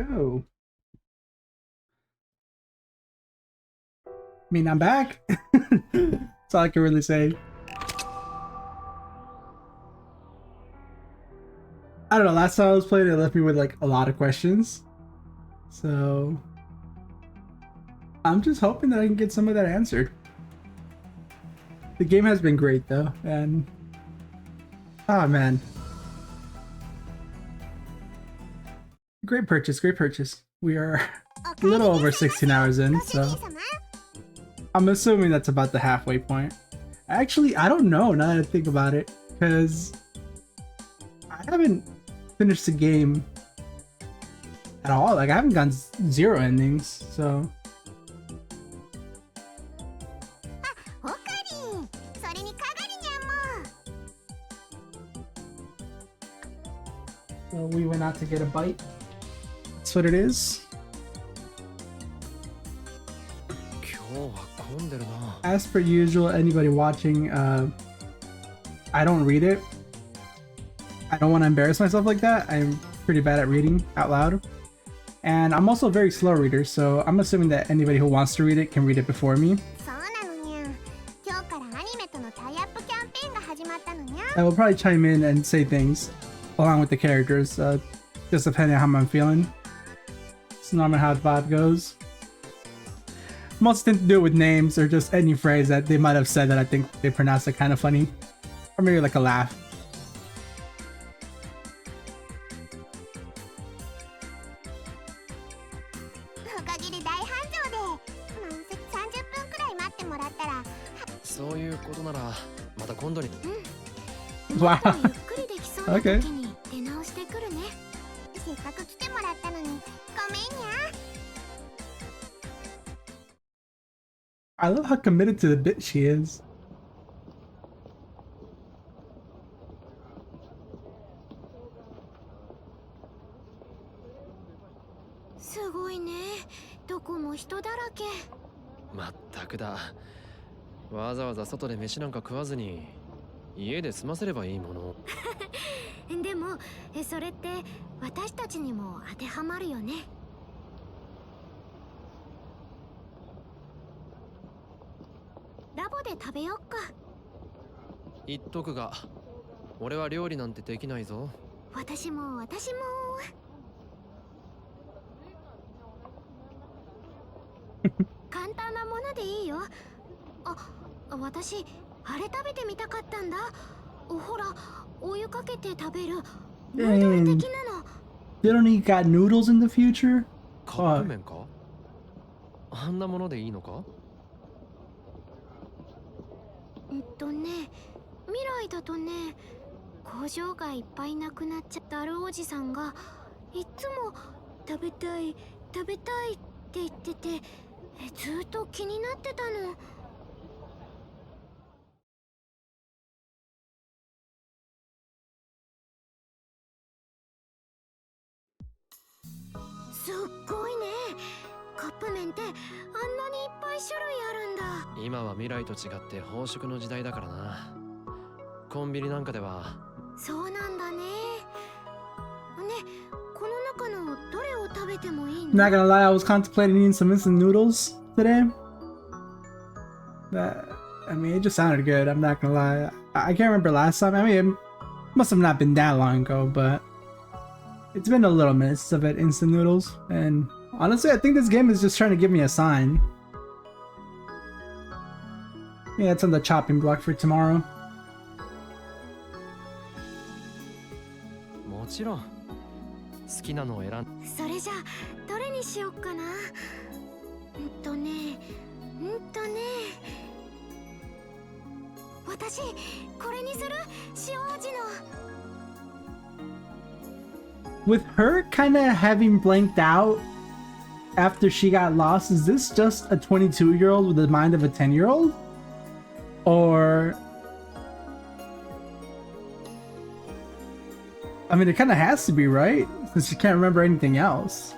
go? I mean, I'm back. That's all I can really say. I don't know, last time I was playing, it left me with like a lot of questions. So I'm just hoping that I can get some of that answered. The game has been great though, and oh man. Great purchase, great purchase. We are a little over 16 hours in, so I'm assuming that's about the halfway point. Actually, I don't know now that I think about it, because I haven't finished the game at all. Like, I haven't gotten 0 endings, so. So we went out to get a bite. That's what it is. As per usual, anybody watching, I don't read it. I don't want to embarrass myself like that. I'm pretty bad at reading out loud. And I'm also a very slow reader, so I'm assuming that anybody who wants to read it can read it before me. I will probably chime in and say things along with the characters, just depending on how I'm feeling. It's normally how the vibe goes. Most tend to do it with names or just any phrase that they might have said that I think they pronounced it kind of funny. Or maybe like a laugh. Wow. Okay. I love how committed to the bit she is. Dang. They don't even got noodles in the future? Fuck. Not gonna lie, I was contemplating eating some instant noodles today. I mean, it just sounded good, I'm not gonna lie. I can't remember last time. I mean, it must have not been that long ago, but it's been a little minute since I've had instant noodles. And honestly, I think this game is just trying to give me a sign. Yeah, it's on the chopping block for tomorrow. With her kind of having blanked out after she got lost, is this just a 22-year-old with the mind of a 10-year-old? Or... I mean, it kind of has to be, right? Since she can't remember anything else.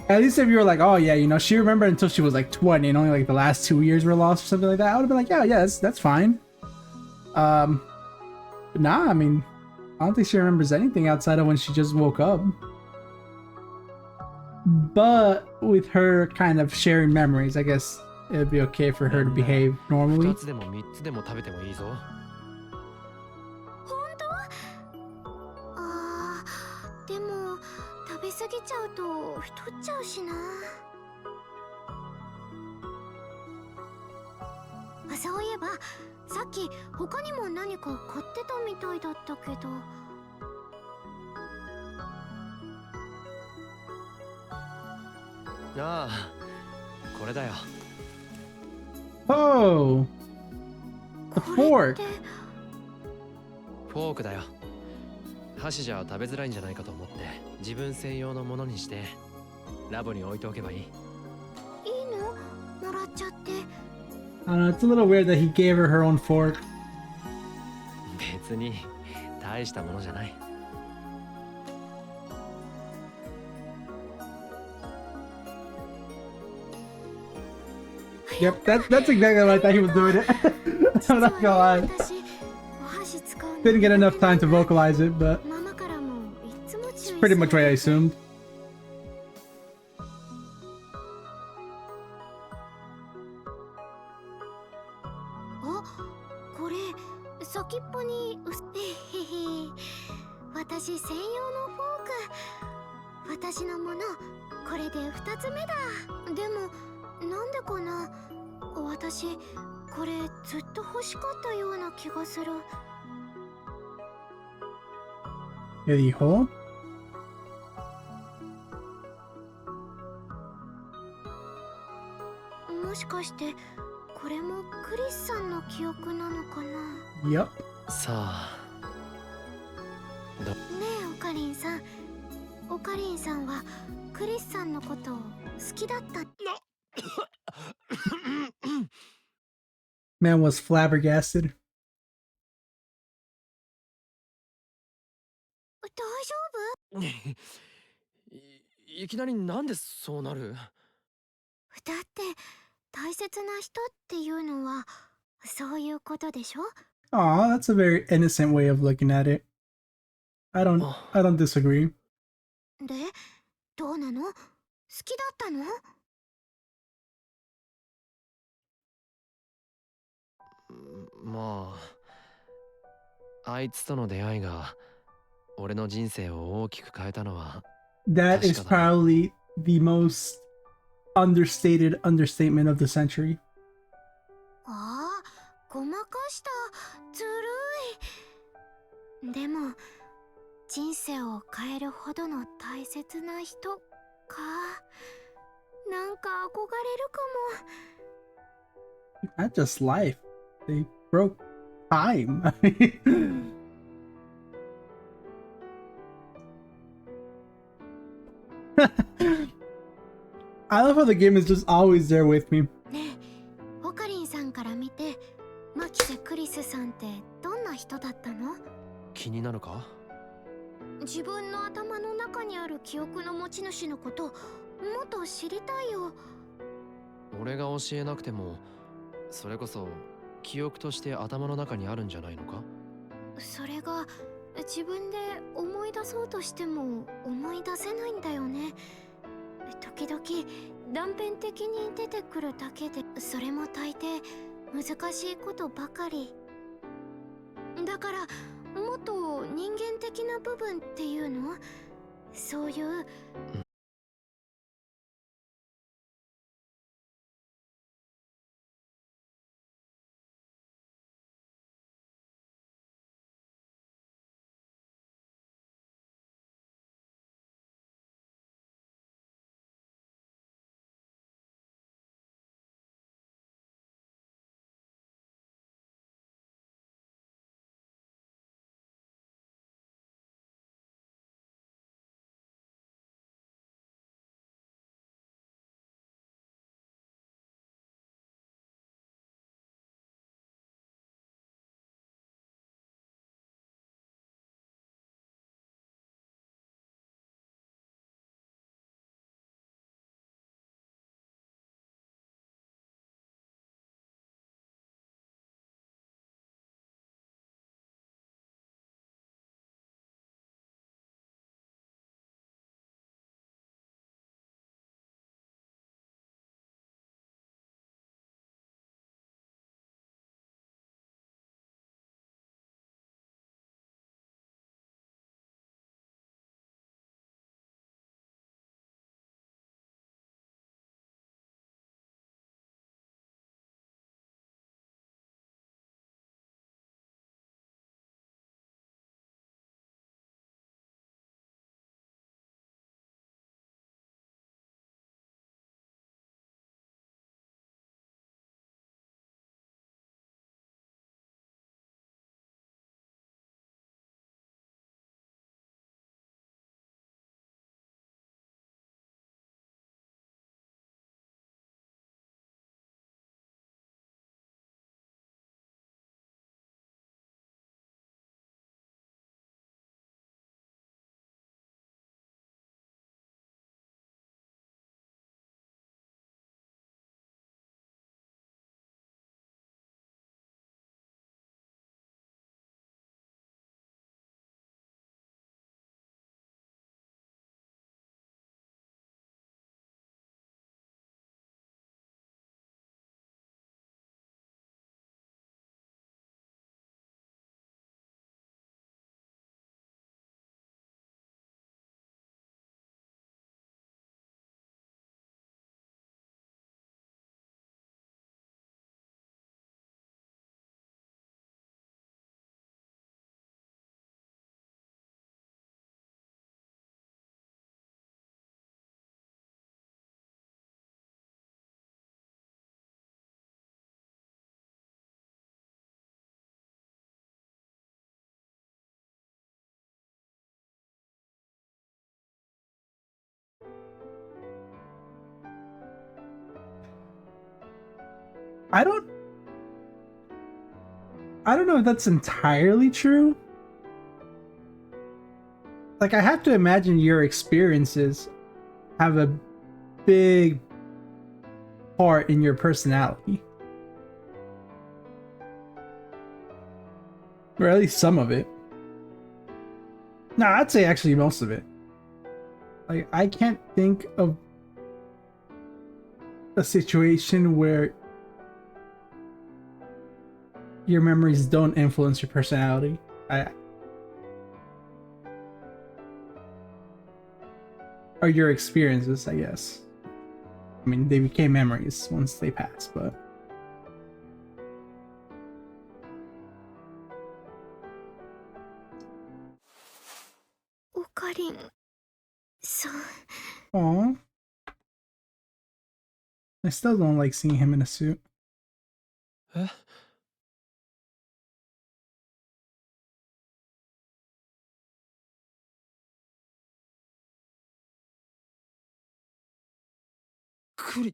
At least if you were like, oh yeah, you know, she remembered until she was like 20 and only like the last 2 years were lost or something like that, I would have been like, yeah, that's fine. But nah, I mean, I don't think she remembers anything outside of when she just woke up. But with her kind of sharing memories, I guess it'd be okay for her to behave normally. 2つでも3つでも食べてもいいぞ。本当？あー、でも食べ過ぎちゃうと太っちゃうしな。そういえばさっき他にも何か買ってたみたいだったけど。ああ、これだよ。Oh, the これ fork. ってフォークだよ。箸じゃ食べづらいんじゃないかと思って自分専用のものにしてラボに置いておけばいい。いいの？もらっちゃって。I don't know, it's a little weird that he gave her her own fork. 別に大したものじゃない。Yep, that's exactly what I thought he was doing it. I'm not gonna lie. 私お箸使うの Didn't get enough time to vocalize it, but ママからもいつも it's 注意 pretty much さ what れ I て。 assumed. あ、これ先っぽにへへ。私専用のフォーク。私のものこれで2つ目だ。でもなんでかな、私これずっと欲しかったような気がする。 ¿Qué dijo? もしかしてこれもクリスさんの記憶なのかな。 Yep. さあ。ねえオカリンさん、オカリンさんはクリスさんのことを好きだった。 Man was flabbergasted. 大丈夫？いきなりなんでそうなる？だって大切な人っていうのはそういうことでしょ？ Aw, that's a very innocent way of looking at it. I don't disagree. で、どうなの？好きだったの？まあ、あいつとの出会いが俺の人生を大きく変えたのは That is 確かだな。 probably the most understated understatement of the century. ああ、ごまかした。ずるい。でも人生を変えるほどの大切な人か。なんか憧れるかも。 Not just life. They broke time. I love how the game is just always there with me. ねえ、オカリンさんから見てマキセ・クリスさんってどんな人だったの？気になるか？自分の頭の中にある記憶の持ち主のこともっと知りたいよ。俺が教えなくてもそれこそ記憶として頭の中にあるんじゃないのか？それが自分で思い出そうとしても思い出せないんだよね。時々断片的に出てくるだけで、それも大抵難しいことばかりだから、もっと人間的な部分っていうの、そういう I don't know if that's entirely true. Like, I have to imagine your experiences have a big part in your personality. Or at least some of it. No, I'd say actually most of it. Like, I can't think of a situation where your memories don't influence your personality. Or your experiences, I guess. I mean, they became memories once they passed, but... Aww. I still don't like seeing him in a suit. Eh? Kuri...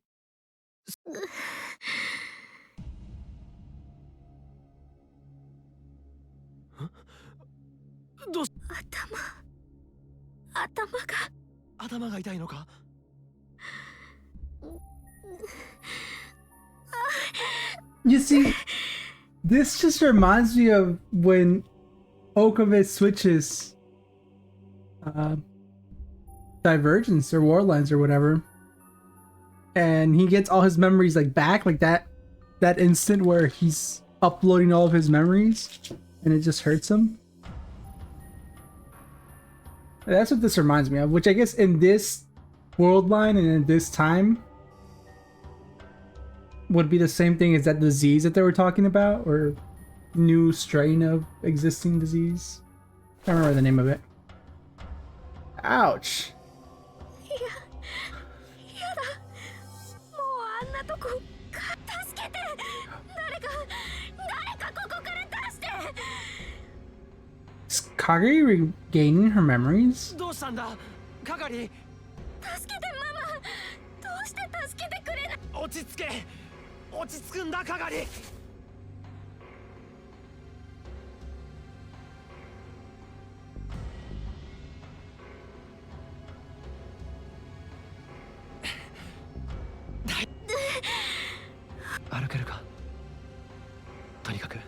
どうし頭が痛いのか You see, this just reminds me of when Okave switches Divergence or Warlines or whatever, and he gets all his memories like back, like that instant where he's uploading all of his memories and it just hurts him. That's what this reminds me of, which I guess in this world line and in this time would be the same thing as that disease that they were talking about, or new strain of existing disease. I don't remember the name of it. Ouch. Is Kagari regaining her memories? どうしたんだ係落ち着け落ち着くんだ係歩けるかとにかく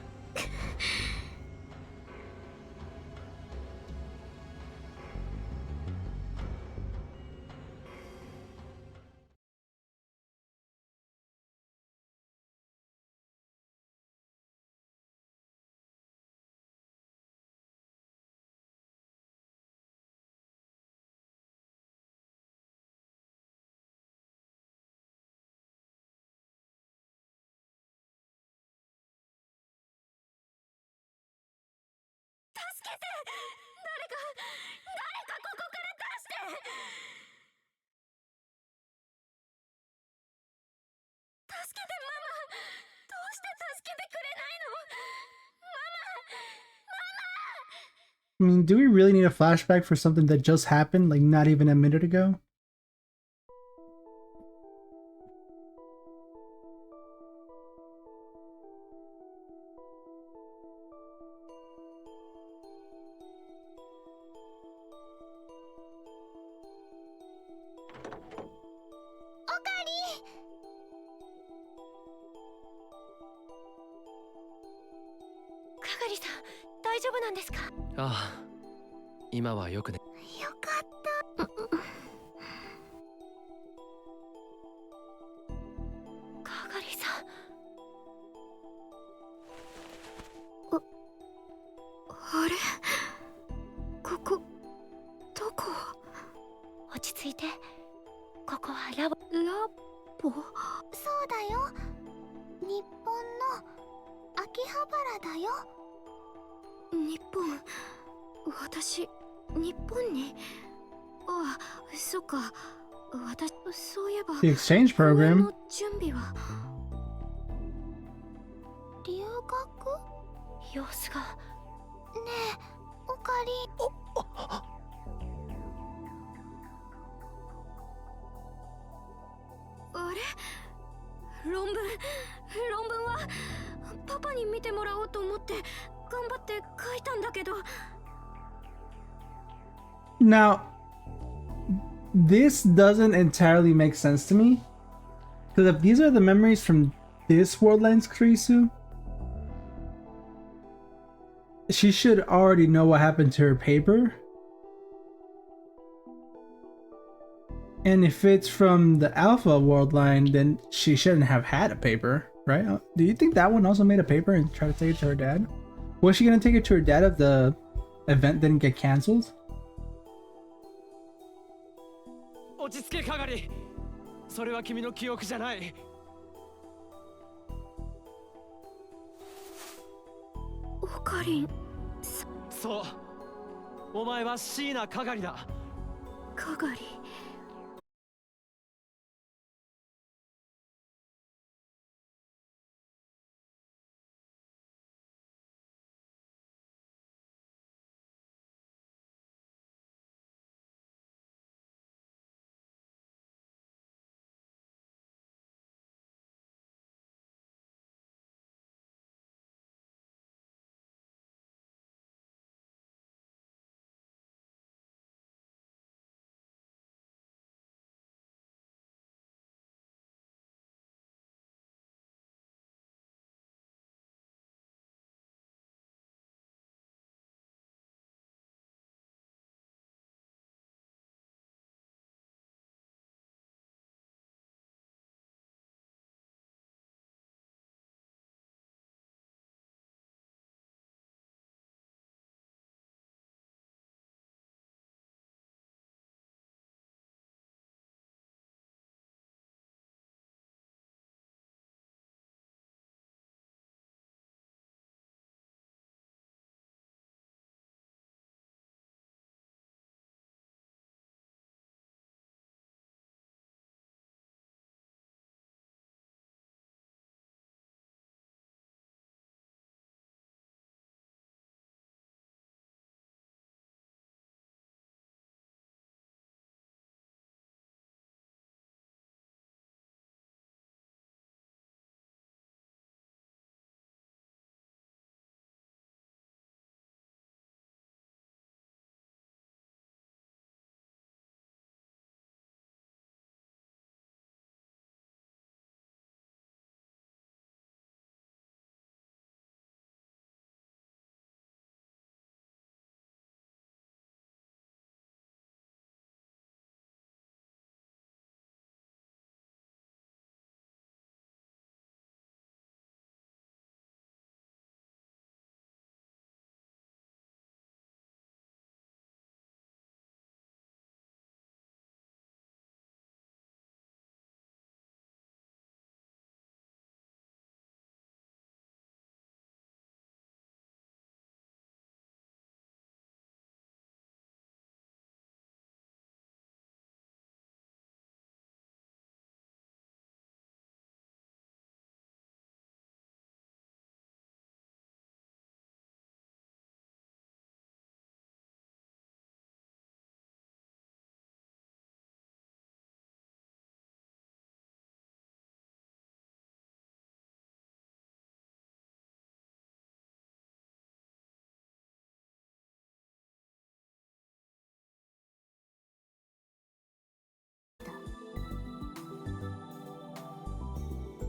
I mean, do we really need a flashback for something that just happened, like not even a minute ago? Ah, ああ今はよくねよかった係さんあれここどこ落ち着いてここはラボそうだよ日本の秋葉原だよ日本私日本にあそっか私そういえば The exchange program. の準備は留学様子がねえおかりあれ論文はパパに見てもらおうと思って頑張って書いたんだけど。 Now, this doesn't entirely make sense to me. Because if these are the memories from this Worldlands Kurisu, she should already know what happened to her paper. And if it's from the Alpha Worldline, then she shouldn't have had a paper, right? Do you think that one also made a paper and tried to take it to her dad? Was she gonna take it to her dad if the event didn't get cancelled? 落ち着け係。それは君の記憶じゃない。オカリン。そう。お前は椎名係だ。係。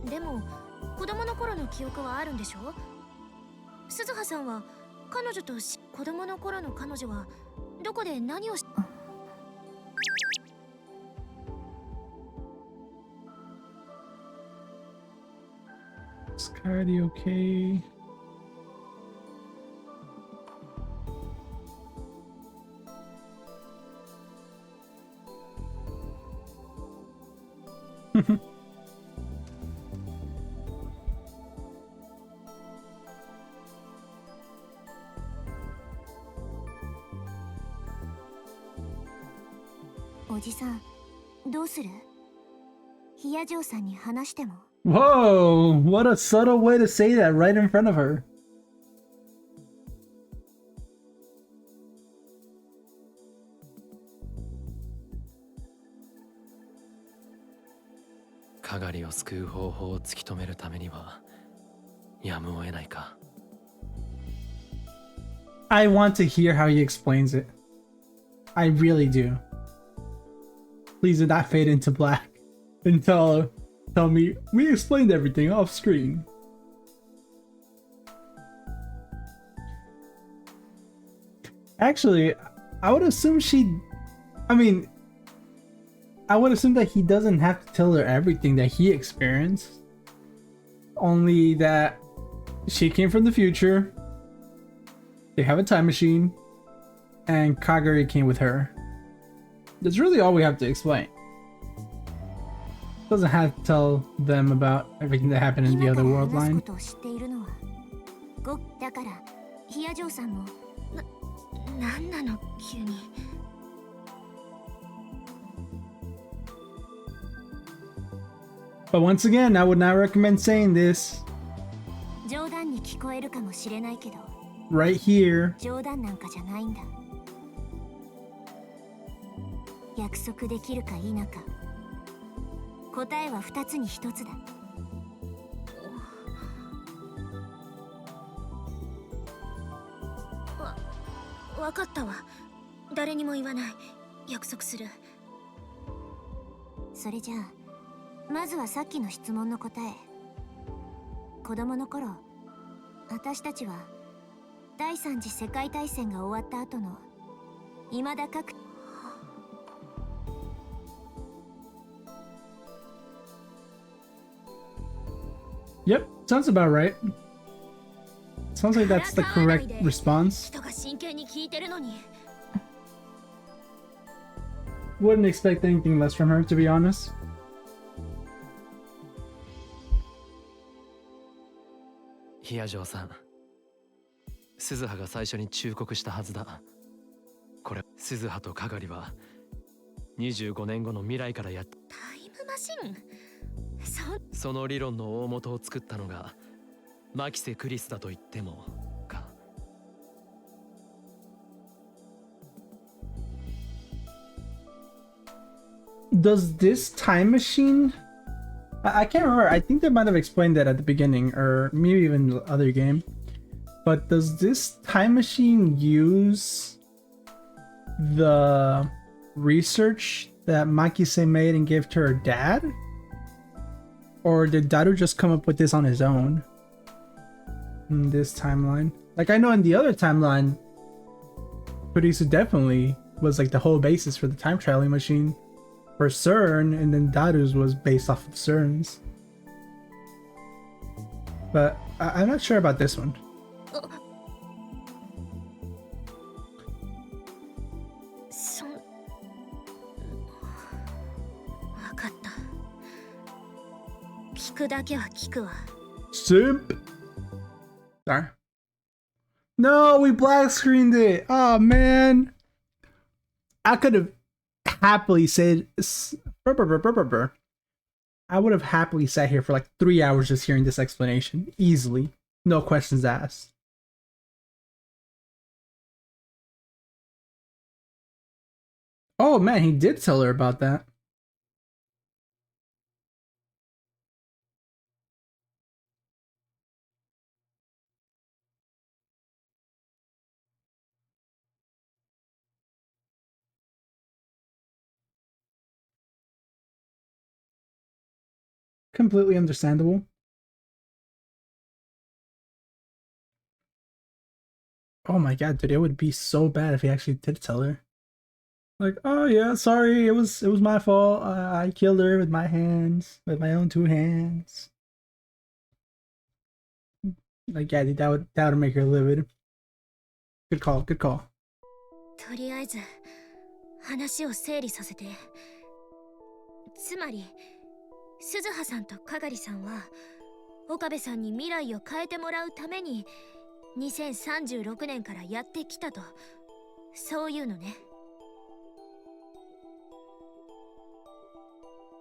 でも子供の頃の記憶はあるんでしょ。鈴葉さんは彼女と子供の頃の彼女はどこで何をし。Scotty, okay. Whoa, what a subtle way to say that right in front of her. かがりを救う方法を突き止めるためにはやむを得ないか。 I want to hear how he explains it. I really do. Please do not fade into black and tell me we explained everything off screen. Actually, I would assume I would assume that he doesn't have to tell her everything that he experienced. Only that she came from the future, they have a time machine, and Kagari came with her. That's really all we have to explain. Doesn't have to tell them about everything that happened in the other world line. But once again, I would not recommend saying this. Right here. 約束できるか否か、答えは2つに1つだ。わかったわ。誰にも言わない。約束する。それじゃあ、まずはさっきの質問の答え。子供の頃、私たちは第三次世界大戦が終わった後の未だかく Yep, sounds about right. Sounds like that's the correct response. Wouldn't expect anything less from her, to be honest. ヒアジョーさん、鈴葉が最初に忠告したはずだ。これ、鈴葉とかがりは25年後の未来からやっタイムマシン。その理論の大元を作ったのがマキセ・クリスだと言ってもか。Does this time machine? I can't remember. I think they might have explained that at the beginning, or maybe even the other game. But does this time machine use the research that Makise made and gave to her dad? Or did Daru just come up with this on his own? In this timeline? Like, I know in the other timeline, Kurisu definitely was like the whole basis for the time traveling machine for CERN, and then Daru's was based off of CERN's. But I'm not sure about this one. Simp. Sorry. No, we black screened it. Oh man. I could have happily said I would have happily sat here for like 3 hours just hearing this explanation. Easily. No questions asked. Oh man, he did tell her about that. Completely understandable. Oh my god, dude, it would be so bad if he actually did tell her. Like, oh yeah, sorry, it was my fault. I killed her with my hands, with my own 2 hands. Like, yeah, dude, that would make her livid. Good call, good call. とりあえず話を整理させて。つまり鈴葉さんとかがりさんは岡部さんに未来を変えてもらうために2036年からやってきたと、そういうのね。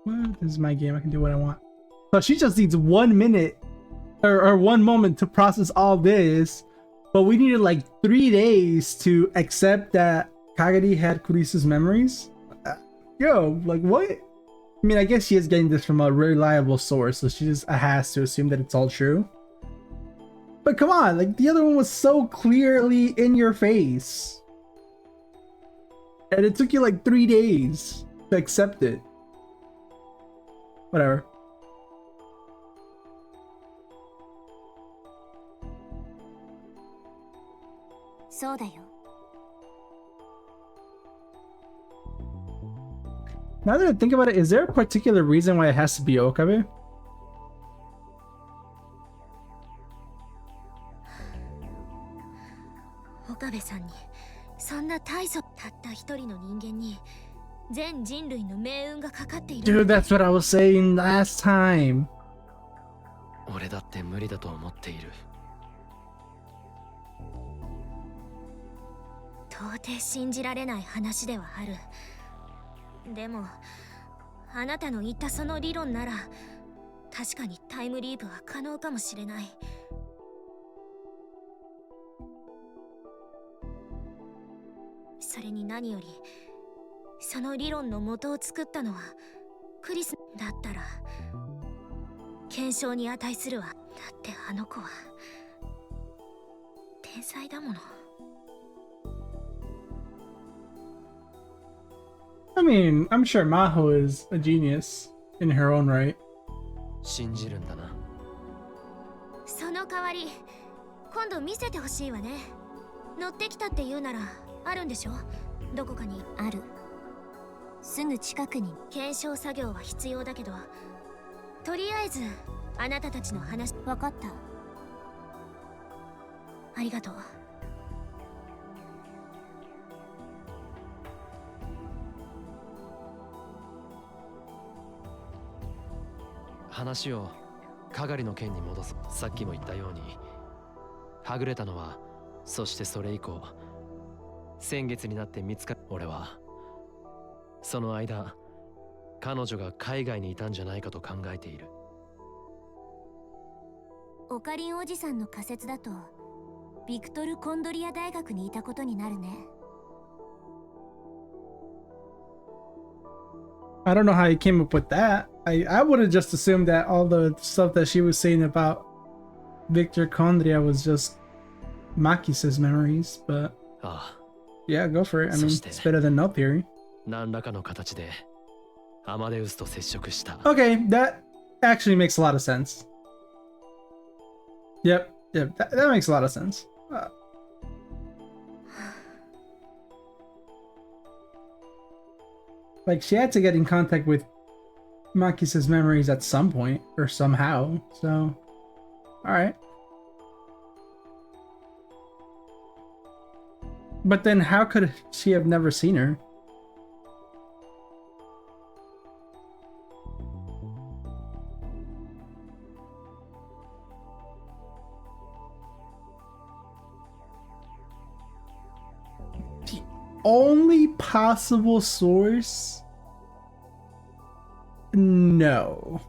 What? This is my game. I can do what I want. So she just needs 1 minute or 1 moment to process all this, but we needed like 3 days to accept that Kagari had Kurisu's memories. Yo, like what? I mean, I guess she is getting this from a reliable source, so she just has to assume that it's all true. But come on, like the other one was so clearly in your face. And it took you like 3 days to accept it. Whatever. So da yo. Now that I think about it, is there a particular reason why it has to be Okabe? Okabe-sanにそんな大層たった一人の人間に全人類の命運がかかっている。 Dude, that's what I was saying last time. 俺だって無理だと思っている。到底信じられない話ではある。でもあなたの言ったその理論なら確かにタイムリープは可能かもしれない。それに何よりその理論の元を作ったのはクリスだったら検証に値するわ。だってあの子は天才だもの。I mean, I'm sure Maho is a genius in her own right. 信じるんだな。その代わり今度見せてほしいわね。乗ってきたって言うならあるんでしょ？どこかにある。すぐ近くに。検証作業は必要だけど、とりあえずあなたたちの話。分かった。ありがとう。話をかがりの件に戻す。さっきも言ったようにはぐれたのは、そしてそれ以降先月になって見つかる。俺はその間彼女が海外にいたんじゃないかと考えている。オカリンおじさんの仮説だとビクトル・コンドリア大学にいたことになるね。I don't know how he came up with that. I would have just assumed that all the stuff that she was saying about Victor Condria was just Makisa's memories, but yeah, go for it. I mean, it's better than no theory. 何らかの形でアマデウスと接触した。 Okay, that actually makes a lot of sense. Yep, that makes a lot of sense. Like, she had to get in contact with Makisa's memories at some point, or somehow, so... Alright. But then how could she have never seen her? The only possible source? No.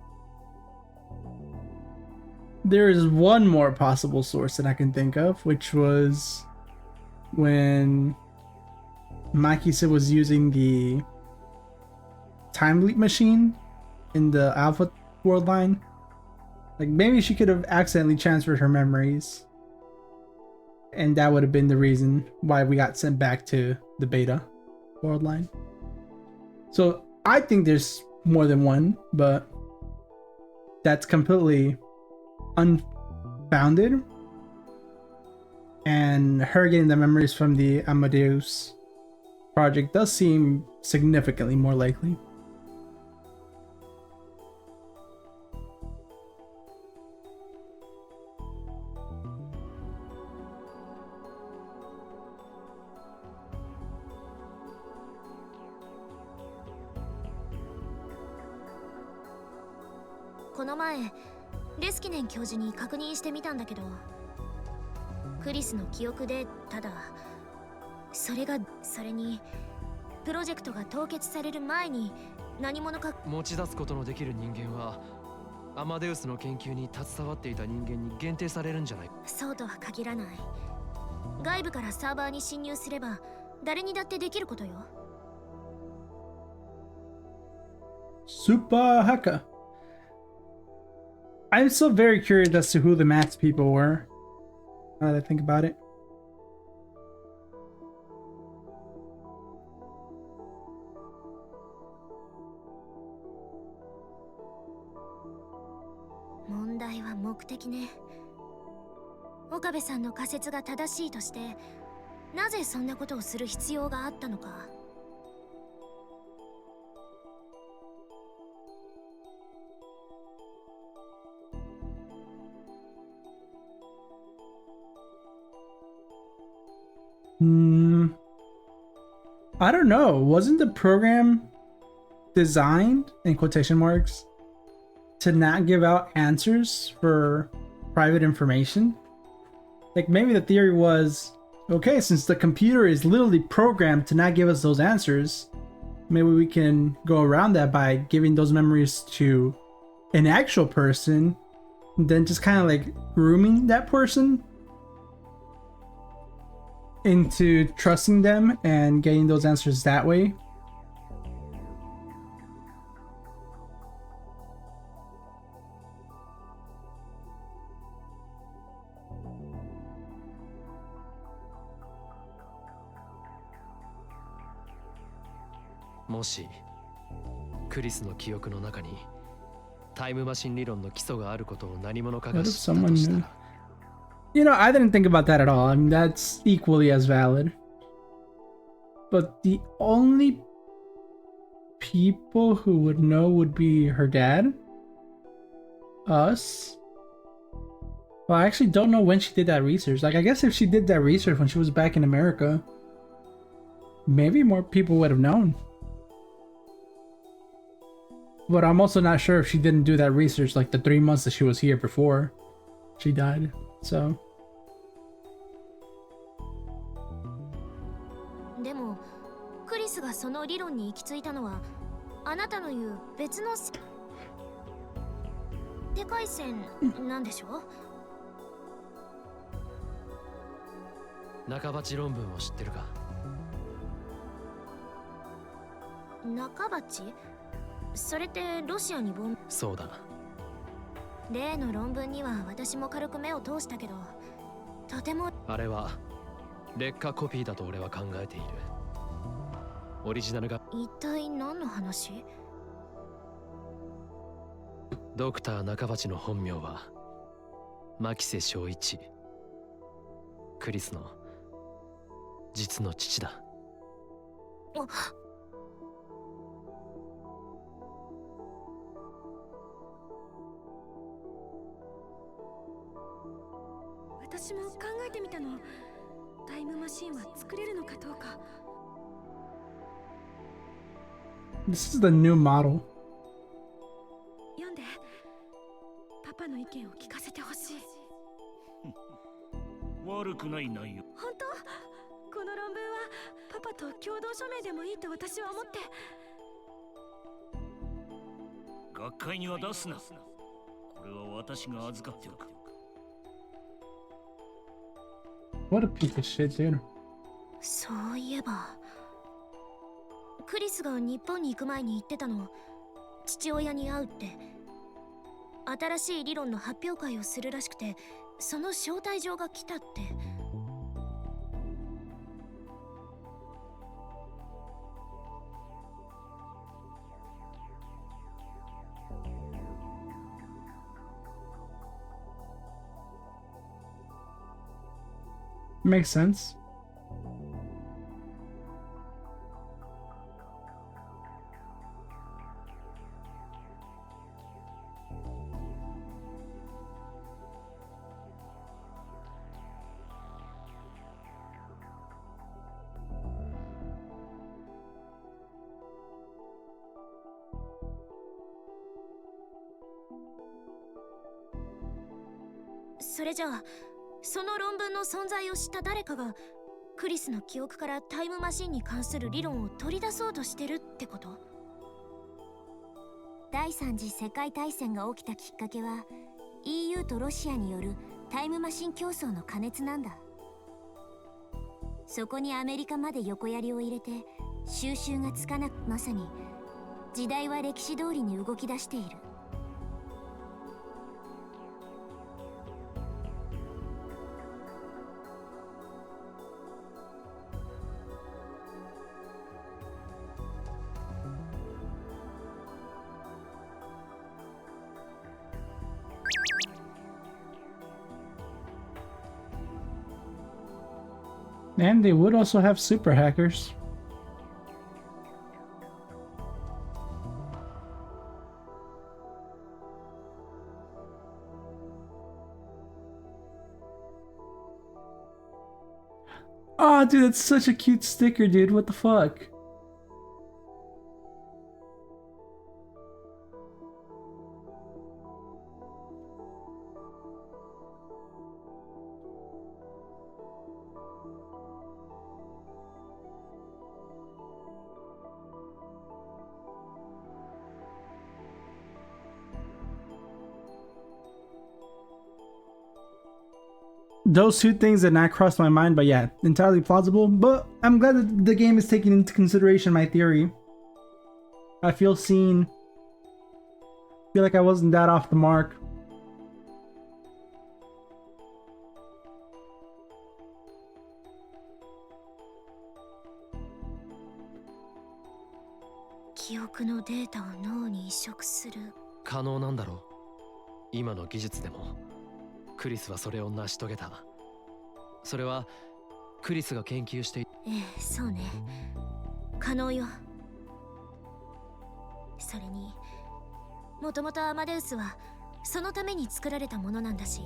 There is one more possible source that I can think of, which was when Makisa was using the time leap machine in the Alpha world line. Like, maybe she could have accidentally transferred her memories, and that would have been the reason why we got sent back to the Beta world line. So I think there's more than one, but that's completely unfounded. And her getting the memories from the Amadeus project does seem significantly more likely. This レスキネン教授に確認してみたんだけど、クリスの記憶でただそれにプロジェクトが凍結される前に何者か持ち出すことのできる人間はアマデウスの研究に携わっていた人間に限定されるんじゃない？そうとは限らない。外部からサーバーに侵入すれば誰にだってできることよ。Super Haka. I'm still very curious as to who the masked people were. Now that I think about it. Okabe さんの仮説が正しいとして、なぜそんなことをする必要があったのか。I don't know. Wasn't the program designed, in quotation marks, to not give out answers for private information? Like maybe the theory was, okay, since the computer is literally programmed to not give us those answers, maybe we can go around that by giving those memories to an actual person, and then just kind of like grooming that person into trusting them and getting those answers that way. Moshi, クリスの記憶の中にタイムマシン理論の基礎があることを何者かが知ったとしたら。You know, I didn't think about that at all. I mean, that's equally as valid. But the only people who would know would be her dad, us. Well, I actually don't know when she did that research. Like, I guess if she did that research when she was back in America, maybe more people would have known. But I'm also not sure if she didn't do that research like the 3 months that she was here before she died. So. でも、クリスがその理論に行き着いたのは、あなたの言う別の世界線なんでしょ？中鉢論文を知ってるか？中鉢？それってロシアにそうだ。例の論文には私も軽く目を通したけど、とてもあれは劣化コピーだと俺は考えている。オリジナルが一体何の話？ドクター中鉢の本名は牧瀬正一。クリスの実の父だ。私も考えてみたの。タイムマシンは作れるのかどうか。This is the new model. 読んで。パパの意見を聞かせてほしい。悪くない内容。本当？この論文はパパと共同署名でもいいと私は思って。学会には出すな。これは私が預かっておく。What a piece of shit, dude. そういえば、クリスが日本に行く前に言ってたの、父親に会うって。新しい理論の発表会をするらしくて、その招待状が来たって。Makes sense.それじゃあ、その論文の存在を知った誰かがクリスの記憶からタイムマシンに関する理論を取り出そうとしてるってこと？第三次世界大戦が起きたきっかけは EU とロシアによるタイムマシン競争の過熱なんだ。そこにアメリカまで横やりを入れて収拾がつかなく、まさに時代は歴史通りに動き出している。And they would also have super hackers. Oh, dude, that's such a cute sticker, dude. What the fuck? Those two things did not cross my mind, but yeah, entirely plausible. But I'm glad that the game is taking into consideration my theory. I feel seen. Feel like I wasn't that off the mark. "可能なんだろう。今の技術でもクリスはそれを成し遂げた。それはクリスが研究している。ええ、そうね。可能よ。それに、もともとアマデウスはそのために作られたものなんだし。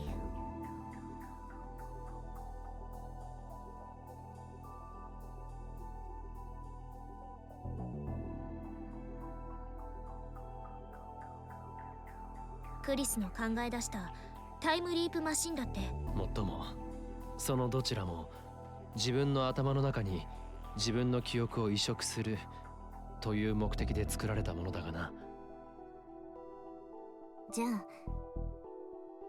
クリスの考え出したタイムリープマシンだって。もっとも、そのどちらも自分の頭の中に自分の記憶を移植するという目的で作られたものだがな。じゃあ、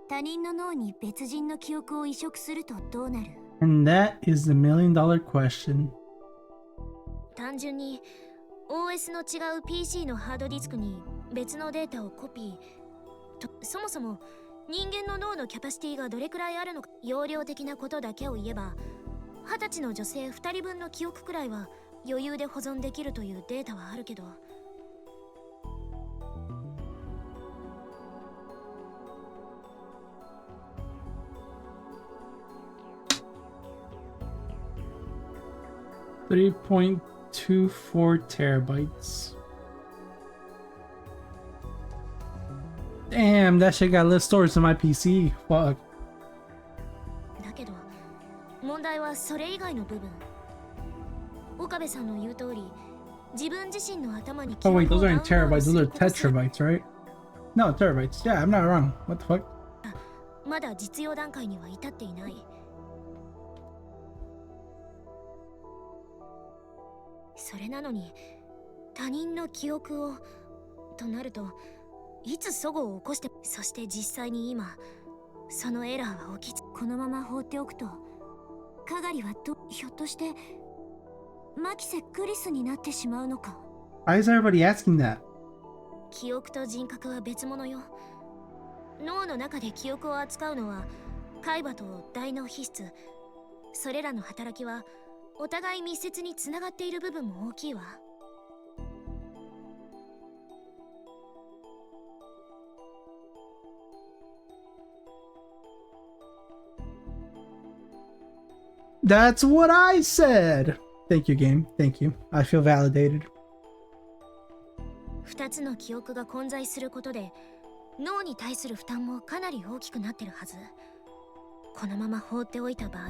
他人の脳に別人の記憶を移植するとどうなる？ And that is the $1,000,000 question. 単純に OS の違う PC のハードディスクに別のデータをコピー。そもそも人間の脳のキャパシティがどれくらいあるのか、容量的なことだけを言えば、20歳の女性2人分の記憶くらいは余裕で保存できるというデータはあるけど。3.24 terabytes. Damn, that shit got less storage than my PC. Fuck. だけど、問題はそれ以外の部分。岡部さんの言う通り、自分自身の頭に。Oh wait, those aren't terabytes, those are tetrabytes, right? No, terabytes. Yeah, I'm not wrong. What the fuck? まだ実用段階には至っていない。それなのに、他人の記憶をとなると。いつ齟齬を起こして、そして実際に今そのエラーは起き、このまま放っておくとカガリはひょっとしてマキセ・クリスになってしまうのか。 Why is everybody asking that? 記憶と人格は別物よ。脳の中で記憶を扱うのは海馬と大脳皮質。それらの働きはお互い密接につながっている部分も大きいわ。That's what I said! Thank you, game. Thank you. I feel validated. 2つの記憶が混在することで脳に対する負担もかなり大きくなってるはず。このまま放っておいた場合、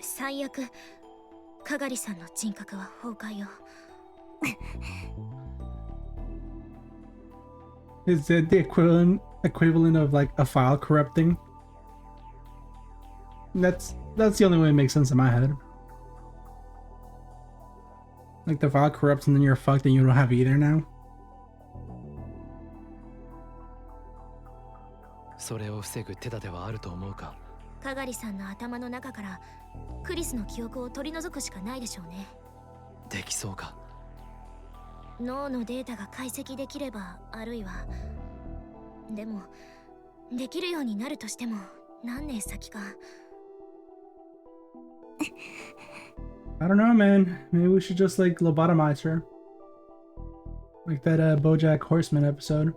最悪カガリさんの人格は崩壊よ。Is that the equivalent of like a file corrupting? That's the only way it makes sense in my head. Like the file corrupts and then you're fucked and you don't have either now. それを防ぐ手立てはあると思うか。カガリさんの頭の中からクリスの記憶を取り除くしかないでしょうね。できそうか。脳のデータが解析できればあるいはでもできるようになるとしても何年先か。 I don't know, man. Maybe we should just like lobotomize her. Like that BoJack Horseman episode.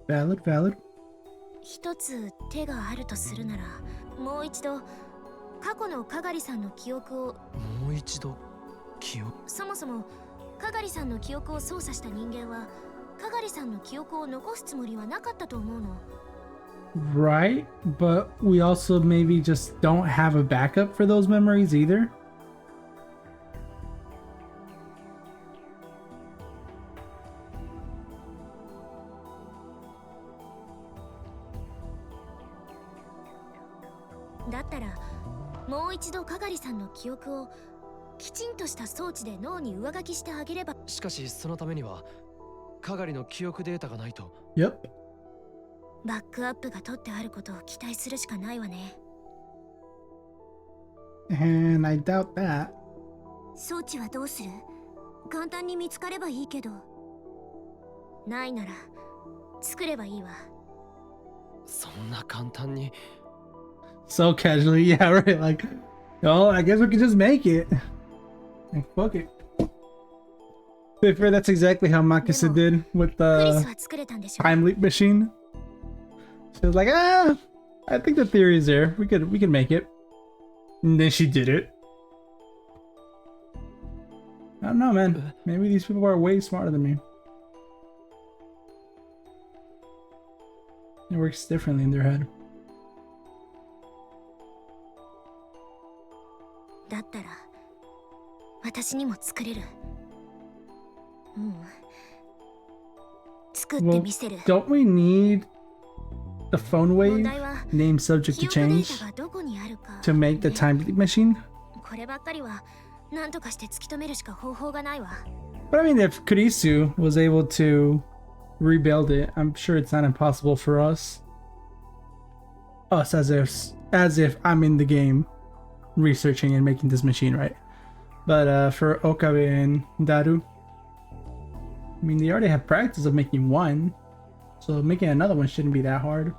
Valid, valid. 一つ手があるとするなら、もう一度過去のかがりさんの記憶を、もう一度記憶。そもそもかがりさんの記憶を操作した人間はかがりさんの記憶を残すつもりはなかったと思うの。 Right, but we also maybe just don't have a backup for those memories either.だったらもう一度かがりさんの記憶をきちんとした装置で脳に上書きしてあげれば。しかしそのためにはかがりの記憶データがないと。 Yep. バックアップが取ってあることを期待するしかないわね。 And I doubt that. 装置はどうする？簡単に見つかればいいけど。ないなら作ればいいわ。そんな簡単に。 So casually, yeah, right. Like, oh, I guess we could just make it. Like, fuck it. To be fair, that's exactly how Makisa did with クリス the は作れたんでしょ？ time leap machine. She was like, ah, I think the theory is there. We could make it. And then she did it. I don't know, man. Maybe these people are way smarter than me. It works differently in their head. だったら私にも作れる。うん。作ってみせる。 Don't we need the phone 問 wave 題は name subject 記 to 憶デー change タがどこにあるか。 to make the time leap machine? こればっかりは何とかして突き止めるしか方法がないわ。 But I mean, if Kurisu was able to rebuild it, I'm sure it's not impossible for us. Us as if I'm in the game researching and making this machine, right? But for Okabe and Daru, I mean, they already have practice of making one, so making another one shouldn't be that hard.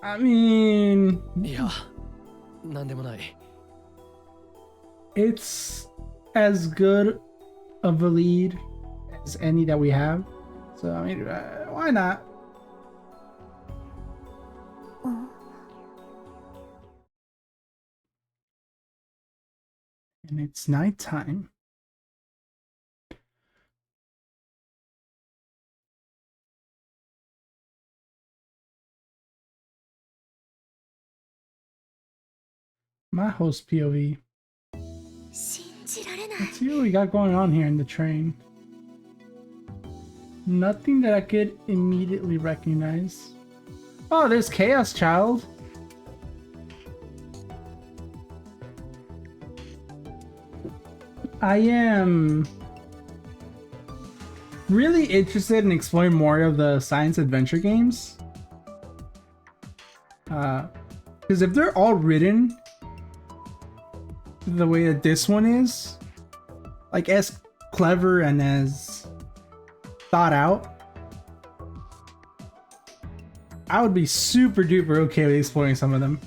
I mean, いや、なんでもない。 it's as good of a lead as any that we have. So, I mean, why not? And it's nighttime. My host POV. 信じられない。 Let's see what we got going on here in the train. Nothing that I could immediately recognize. Oh, there's Chaos Child. I am really interested in exploring more of the science adventure games. Because if they're all written the way that this one is, like as clever and as thought out, I would be super duper okay with exploring some of them.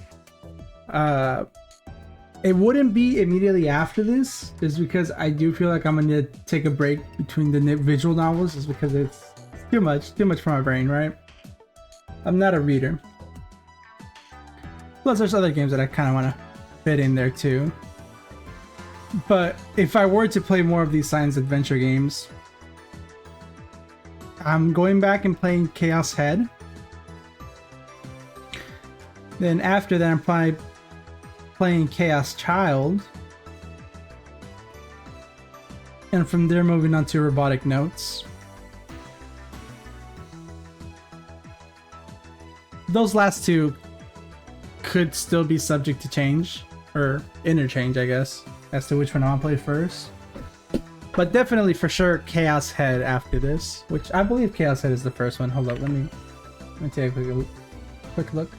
It wouldn't be immediately after this, just because I do feel like I'm gonna take a break between the visual novels, just because it's too much for my brain, right? I'm not a reader. Plus, there's other games that I kind of want to fit in there too. But if I were to play more of these science adventure games, I'm going back and playing Chaos Head. Then after that, I'm probably playing Chaos Child. And from there, moving on to Robotic Notes. Those last two could still be subject to change, or interchange, I guess, as to which one I want to play first. But definitely for sure Chaos Head after this, which I believe Chaos Head is the first one. Hold up, let me take a quick look.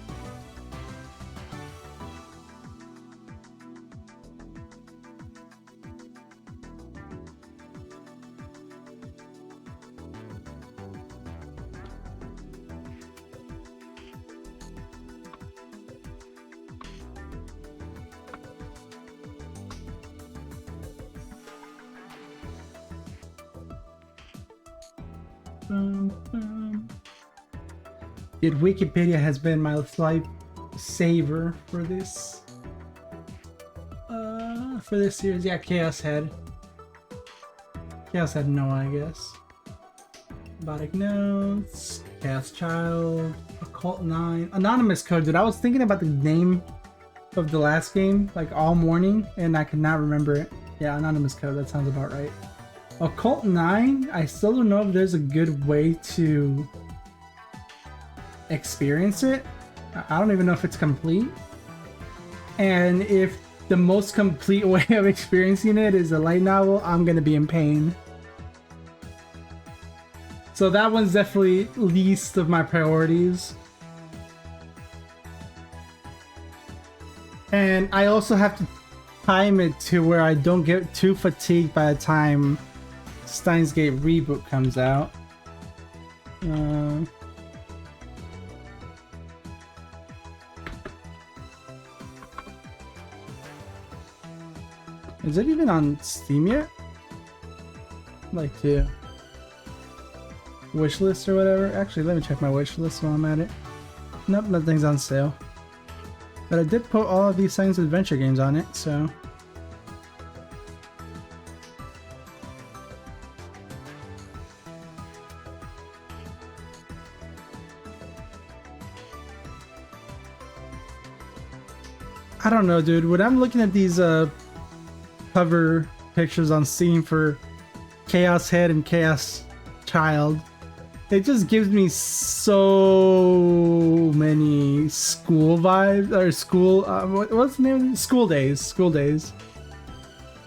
Dude, Wikipedia has been my life saver for this series. Yeah, Chaos Head. Chaos Head Noah, I guess. Robotic Notes, Chaos Child, Occult 9, Anonymous Code. Dude, I was thinking about the name of the last game like all morning and I could not remember it. Yeah, Anonymous Code, that sounds about right. Occult 9, I still don't know if there's a good way to experience it. I don't even know if it's complete. And if the most complete way of experiencing it is a light novel, I'm gonna be in pain. So that one's definitely least of my priorities. And I also have to time it to where I don't get too fatigued by the time Steins Gate reboot comes out. Is it even on Steam yet? Like to wishlist or whatever. Actually, let me check my wishlist while I'm at it. Nope, nothing's on sale. But I did put all of these Science Adventure games on it, so. I don't know, dude. When I'm looking at these cover pictures on Steam for Chaos Head and Chaos Child, it just gives me so many school vibes, or school, what's the name? School days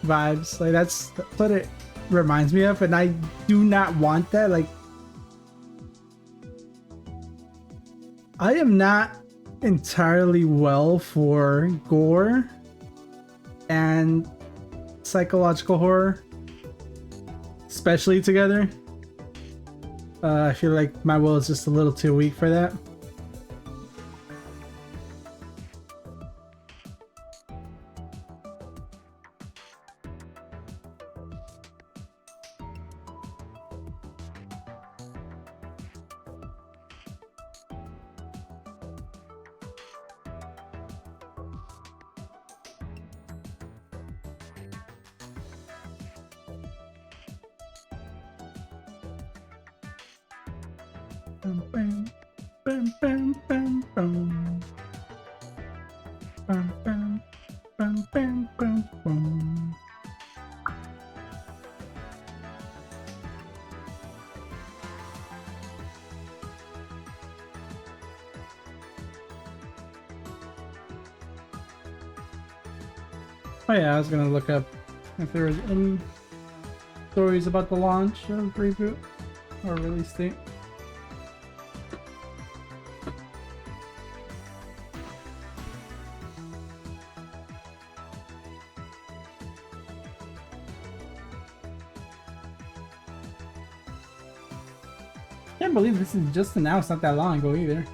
vibes. Like that's what it reminds me of, and I do not want that. Like, I am not entirely well for gore and psychological horror, especially together. I feel like my will is just a little too weak for that. Oh yeah, I was gonna look up if there was any stories about the launch of reboot or release date. Can't believe this is just announced not that long ago either.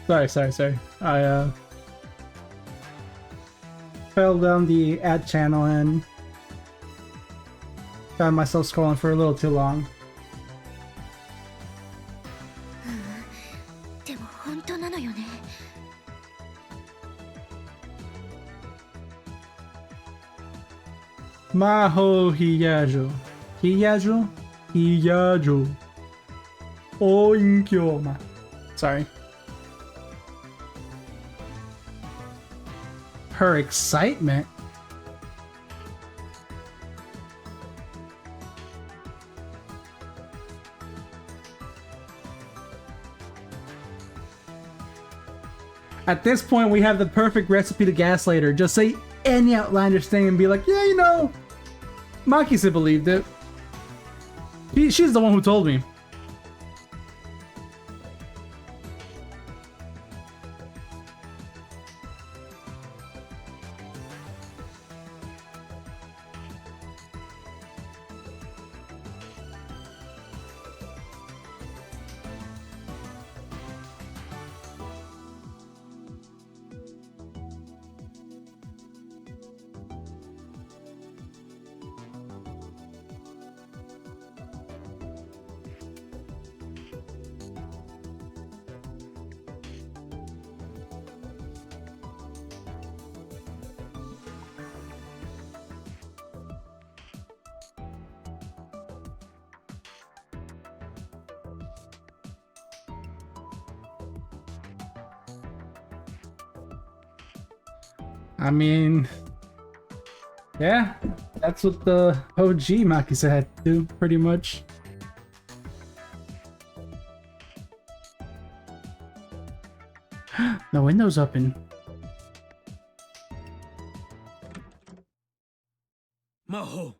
Sorry. I fell down the ad channel and found myself scrolling for a little too long. でも本当なのよね。Maho Hiyajo. Hiyajo. Oinkyoma. Sorry. Her excitement. At this point, we have the perfect recipe to gaslight her. Just say any outlandish thing and be like, yeah, you know, Maki-san believed it. She's the one who told me. I mean, yeah, that's what the OG Maki-san had to do, pretty much. The window's open. Maho.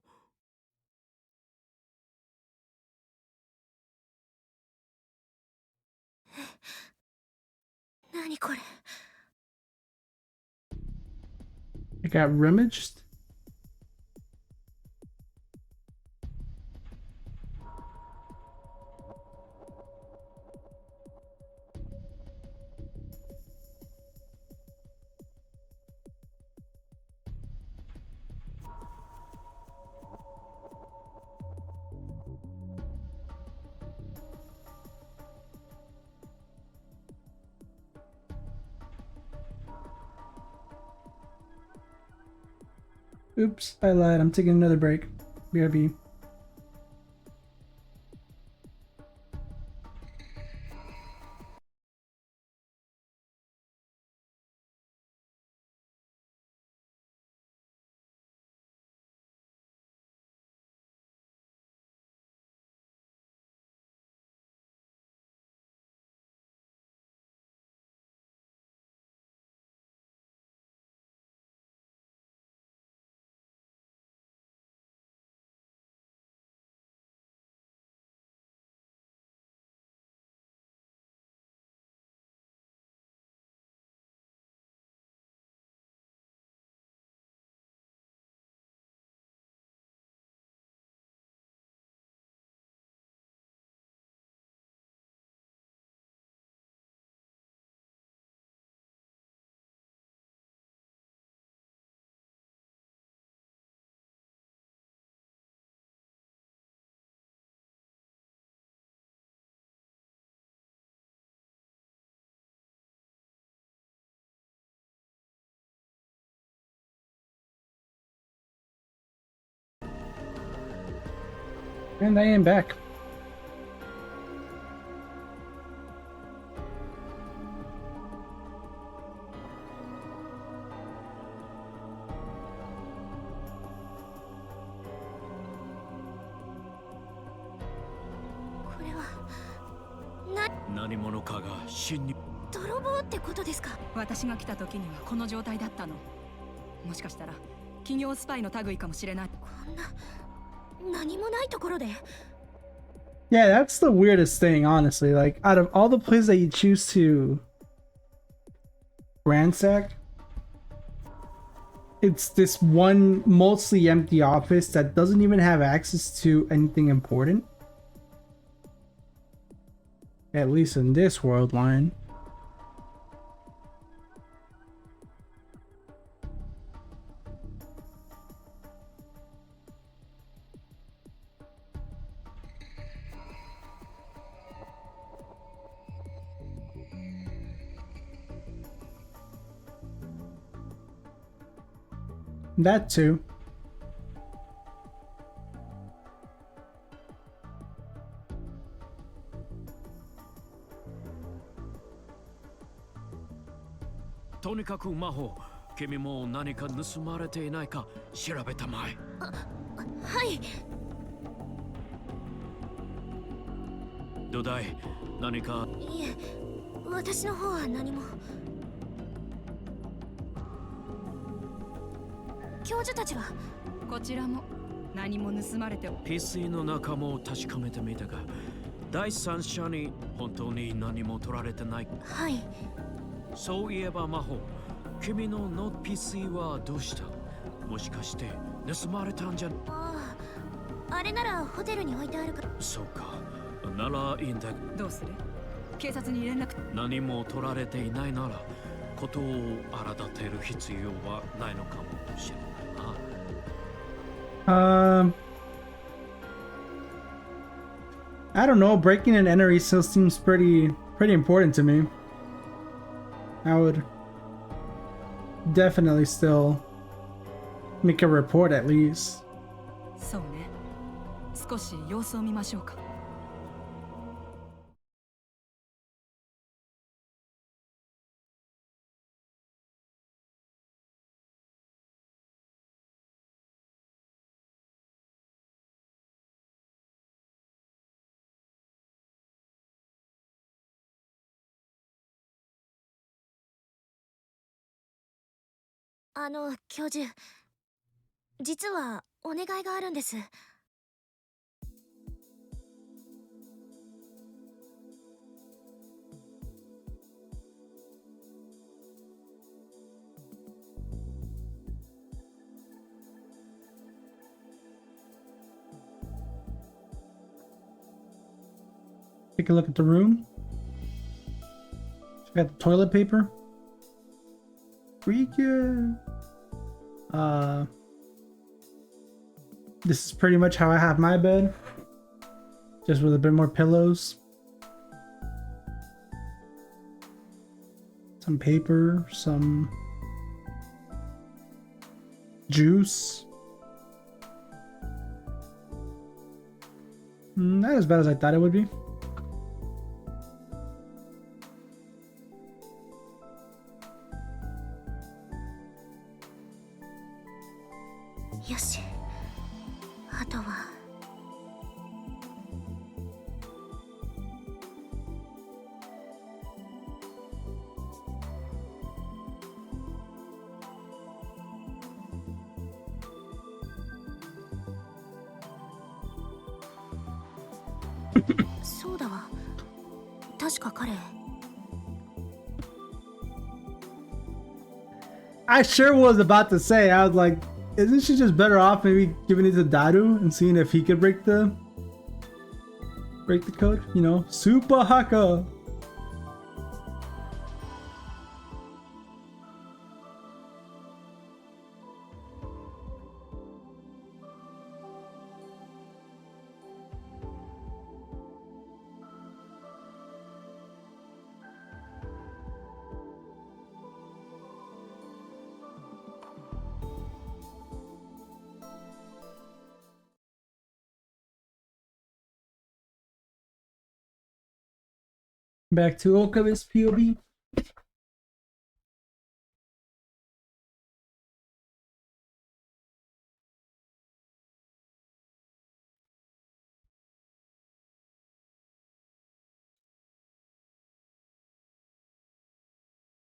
何これ。 It got rummaged. Oops, I lied. I'm taking another break. BRB. And I am back. Shin. 泥棒ってことですか。私が来た時にはこの状態だったの。もしかしたら企業スパイの類かもしれない。こんな何もないところで。Yeah, that's the weirdest thing, honestly. Like, out of all the places that you choose to ransack, it's this one mostly empty office that doesn't even have access to anything important. At least in this world line. That too.とにかく魔法、君も何か盗まれていないか調べたまえ。はい。どうだい、何か。いえ、私の方は何も。教授たちは？こちらも何も盗まれて。 PC の中も確かめてみたが、第三者に本当に何も取られてない。はい。そういえば魔法、君のノート PC はどうした？もしかして盗まれたんじゃ。ああ、あれならホテルに置いてあるか。そうか、ならいいんだ。どうする？警察に連絡。何も取られていないなら、ことを荒立てる必要はないのかもしれないな。I don't know. Breaking and entering still seems pretty important to me. I would definitely still make a report at least. そうね。少し様子を見ましょうか。教授、実はお願いがあるんです。Take a look at the room. Check out the toilet paper. Freaking. This is pretty much how I have my bed. Just with a bit more pillows. Some paper, some juice. Not as bad as I thought it would be. Yoshi. あとは。そうだわ。確か彼。I sure was about to say, I was like, isn't she just better off maybe giving it to Daru and seeing if he could break the code? You know, Super Haka. Back to Okabe's POV.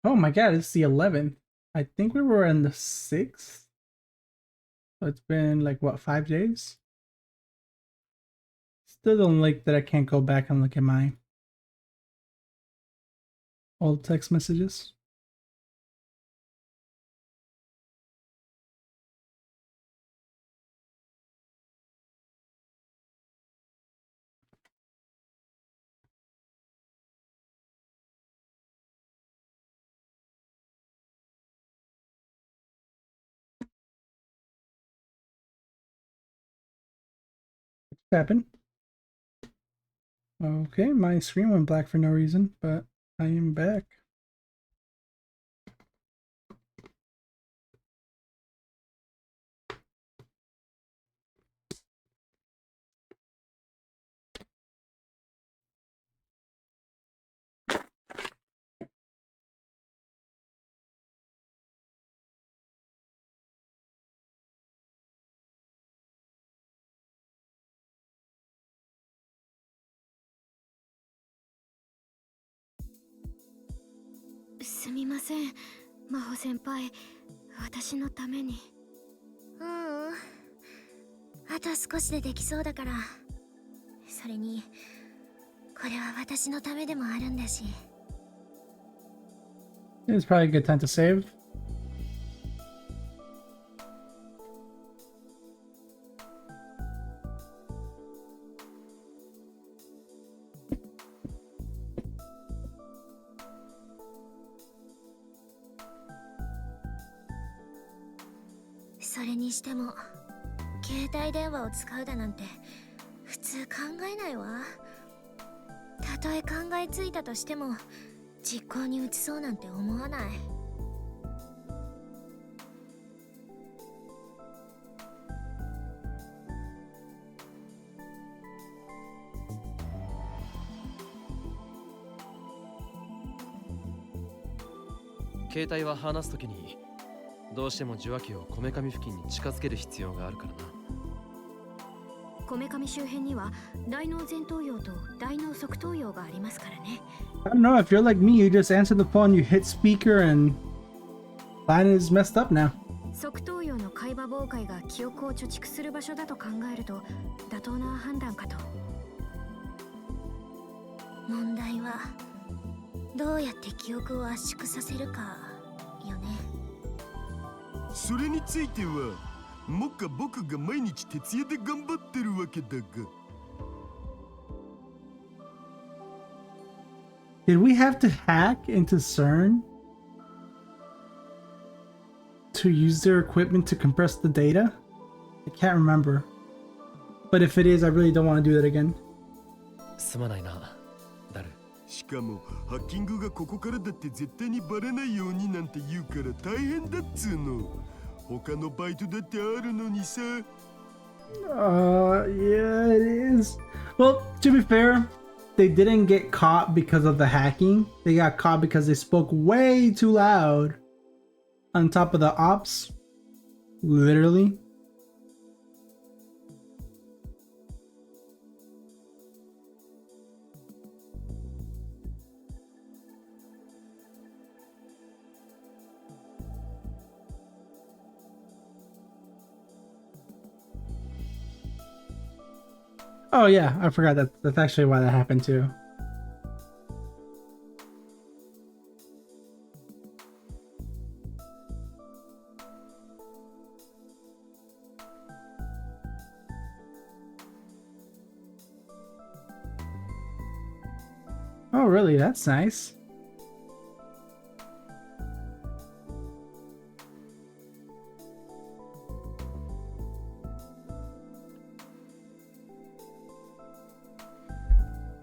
Oh my god, it's the 11th. I think we were in the 6th. So it's been like, what, 5 days? Still don't like that I can't go back and look at my old text messages. Happened. Okay, my screen went black for no reason, but I am back.すみません、真帆先輩。私のために。あと少しでできそうだから。それに、これは私のためでもあるんだし。It's probably a good time to save.「それにしても携帯電話を使うだなんて普通考えないわ。たとえ考えついたとしても実行に移そうなんて思わない。携帯は離すときにどうしても受話器をこめかみ付近に近づける必要があるからな。こめかみ周辺には大脳前頭葉と大脳側頭葉がありますからね。I don't know, if you're like me, you just answer the phone, you hit speaker, and line is messed up now. 側頭葉の海馬妨害が記憶を貯蓄する場所だと考えると妥当な判断かと。問題はどうやって記憶を圧縮させるかよね。それについてはもっか僕が毎日徹夜で頑張ってるわけだが。Did we have to hack into CERN to use their equipment to compress the data? I can't remember. But if it is, I really don't want to do that again. すまないな、ダル。しかもハッキングがここからだって絶対にバレないようになんて言うから大変だっつうの。他のバイトだってあるのにさ。Yeah, it is. Well, to be fair, they didn't get caught because of the hacking. They got caught because they spoke way too loud on top of the ops. Literally. Oh yeah, I forgot that. That's actually why that happened too. Oh really? That's nice.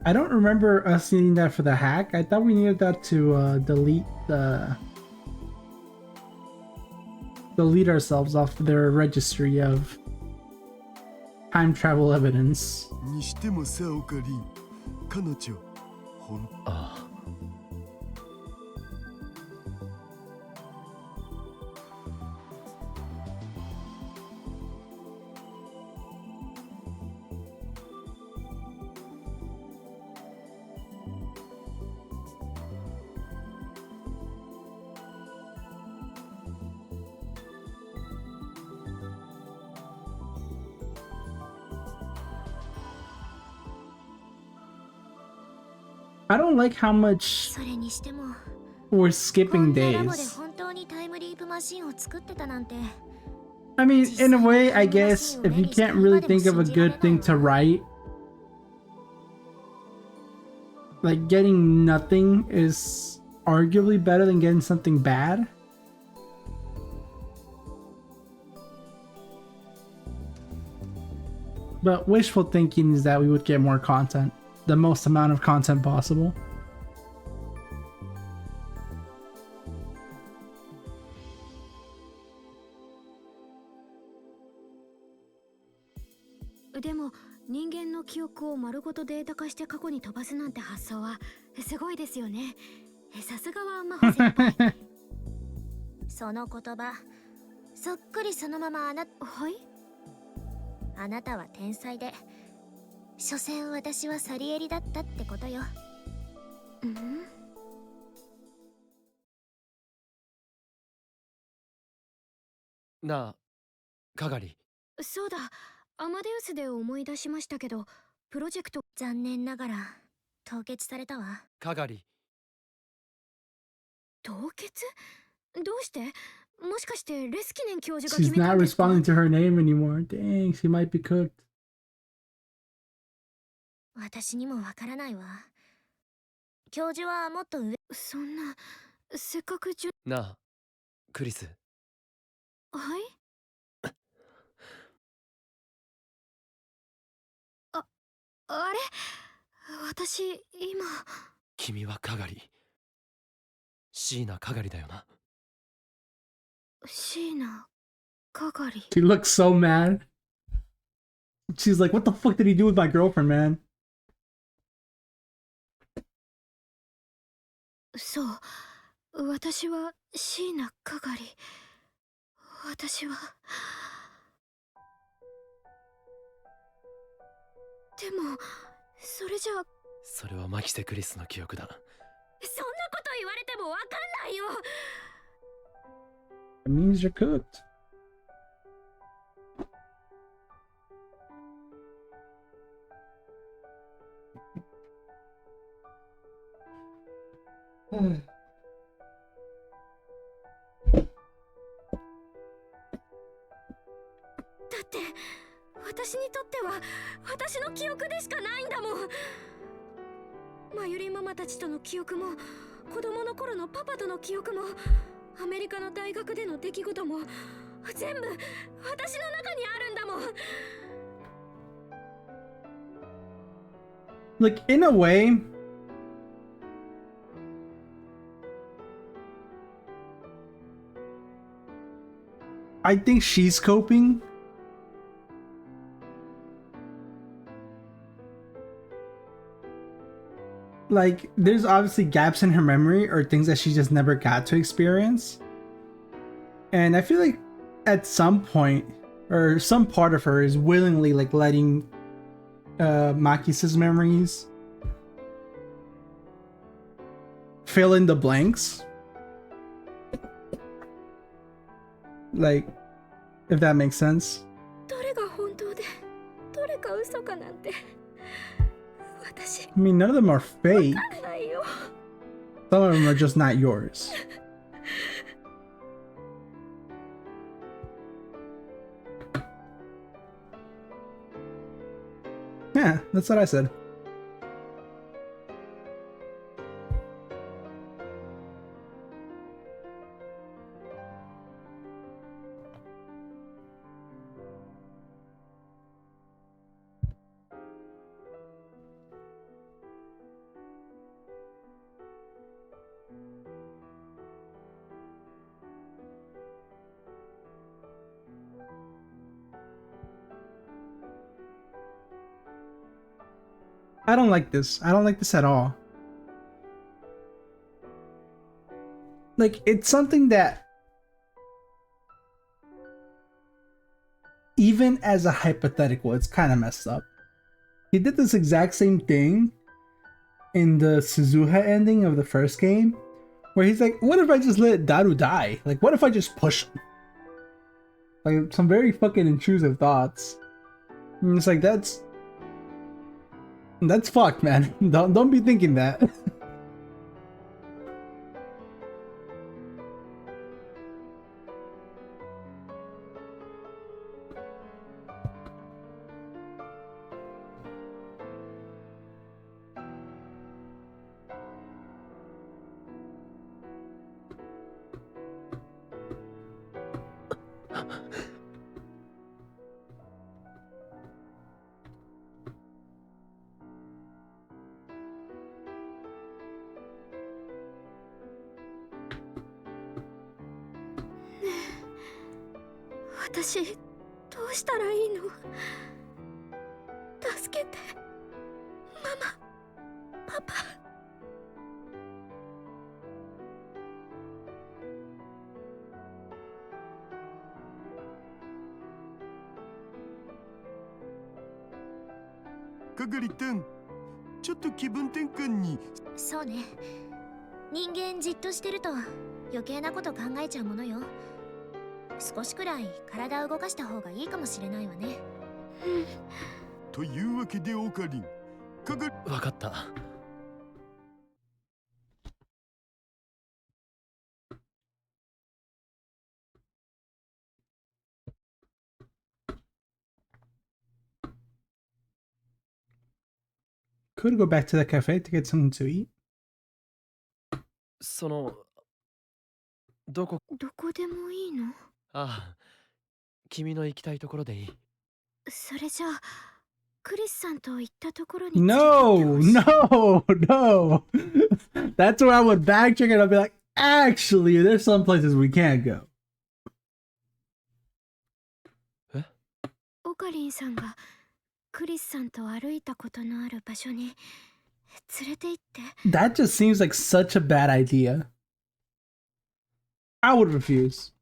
I don't remember us needing that for the hack. I thought we needed that to delete ourselves off their registry of time travel evidence. にしてもさ、オカリン、彼女、ほん。ああ。I don't like how much それにしても we're skipping こんなラボで days. 本当にタイムリープマシンを作ってたなんて。 I mean, in a way, I guess, if you can't really think of a good thing to write, like getting nothing is arguably better than getting something bad. But wishful thinking is that we would get more content. The most amount of content possible.でも人間の記憶を丸ごとデータ化して過去に飛ばすなんて発想はすごいですよね。さすがは真帆先輩。その言葉そっくりそのままはいあなたは天才で所詮私はサリエリだったってことよ。なあ、かがり。そうだ、アマデウスで思い出しましたけど、プロジェクト残念ながら凍結されたわ。かがり。凍結？どうして？もしかしてレスキネン教授が She's 決めた not んですか？ responding to her name anymore. Dang, she might be cooked. 私にもわからないわ。教授はもっと上。そんな、せっかくなあ、クリス。はい？あれ？私、今。君はかがり。椎名かがりだよな。椎名かがり。 She looks so mad. She's like, what the fuck did he do with my girlfriend, man? そう、私は椎名かがり。私は。でも、それじゃ。それはマキセ・クリスの記憶だ。そんなこと言われてもわかんないよ。It means you're cooked. Hmm. だって私にとっては私の記憶でしかないんだもん。マユリママたちとの記憶も子供の頃のパパとの記憶もアメリカの大学での出来事も全部私の中にあるんだもん。 Like, in a way, I think she's coping. Like, there's obviously gaps in her memory or things that she just never got to experience. And I feel like at some point, or some part of her is willingly like letting Makis's memories fill in the blanks. Like, if that makes sense. どれが本当でどれか嘘かなんて私 I mean, none of them are fake. わかんないよ。 Some of them are just not yours. Yeah, that's what I said. I don't like this. I don't like this at all. Like, it's something that even as a hypothetical, it's kind of messed up. He did this exact same thing in the Suzuha ending of the first game, where he's like, what if I just let Daru die? Like, what if I just push him? Like, some very fucking intrusive thoughts. And it's like, that's fucked, man. Don't be thinking that. 私どうしたらいいの？助けて、ママ、パパ。かがりたん、ちょっと気分転換に。そうね。人間じっとしてると余計なこと考えちゃうものよ。少しくらい体を動かした方がいいかもしれないわね。というわけでオカリン、かがり。わかった。Could go back to the cafe to get something to eat. その、どこでもいいの？ああ、君の行きたいところでいい。それじゃあクリスさんと行ったところに No, no, no. That's where I would backtrack and I'd be like, actually, there's some places we can't go. オカリンさんがクリスさんと歩いたことのある場所に連れて行って。 That just seems like such a bad idea. I would refuse.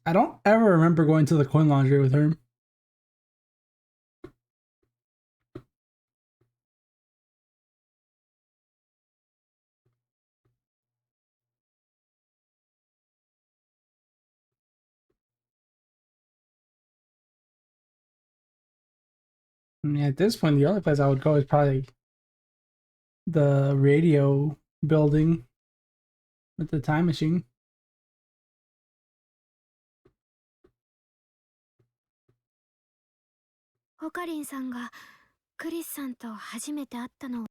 I don't ever remember going to the coin laundry with her. I mean, at this point, the only place I would go is probably the radio building with the time machine. オカリンさんがクリスさんと初めて会ったの。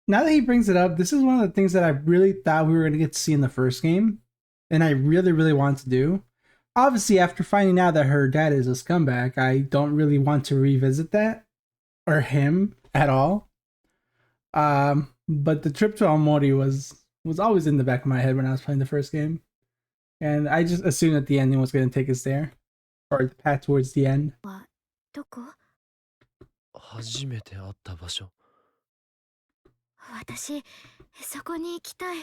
Now that he brings it up, this is one of the things that I really thought we were going to get to see in the first game, and I really, really want to do. Obviously, after finding out that her dad is a scumbag, I don't really want to revisit that, or him at all. But the trip to Aomori was always in the back of my head when I was playing the first game, and I just assumed that the ending was going to take us there, or the path towards the end. どこ？初めて会った場所。私そこに行きたい。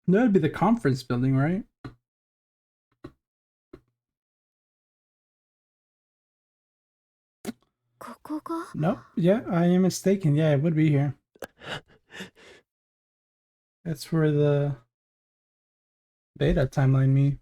That would be the conference building, right? ここが？ Nope. Yeah, I am mistaken. Yeah, it would be here. That's where the beta timeline me.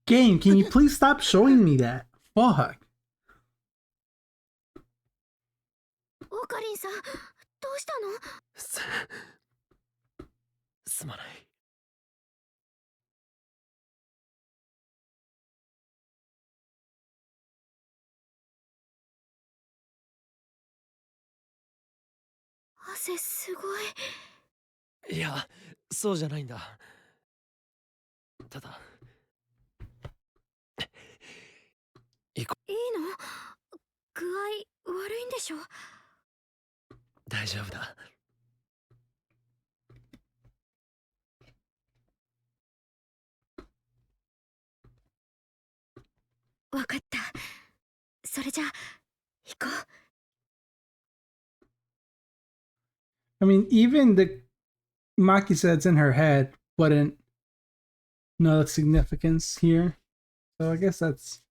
Game, can you please stop showing me that? Fuck. オカリンさん、どうしたの？すまない。汗すごい。いや、そうじゃないんだ。ただ、いいの？具合悪いんでしょ？大丈夫だ。わかった。それじゃ行こう。 I mean, even the Maki said it's in her head wouldn't know the significance here. So I guess that's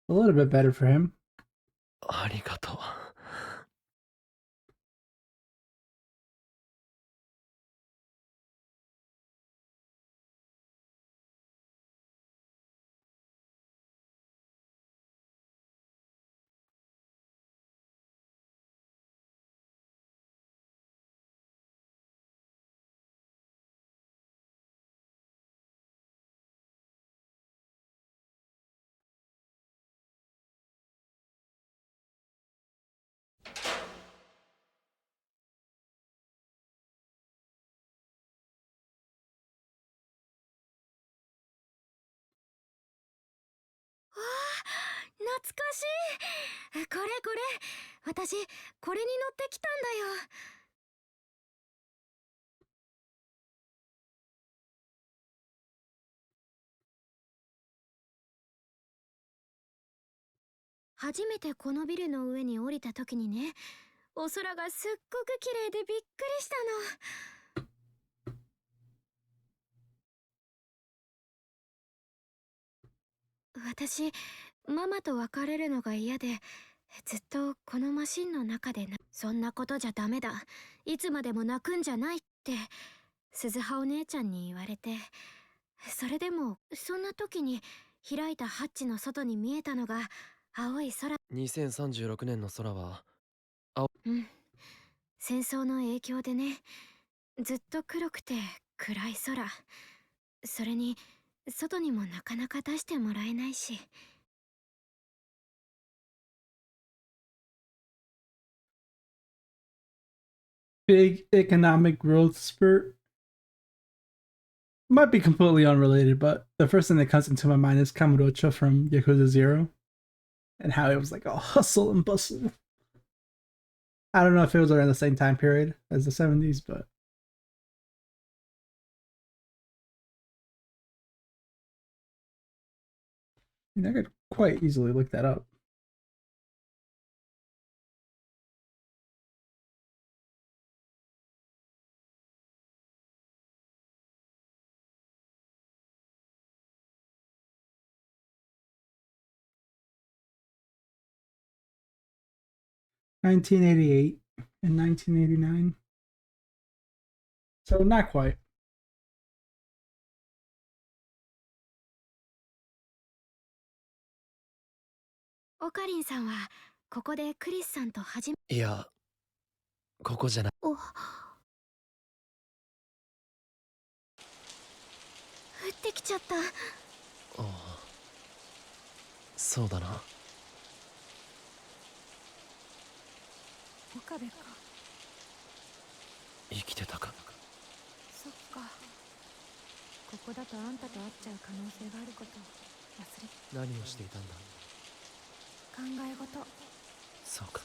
a little bit better for him. ありがとう。懐かしい。これ私これに乗ってきたんだよ。初めてこのビルの上に降りた時にね、お空がすっごく綺麗でびっくりしたの。私、ママと別れるのが嫌で、ずっとこのマシンの中でそんなことじゃダメだ。いつまでも泣くんじゃないって、鈴葉お姉ちゃんに言われて。それでも、そんな時に開いたハッチの外に見えたのが青い空。2036年の空はうん。戦争の影響でね、ずっと黒くて暗い空。それに、外にもなかなか出してもらえないし。Big economic growth spurt. Might be completely unrelated, but the first thing that comes into my mind is Kamurocho from Yakuza 0 and how it was like a hustle and bustle. I don't know if it was around the same time period as the 70s, but I could quite easily look that up. (1988) and 1989. So not quite. オカリンさんはここでクリスさんといや、ここじゃない。降ってきちゃった。ああ、そうだな。岡部か。生きてたか。そっか。ここだとあんたと会っちゃう可能性があること忘れて。何をしていたんだ。考え事。そうか。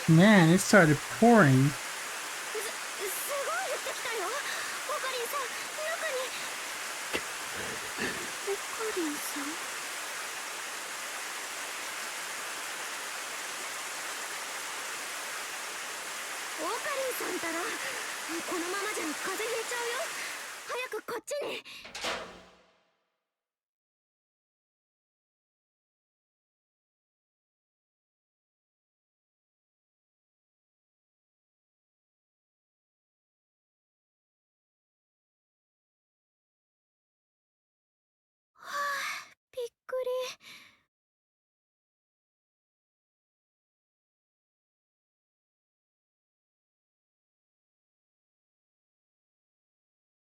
Man, it started pouring. すごい降ってきたよ。オカリンさん、中に。オカリンさん。オカリンさんったら、このままじゃ風邪ひいちゃうよ。早くこっちに。びっくり。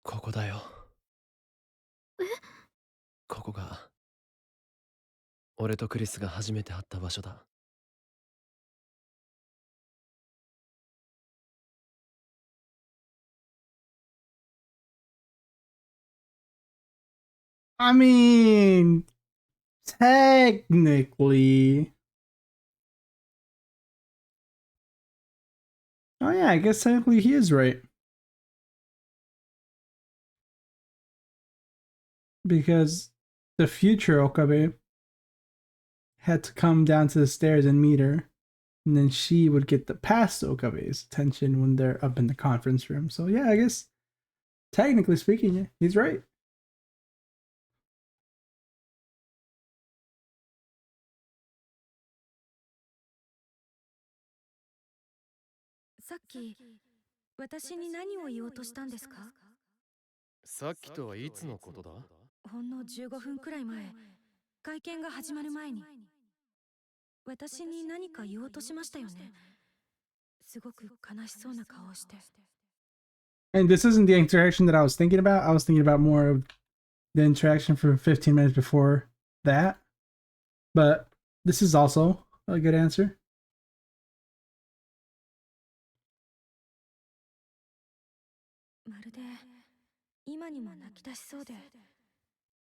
ここだよ。え？ここが俺とクリスが初めて会った場所だ。I mean, technically. Oh yeah, I guess technically he is right. Because the future Okabe had to come down to the stairs and meet her. And then she would get the past Okabe's attention when they're up in the conference room. So yeah, I guess technically speaking, yeah, he's right. さっき私に何を言おうとしたんですか？さっきとはいつのことだ？ほんの15分くらい前、会見が始まる前に私に何か言おうとしましたよね。すごく悲しそうな顔をして。 And this isn't the interaction that I was thinking about. I was thinking about more of the interaction from 15 minutes before that. But this is also a good answer. まるで今にも泣き出しそうで、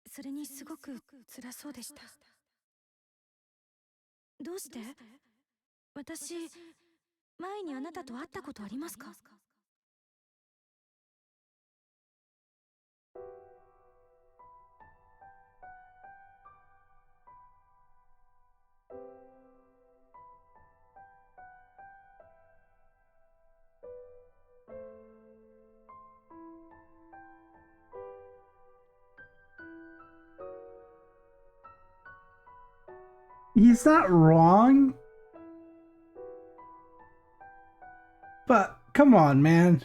それにすごく辛そうでした。どうして？私、前にあなたと会ったことありますか？ He's not wrong. But come on, man.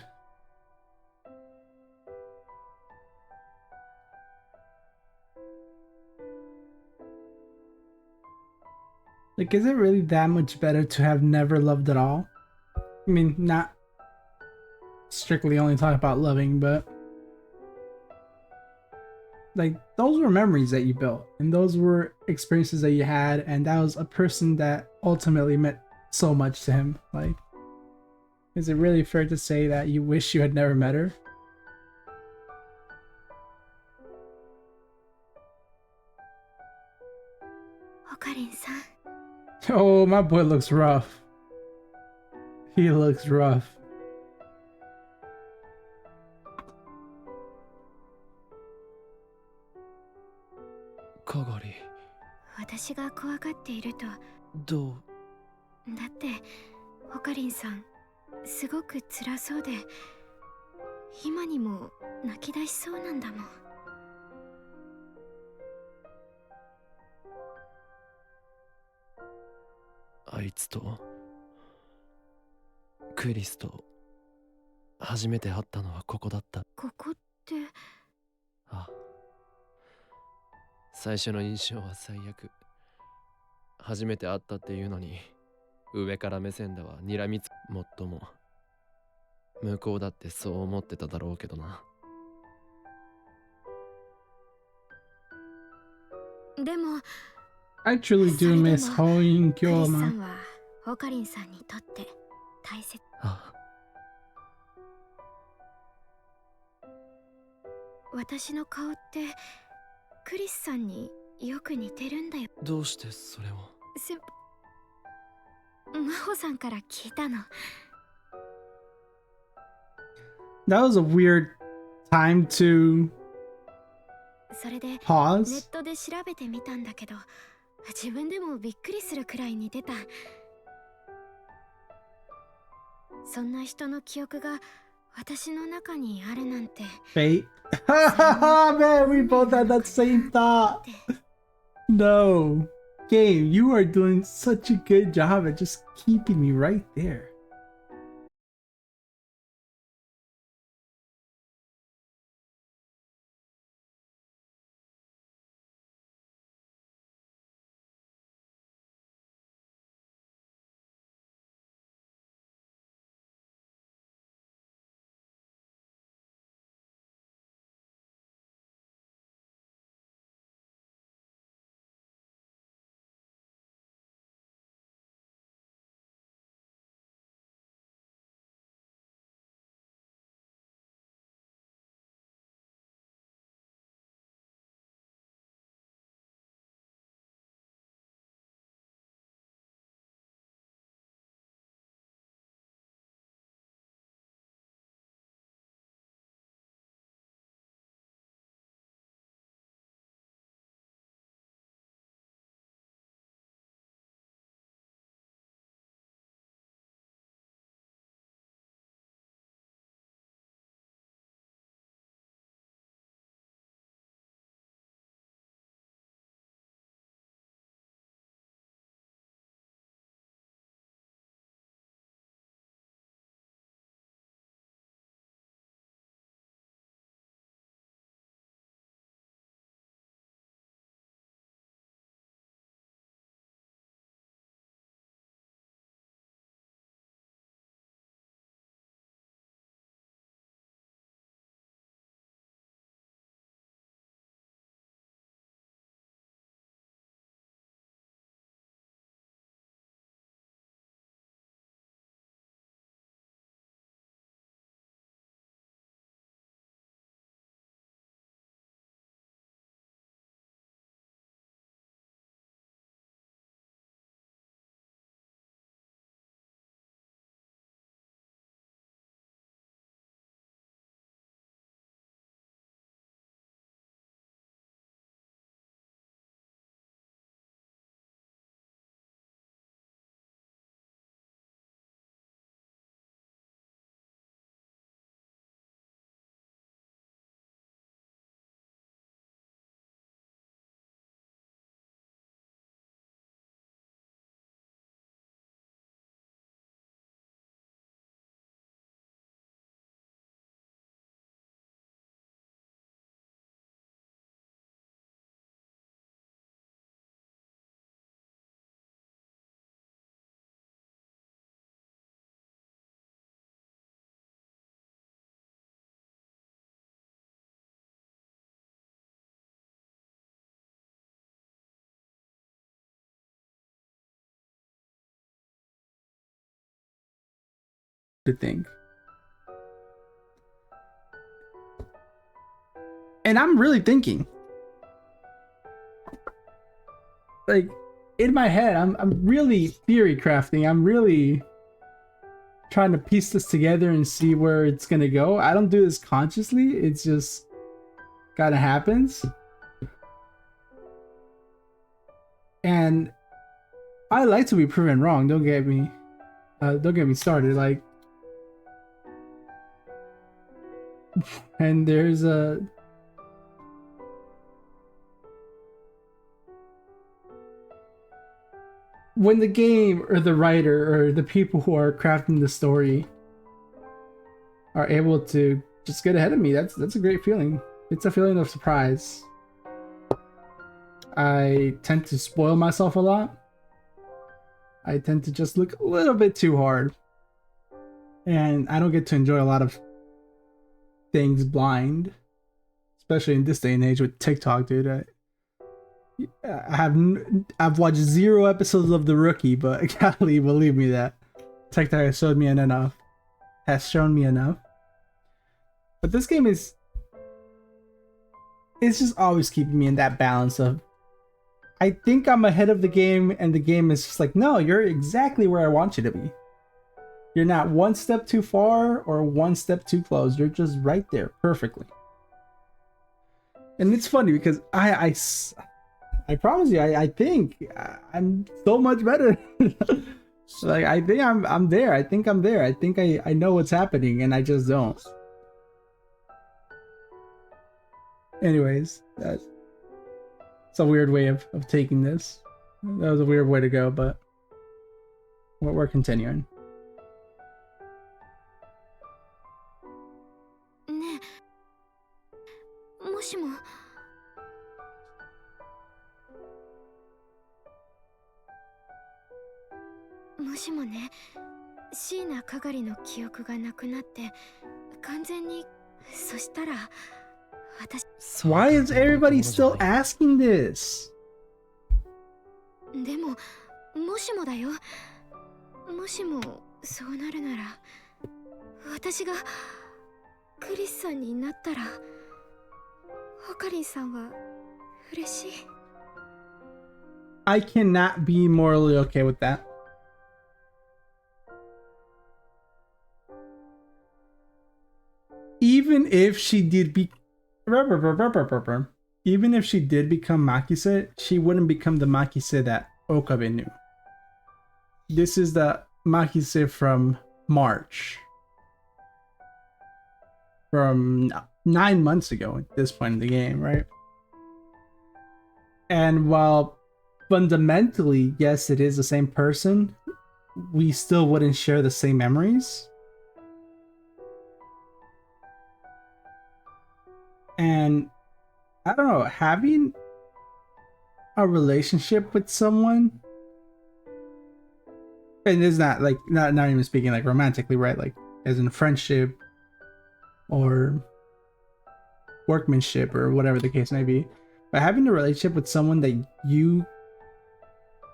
Like, is it really that much better to have never loved at all? I mean, not strictly only talk about loving, but like those were memories that you built and those were experiences that you had, and that was a person that ultimately meant so much to him. Like, is it really fair to say that you wish you had never met her? Oh, my boy looks rough. He looks rough. かがり、私が怖がっていると。どう？だってホカリンさんすごく辛そうで、今にも泣き出しそうなんだもん。あいつとクリスと初めて会ったのはここだった。ここって？ああ、最初の印象は最悪。初めて会ったっていうのに上から目線だわ。睨みつもっとも向こうだってそう思ってただろうけどな。でも I truly do miss ホインキクリョウマン。スさんはホカリンさんにとって大切。ああ、私の顔ってクリスさんによく似てるんだよ。どうしてそれを？真帆さんから聞いたの。That was a weird time to それでネッ pause. トで調べてみたんだけど、自分でもびっくりするくらい似てた。そんな人の記憶が私の中にあるなんて。 Fate. Man, we both had that same thought. No. Game, you are doing such a good job at just keeping me right there. to think. And I'm really thinking. Like, in my head, I'm really theory crafting. I'm really trying to piece this together and see where it's gonna go. I don't do this consciously. It's just kind of happens. And I like to be proven wrong. Don't get me started. Like, and there's a when the game or the writer or the people who are crafting the story are able to just get ahead of me, that's a great feeling. It's a feeling of surprise. I tend to spoil myself a lot. I tend to just look a little bit too hard. And I don't get to enjoy a lot of things blind. Especially in this day and age with TikTok, dude. I've watched 0 episodes of The Rookie, but golly, believe me that TikTok has shown me enough. But this game it's just always keeping me in that balance of I think I'm ahead of the game, and the game is just like, no, you're exactly where I want you to be. You're not one step too far or one step too close. You're just right there perfectly. And it's funny because I promise you, I think I'm so much better. Like, I think I'm there. I think I'm there. I think I know what's happening, and I just don't. Anyways, it's a weird way of taking this. That was a weird way to go, but we're continuing. ねえ、もしも。もしもね、椎名かがりの記憶がなくなって完全に、そしたら私。Why is everybody still asking this? でも、もしもだよ。もしもそうなるなら、私がクリスさんになったら、ホカリンさんは嬉しい。I cannot be morally okay with that. Even if she did even if she did become Makise, she wouldn't become the Makise that Okabe knew. This is the Makise from March. From 9 months ago at this point in the game, right? And while fundamentally, yes, it is the same person, we still wouldn't share the same memories. And I don't know, having a relationship with someone, and it's not like not even speaking like romantically, right? Like as in friendship or workmanship or whatever the case may be. But having a relationship with someone that you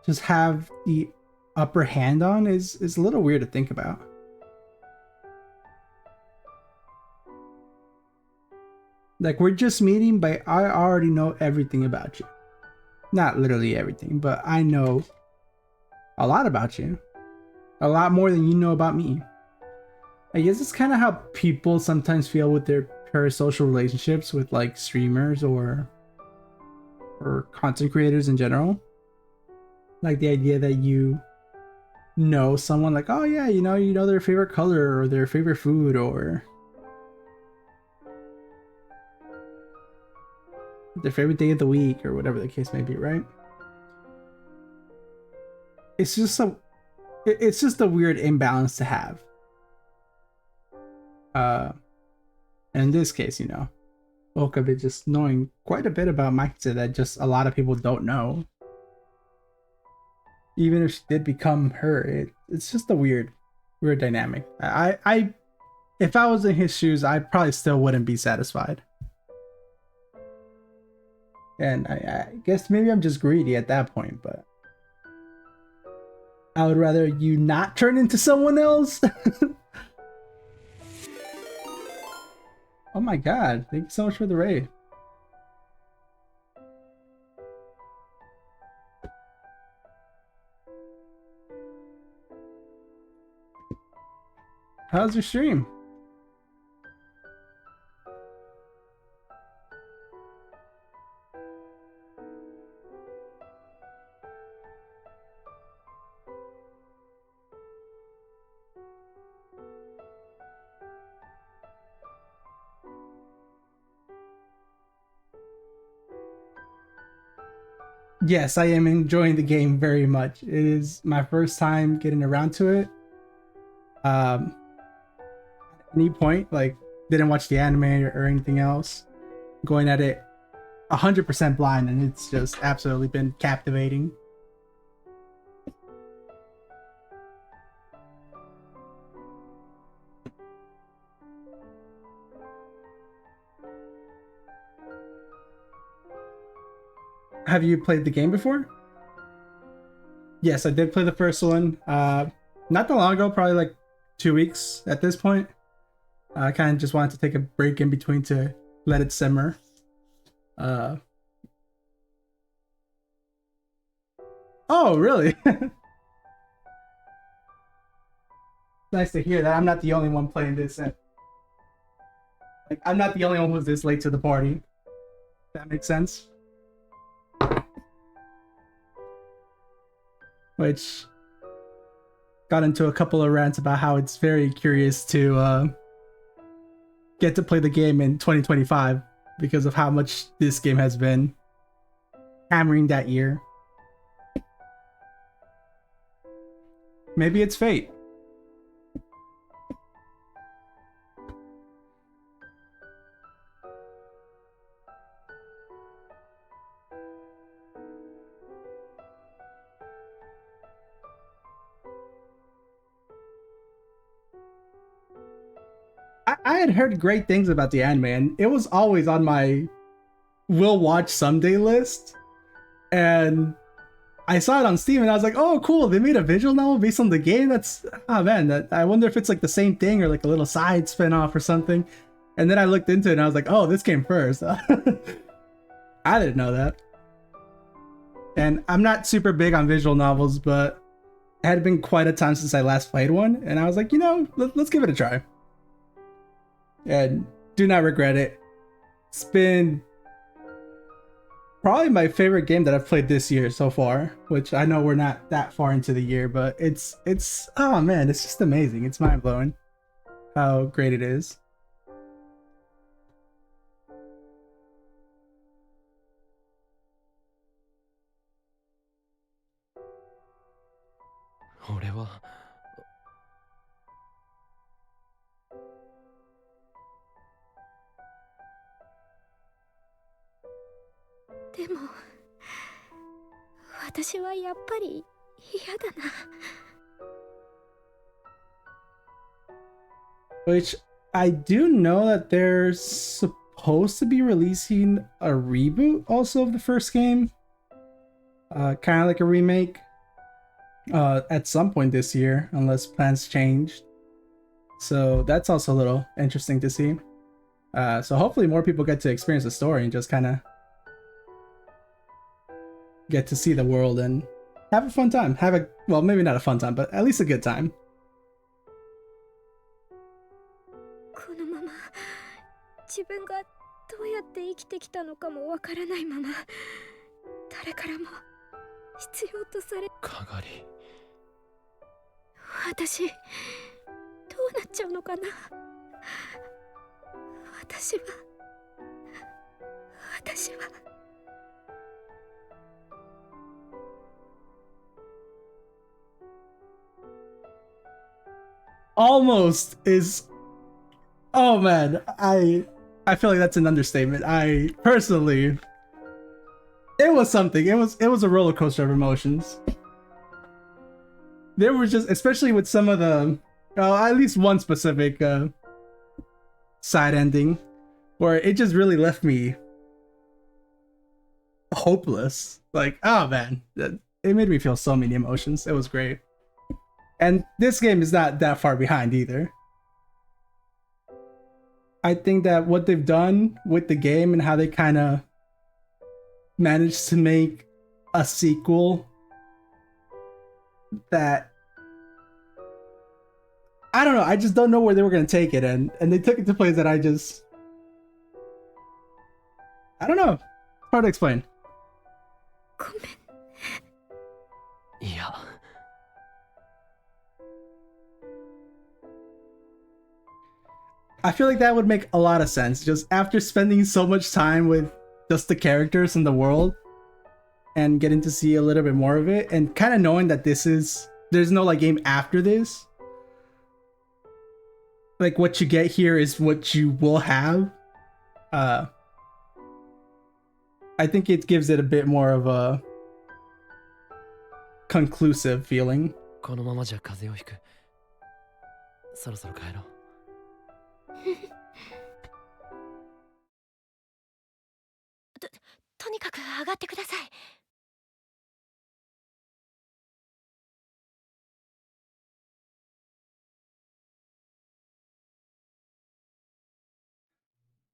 just have the upper hand on is a little weird to think about. Like, we're just meeting, but I already know everything about you. Not literally everything, but I know a lot about you. A lot more than you know about me. I guess it's kind of how people sometimes feel with their parasocial relationships with like streamers or content creators in general. Like the idea that you know someone, like, oh yeah, you know their favorite color or their favorite food or their favorite day of the week or whatever the case may be, right? It's just a weird imbalance to have. And in this case, Okabe just knowing quite a bit about Makise that just a lot of people don't know. Even if she did become her, it's just a weird dynamic. If I was in his shoes, I probably still wouldn't be satisfied. And I guess maybe I'm just greedy at that point, but I would rather you not turn into someone else Oh my god, thank you so much for the raid. How's your stream? Yes, I am enjoying the game very much. It is my first time getting around to it. At any point, like, didn't watch the anime or anything else. Going at it 100% blind, and it's just absolutely been captivating. Have you played the game before? Yes, I did play the first one. Not that long ago, probably like 2 weeks at this point. I kind of just wanted to take a break in between to let it simmer. Oh, really? Nice to hear that. I'm not the only one playing this. Like, I'm not the only one who's this late to the party. That makes sense. Which got into a couple of rants about how it's very curious to get to play the game in 2025 because of how much this game has been hammering that year. Maybe it's fate. I had heard great things about the anime, and it was always on my will watch someday list. And I saw it on Steam, and I was like, "Oh, cool! They made a visual novel based on the game. That's man. I wonder if it's like the same thing or like a little side spin-off or something." And then I looked into it, and I was like, "Oh, this came first." I didn't know that. And I'm not super big on visual novels, but it had been quite a time since I last played one, and I was like, let's give it a try. And do not regret it. It's been probably my favorite game that I've played this year so far, which I know we're not that far into the year, but it's oh man, it's just amazing. It's mind-blowing how great it is. Which I do know that they're supposed to be releasing a reboot also of the first game, kind of like a remake, at some point this year, unless plans changed. So that's also a little interesting to see. So hopefully more people get to experience the story and just kind of get to see the world and have a fun time. Well, maybe not a fun time, but at least a good time. このまま自分がどうやって生きてきたのかもわからないまま誰からも必要とされかがり私どうなっちゃうのかな私は Almost is, oh man, I feel like that's an understatement. I personally, it was something. It was a roller coaster of emotions. There were just, especially with some of the, at least one specific side ending, where it just really left me hopeless. Like, oh man, it made me feel so many emotions. It was great. And this game is not that far behind either. I think that what they've done with the game and how they kind of managed to make a sequel that I don't know, I just don't know where they were going to take it, and they took it to places that I don't know. It's hard to explain. ごめん。いや I feel like that would make a lot of sense. Just after spending so much time with just the characters in the world and getting to see a little bit more of it, and kind of knowing that there's no like game after this. Like what you get here is what you will have. I think it gives it a bit more of a conclusive feeling. このままじゃ風邪をひく。そろそろ帰ろう。とにかく上がってください。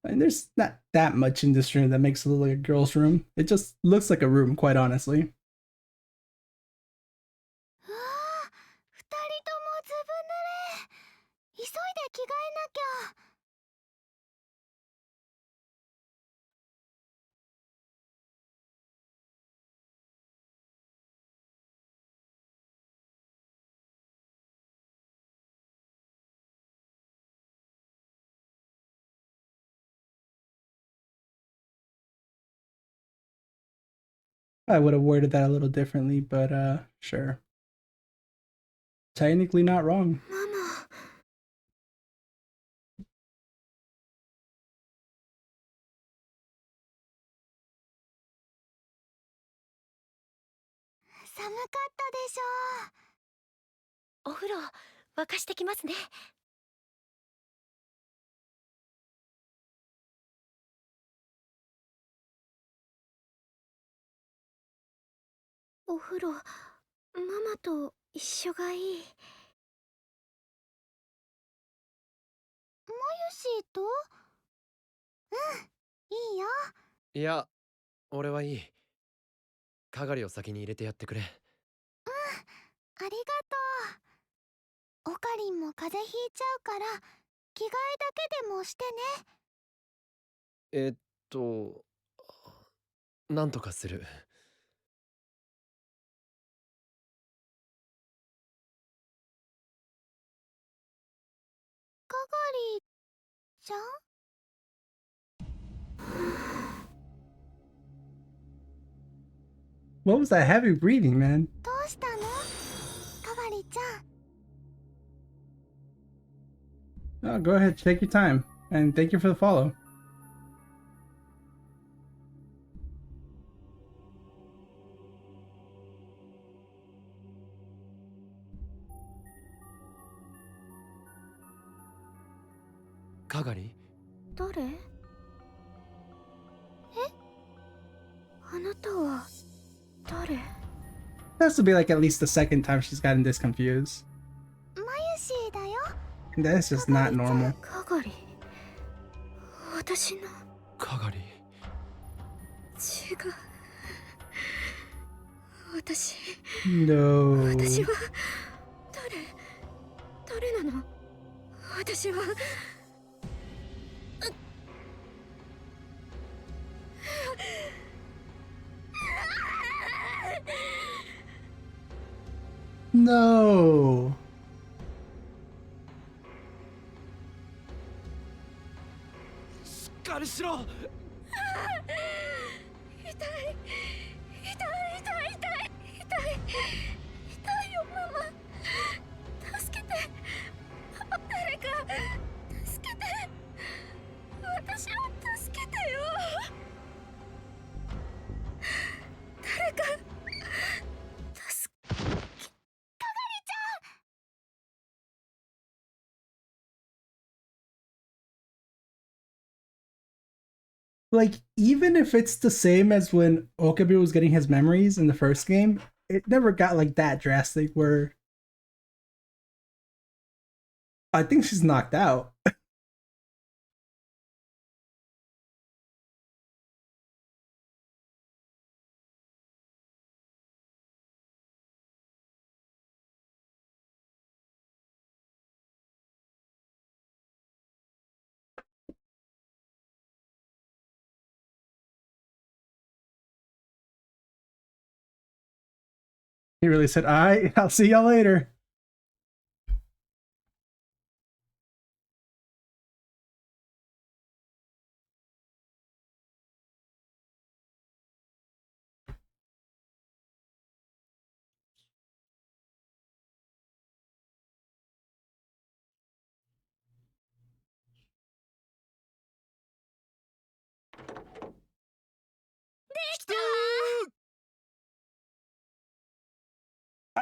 And there's not that much in this room that makes it look like a girl's room. It just looks like a room, quite honestly. うわあ、二人ともずぶ濡れ。急いで着替えなきゃ。I would have worded that a little differently, but sure. Technically not wrong. ママ。寒かったでしょう。お風呂沸かしてきますね。お風呂、ママと一緒がいい。マユシーと？うん、いいよ。いや、俺はいい。かがりを先に入れてやってくれ。うん、ありがとう。オカリンも風邪ひいちゃうから、着替えだけでもしてね。なんとかする。かがりちゃん？ What was that heavy breathing, man? どうしたの？かがりちゃん。Oh, go ahead, take your time. And thank you for the follow. Kagari? 誰？え？あなたは誰？ It has to be like at least the second time she's gotten this confused. マユシーだよ。 That's just not normal. かがり。私の。Kagari? 違う。私 No. 私は誰なの？私は。No. しっかりしろ。痛いよママ。助けて。誰か助けて。私を助けてよ。誰か助け。かがりちゃん。 Like, even if it's the same as when Okabe was getting his memories in the first game, it never got like that drastic where I think she's knocked out. He really said, "Alright, I'll see y'all later."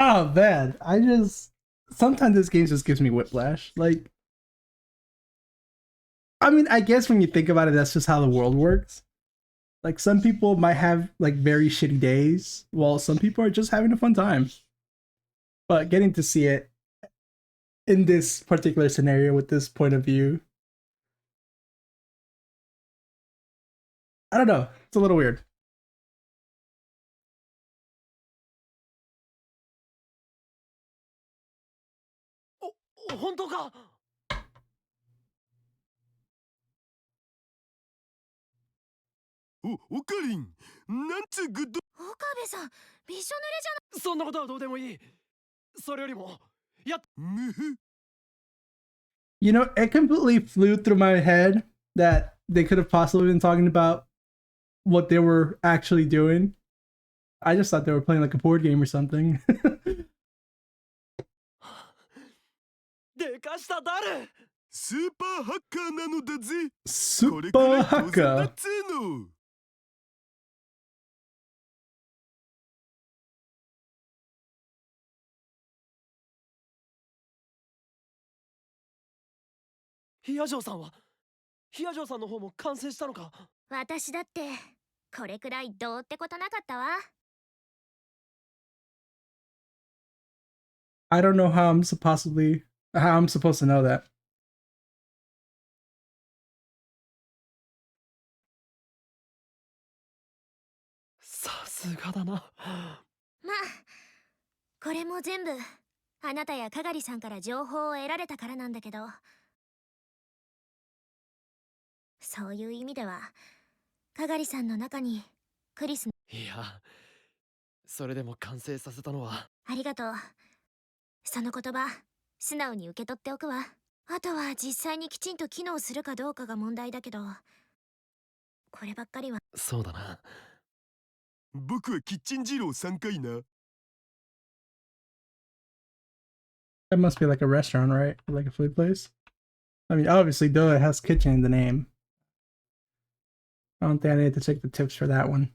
Oh man, sometimes this game just gives me whiplash. Like, I mean, I guess when you think about it, that's just how the world works. Like, some people might have like very shitty days, while some people are just having a fun time. But getting to see it in this particular scenario with this point of view, I don't know. It's a little weird. 本当か。オカリン、なんつうグッド。岡部さん、びしょ濡れじゃな。そんなことはどうでもいい。それよりも、むふ。You know, it completely flew through my head that they could have possibly been talking about what they were actually doing. I just thought they were playing like a board game or something. でかした誰。スーパーハッカーなのだぜ。 Super hacker. つうの。ヒヤジョーさんはヒヤジョーさんの方も完成したのか。私だってこれくらいどうってことなかったわ。I don't know how I'm supposed to know that. さすがだな。まあこれも全部あなたやかがりさんから情報を得られたからなんだけど、そういう意味ではかがりさんの中にクリス。いや、それでも完成させたのは。ありがとう。その言葉素直に受け取っておくわ。あとは実際にきちんと機能するかどうかが問題だけど、こればっかりは。そうだな。僕はキッチン二郎3回な。 That must be like a restaurant, right? Like a food place. I mean, obviously, duh, it has kitchen in the name. I don't think I need to check the tips for that one.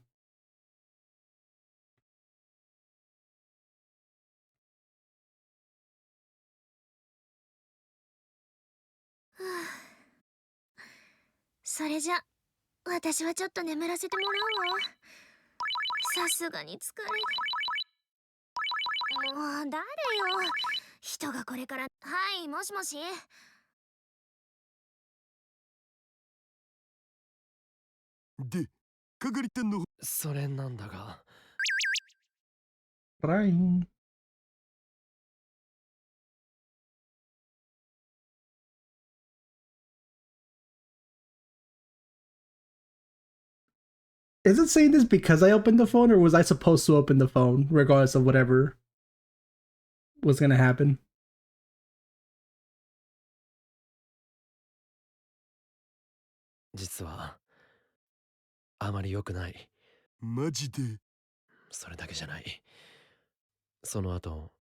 それじゃ私はちょっと眠らせてもらうわ。さすがに疲れ。もう誰よ、人がこれから。はい、もしもし。で、かがりたんの。それなんだが。Fine. Is it saying this because I opened the phone, or was I supposed to open the phone regardless of whatever was gonna happen? 実はあまり良くない。マジで。それだけじゃない。その後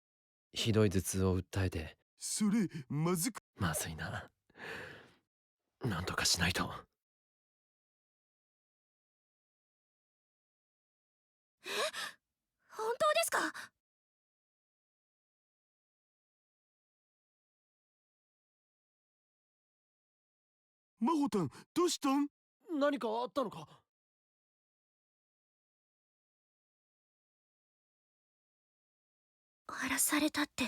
ひどい頭痛を訴えて。それまずく。まずいな。なんとかしないと。本当ですか？マホタン、どうしたん？何かあったのか？荒らされたって。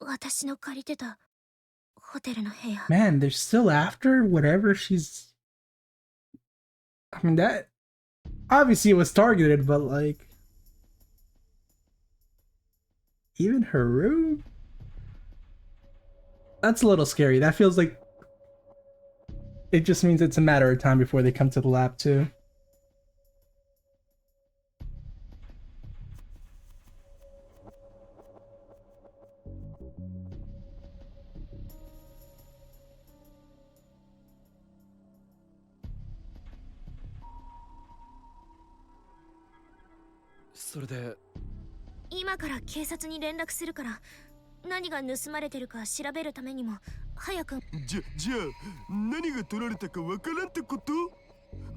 私の借りてたホテルの部屋。 Man, they're still after whatever she's. I mean, that obviously it was targeted, but like, even her room? That's a little scary. That feels like it just means it's a matter of time before they come to the lab too. それで今から警察に連絡するから、何が盗まれてるか調べるためにも早く。じゃあ何が取られたかわからんってこと？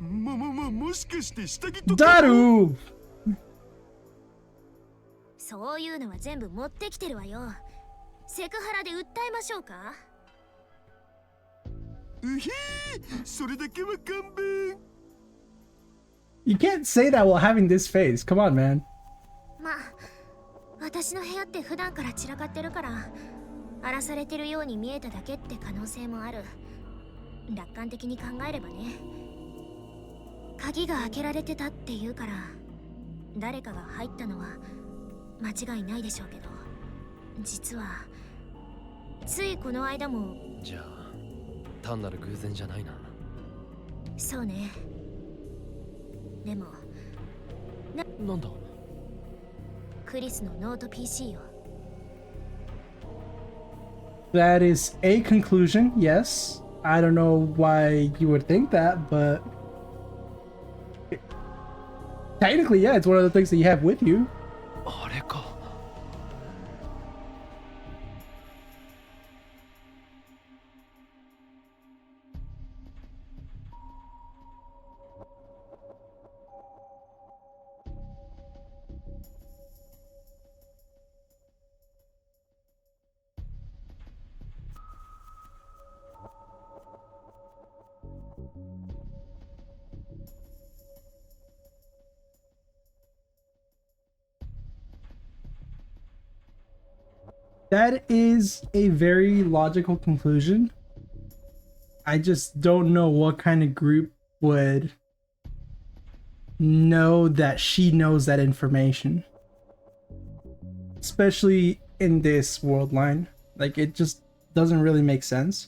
もしかして下着とか？ダルそういうのは全部持ってきてるわよ。セクハラで訴えましょうか？うひー、それだけは勘弁。 You can't say that while having this face. Come on, man. まあ私の部屋って普段から散らかってるから、荒らされてるように見えただけって可能性もある。楽観的に考えればね。鍵が開けられてたっていうから、誰かが入ったのは間違いないでしょうけど、実はついこの間も。じゃあ単なる偶然じゃないな。そうね。でもなんだ？クリスのノート PC よ。 That is a conclusion, yes. I don't know why you would think that, but technically, yeah, it's one of the things that you have with you. あれか。That is a very logical conclusion. I just don't know what kind of group would know that she knows that information. Especially in this world line. Like, it just doesn't really make sense.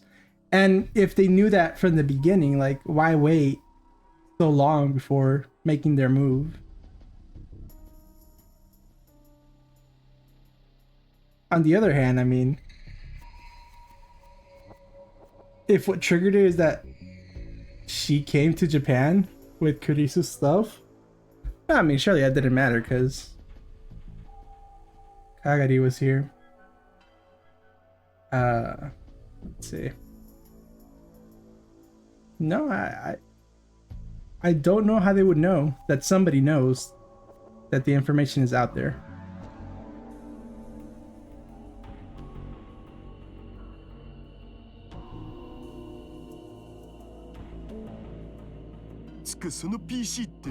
And if they knew that from the beginning, like, why wait so long before making their move? On the other hand, I mean, if what triggered it is that she came to Japan with Kurisa's stuff, I mean, surely that didn't matter because Kagari was here. Let's see. No, I don't know how they would know that somebody knows that the information is out there. つかその PC って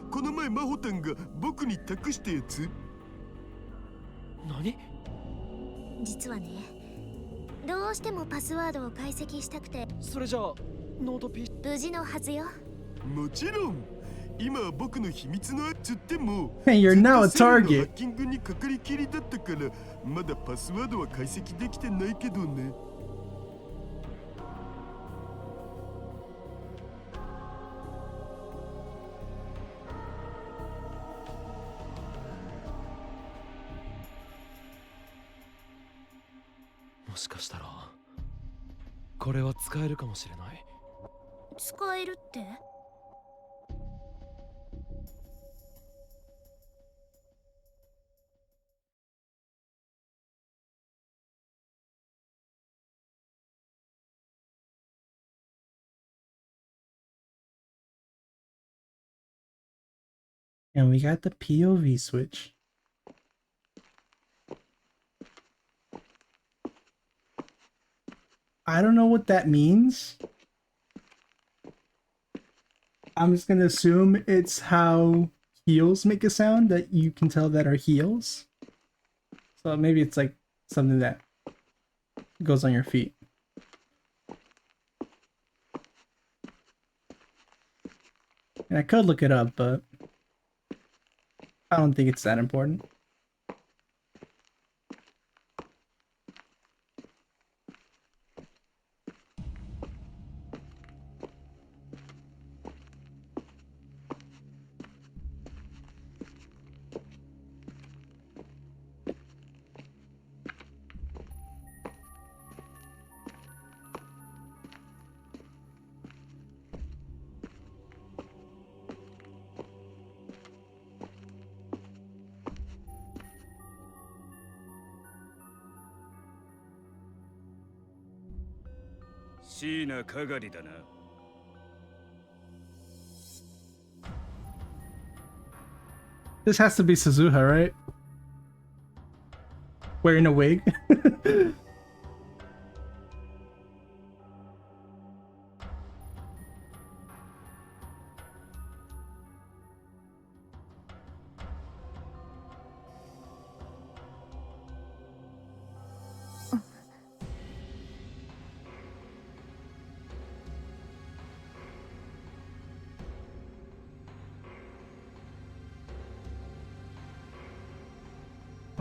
この前真帆たんが僕に託したやつ？何？実はね、どうしてもパスワードを解析したくて。それじゃあノート PC 無事のはずよ。もちろん今は僕の秘密のつっても Hey, you're now a ずっとセルのハ target. ッキングにかかりきりだったからまだパスワードは解析できてないけどね。もしかしたらこれは使えるかもしれない。使えるって？ And we got the POV switch. I don't know what that means. I'm just gonna assume it's how heels make a sound that you can tell that are heels. So maybe it's like something that goes on your feet. And I could look it up, but I don't think it's that important. しいな係だな。This has to be Suzuha, right? Wearing a wig.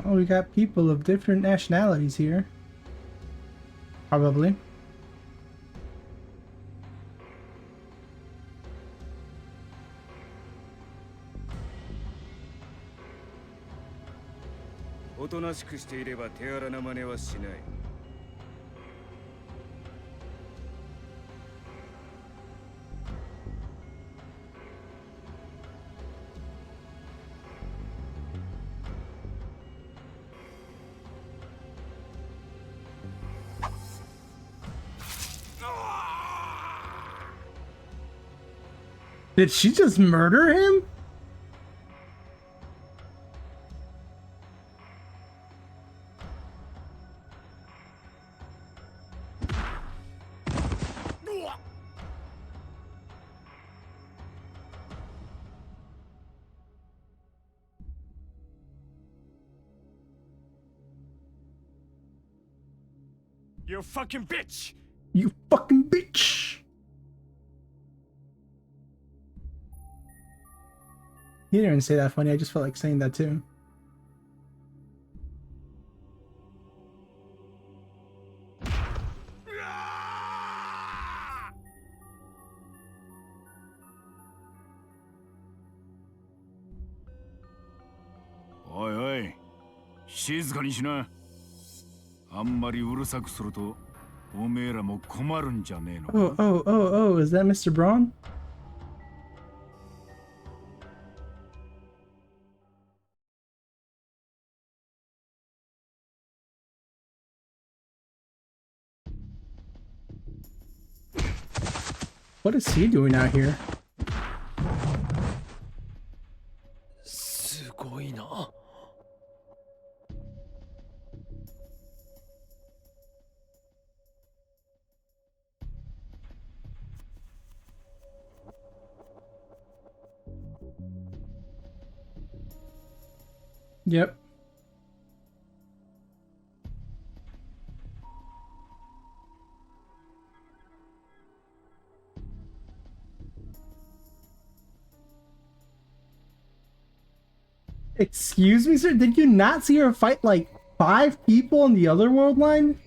Oh, we got people of different nationalities here. Probably. Did she just murder him? You fucking bitch! You fucking bitch! He didn't even say that funny, I just felt like saying that too. Oi, oi. 静かにしな。あんまりうるさくすると、おめえらも困るんじゃねえのか。Oh, oh, oh, oh, is that Mr. Braun? What is he doing out here? すごいな。Yep. Excuse me, sir? Did you not see her fight like 5 people in the other world line?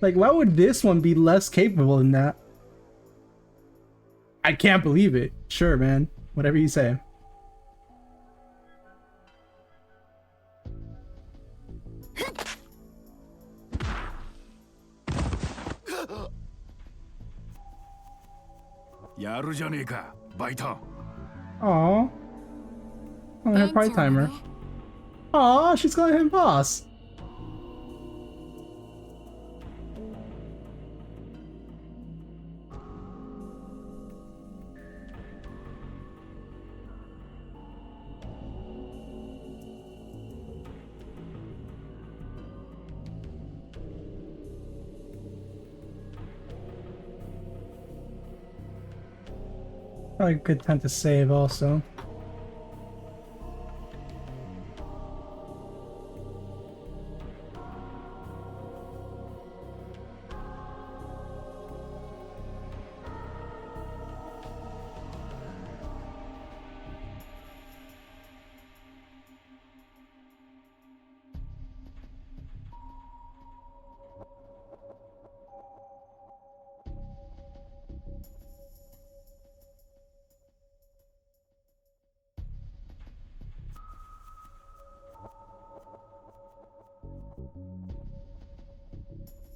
Like, why would this one be less capable than that? I can't believe it. Sure, man. Whatever you say. Aww. Oh, her part timer. Aw, she's calling him boss. Probably a good time to save also.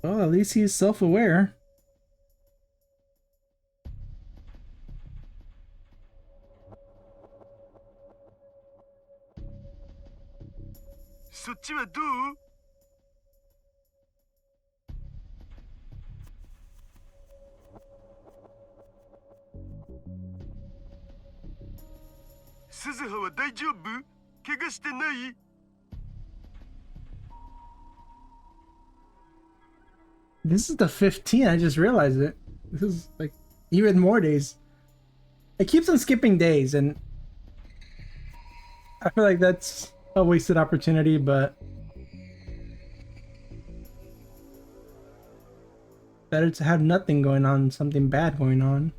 Well, at least he's self-aware. 鈴葉は大丈夫？怪我してない？ This is the 15th. I just realized it. This is like even more days. It keeps on skipping days, and I feel like that's a wasted opportunity, but better to have nothing going on, something bad going on.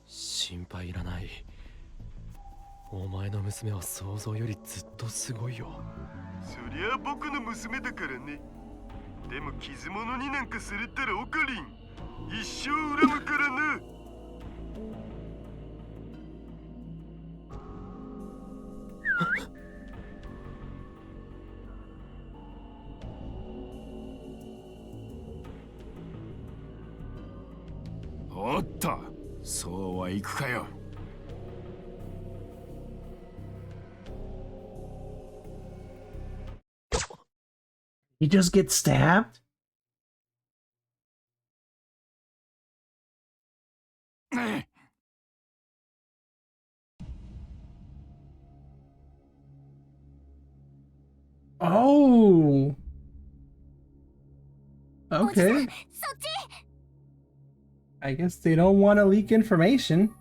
Shinpai いらない。お前の娘は想像よりずっとすごいよ。そりゃ僕の娘だからね。でも傷物になんかされたらオカリン一生恨むからな。おっと、そうはいくかよ。You just get stabbed? Oh. Okay. I guess they don't want to leak information.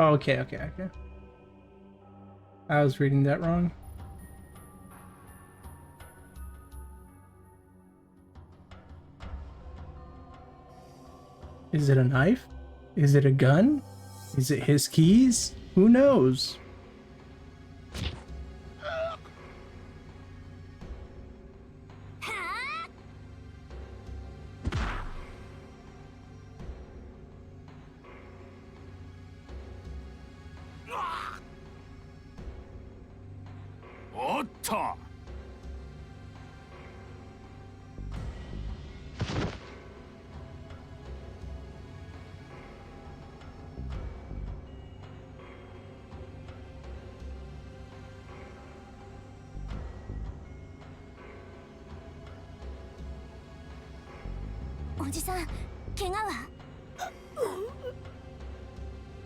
Oh, okay. I was reading that wrong. Is it a knife? Is it a gun? Is it his keys? Who knows?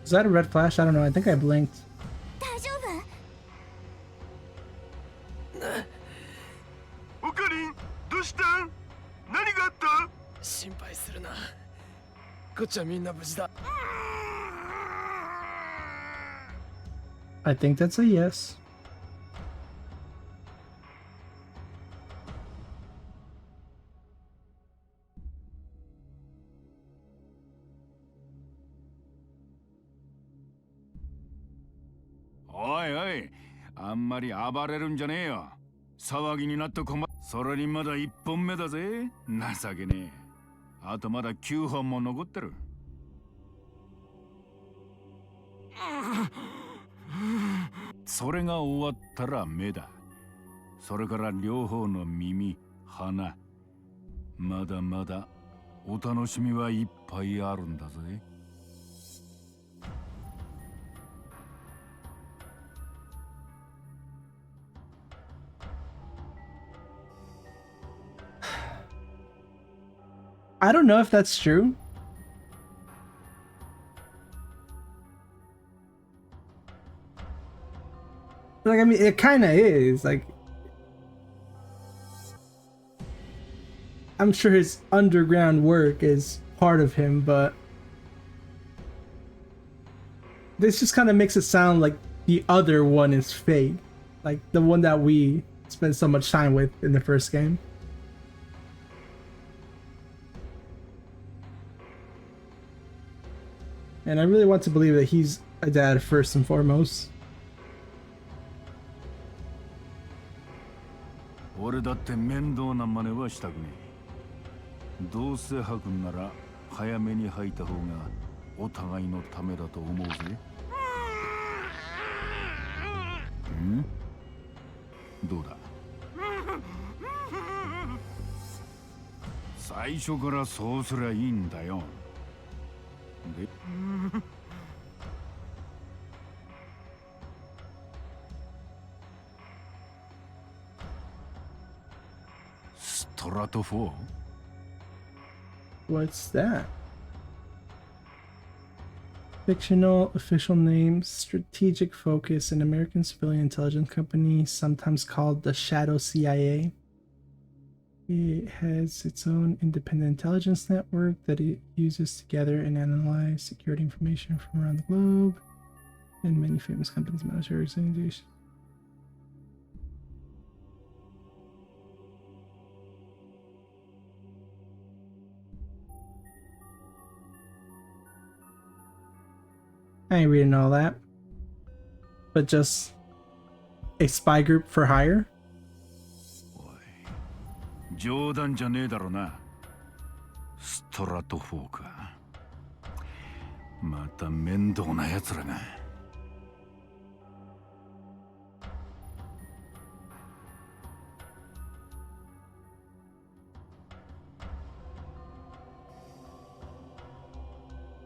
Is that a red flash? I don't know. I think I blinked. オカリン、どうしたん？何があった？心配するな。こっちはみんな無事だ。I think that's a yes.おいおい、あんまり暴れるんじゃねえよ。騒ぎになって困る。それにまだ1本目だぜ。情けねえ。あとまだ9本も残ってる。それが終わったら目だ。それから両方の耳、鼻。まだまだお楽しみはいっぱいあるんだぜ。I don't know if that's true. Like, I mean, it kind of is. Like, I'm sure his underground work is part of him, but this just kind of makes it sound like the other one is fake. Like, the one that we spent so much time with in the first game. And I really want to believe that he's a dad first and foremost. 俺だって面倒な真似はしたくねえ。どうせ吐くんなら早めに吐いた方がお互いのためだと思うぜ。ん？どうだ？最初からそうすりゃいいんだよ。で、ストラト4？ What's that? Fictional official name, Strategic Focus, an American civilian intelligence company, sometimes called the Shadow CIA. It has its own independent intelligence network that it uses to gather and analyze security information from around the globe, and many famous companies, military organizations. I ain't reading all that, but just a spy group for hire. 冗談じゃねえだろな。ストラト4か。また面倒な奴らが。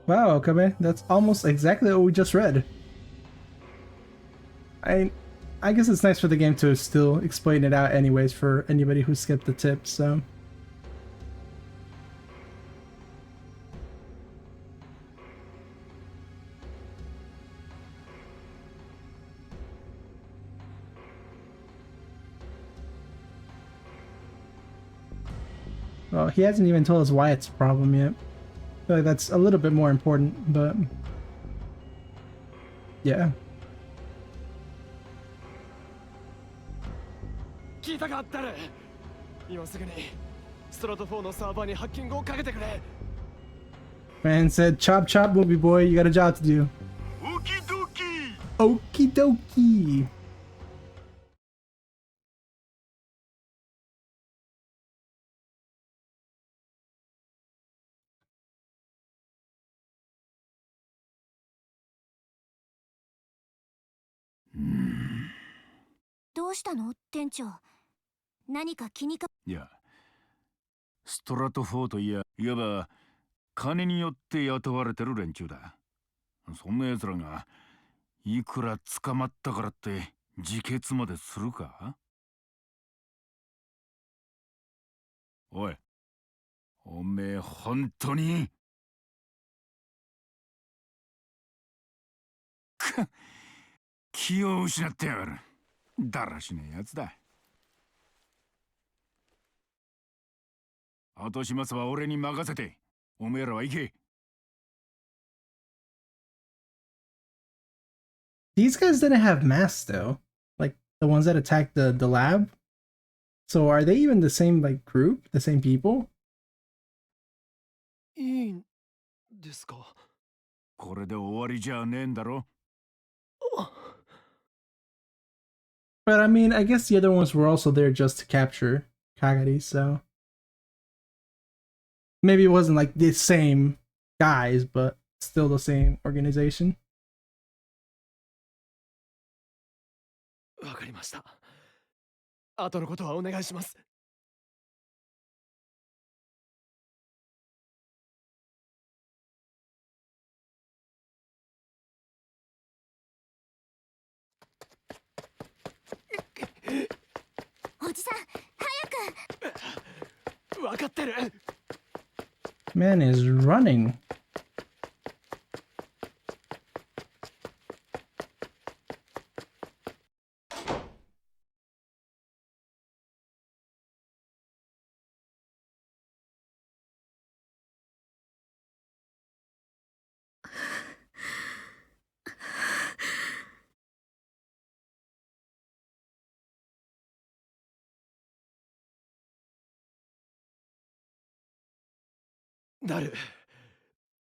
Wow, Okabe, that's almost exactly what we just read. I guess it's nice for the game to still explain it out anyways for anybody who skipped the tip, so. Well, he hasn't even told us why it's a problem yet. I feel like that's a little bit more important, but yeah. 聞いたかったら今すぐにストラト4のサーバーにハッキングをかけてくれ。 Man said, chop chop movie boy, you got a job to do. Okie dokie! Okie dokie. Hmm. どうしたの店長。何か気にか。いや、ストラト4といや、いわば金によって雇われてる連中だ。そんな奴らがいくら捕まったからって自決までするか？おい、おめえ本当に気を失ってやがる。だらしねえやつだ。後始末は俺に任せて、おめえらは行け。These guys didn't have masks though, like the ones that attacked the lab. So are they even the same like group, the same people? いいんですか？これで終わりじゃねえんだろ。But I mean, I guess the other ones were also there just to capture Kagari, so maybe it wasn't like the same guys, but still the same organization. わかりました。後のことはお願いします。おじさん、早く。わかってる。 Man is running.なる。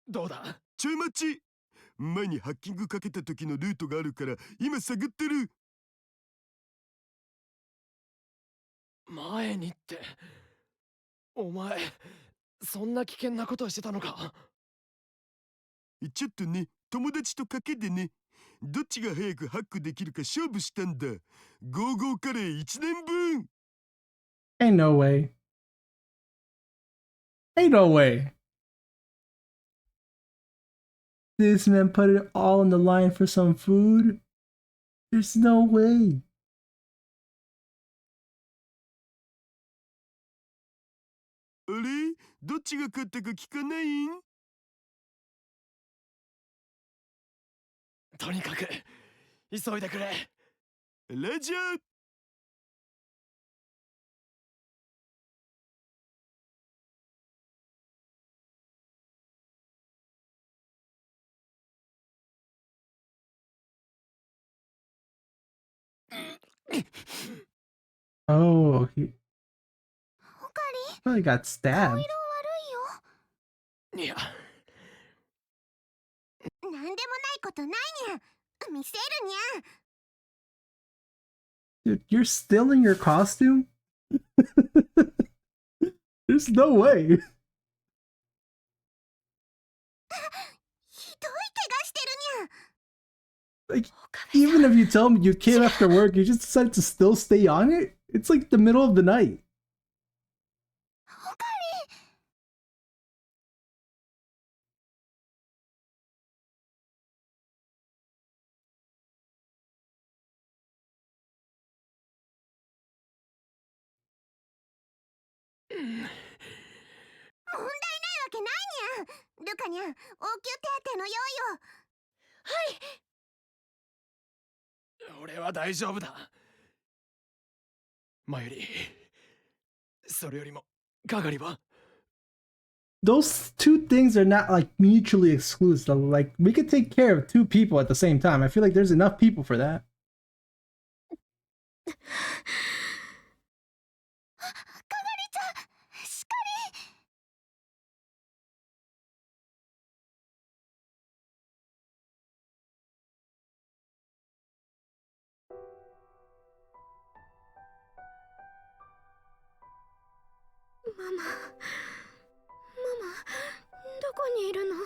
どうだ？ちょい待ち。前にハッキングかけた時のルートがあるから今探ってる。前にってお前そんな危険なことをしてたのか。ちょっとね、友達と賭けでね、どっちが早くハックできるか勝負したんだ。ゴーゴーカレー1年分。 Ain't no way. Ain't no way. This man put it all on the line for some food? There's no way. あれ、どっちが勝ったか聞かないん？とにかく急いでくれ。ラジャー。Oh, he オカリ probably got 顔 stabbed. 色悪いよ。いや、なんでもないことないにゃ。見せるにゃ。 Dude, you're still in your costume? There's no way. ひどい怪我してるにゃ。 Like, even if you tell me you came after work, you just decided to still stay on it? It's like the middle of the night. オカリ。問題ないわけないにゃ。ルカにゃ、応急手当の用意を。俺は大丈夫だ。前より、それよりも、係は Those two things are not like mutually exclusive. Like, we could take care of two people at the same time. I feel like there's enough people for that. 係長、しかり。ママ、どこにいるの？マ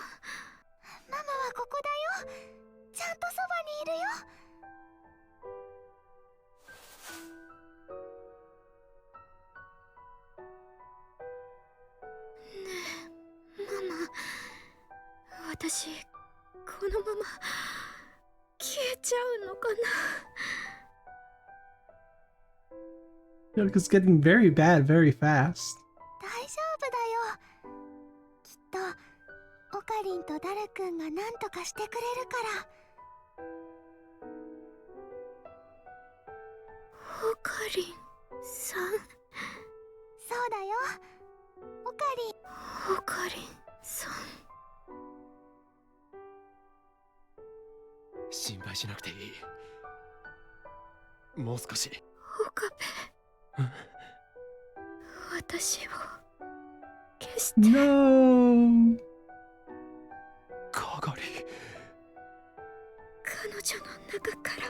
マはここだよ。ちゃんとそばにいるよ。ママ、私このまま消えちゃうのかな。 It's getting very bad very fast. 大丈夫だよ。きっとオカリンとダルくんが何とかしてくれるから。オカリンさん。そうだよ。オカリン。オカリンさん。心配しなくていい。もう少し。岡部。私を消して。 No. 係。彼女の中から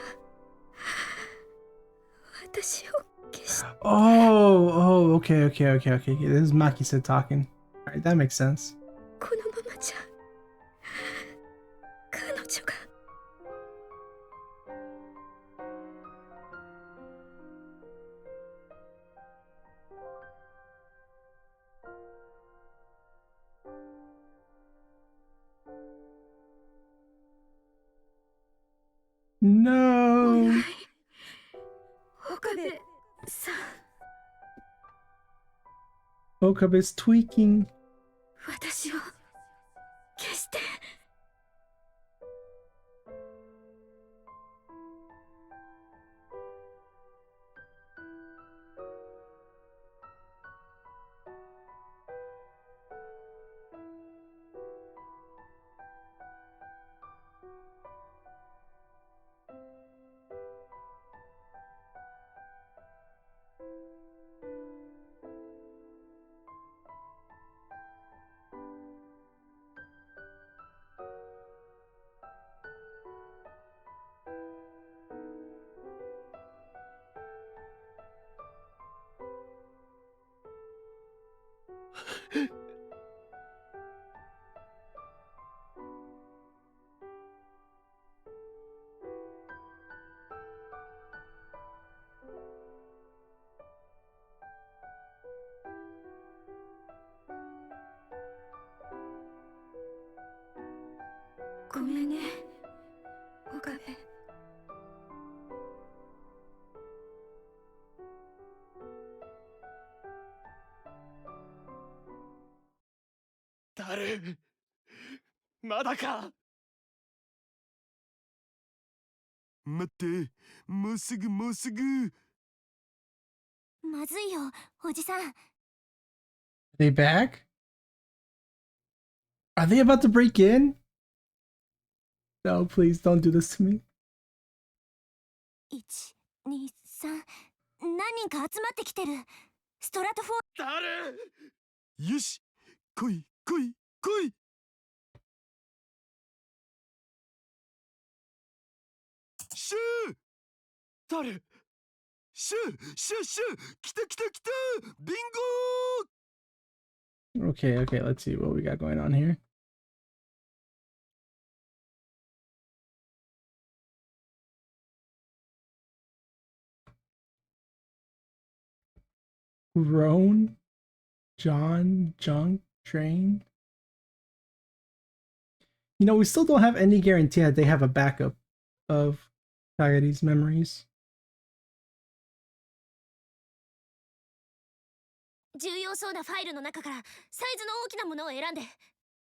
私を消して。 Oh, okay. This is Maki-san talking. Alright, that makes sense. このままじゃ彼女が。 No. 岡部さん。 Okabe's tweaking. 私を消して。 オごめんね、岡部。誰まだか。待って、もうすぐもうすぐ。まずいよ、おじさん。 They back? Are they about to break in? No, please don't do this to me. 1、2、3、何人か集まってきてる。ストラトフォー。誰。よし、来い来い来い。シャー誰。シャーシャーシャー、来た来た来た、ビンゴ。 Okay, okay, let's see what we got going on here. Roan, John, Junk, Train. You know, we still don't have any guarantee that they have a backup of Kagary's memories. 重要そうなファイルの中からサイズの大きなものを選んで。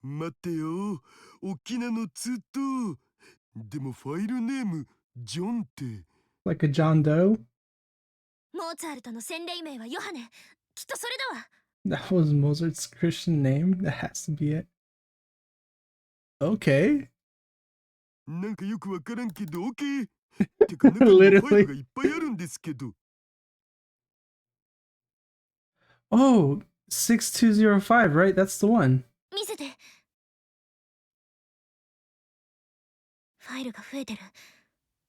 待ってよ、大きなのずっと。でもファイルネーム、ジョンって。Like a John Doe? モーツァルトの洗礼名はヨハネ。きっとそれだわ。That was Mozart's Christian name? That has to be it. Okay. なんかよくわからんけど、OK。てか中にもファイルがいっぱいあるんですけど。Oh, 6205, right? That's the one. 見せて。ファイルが増えてる。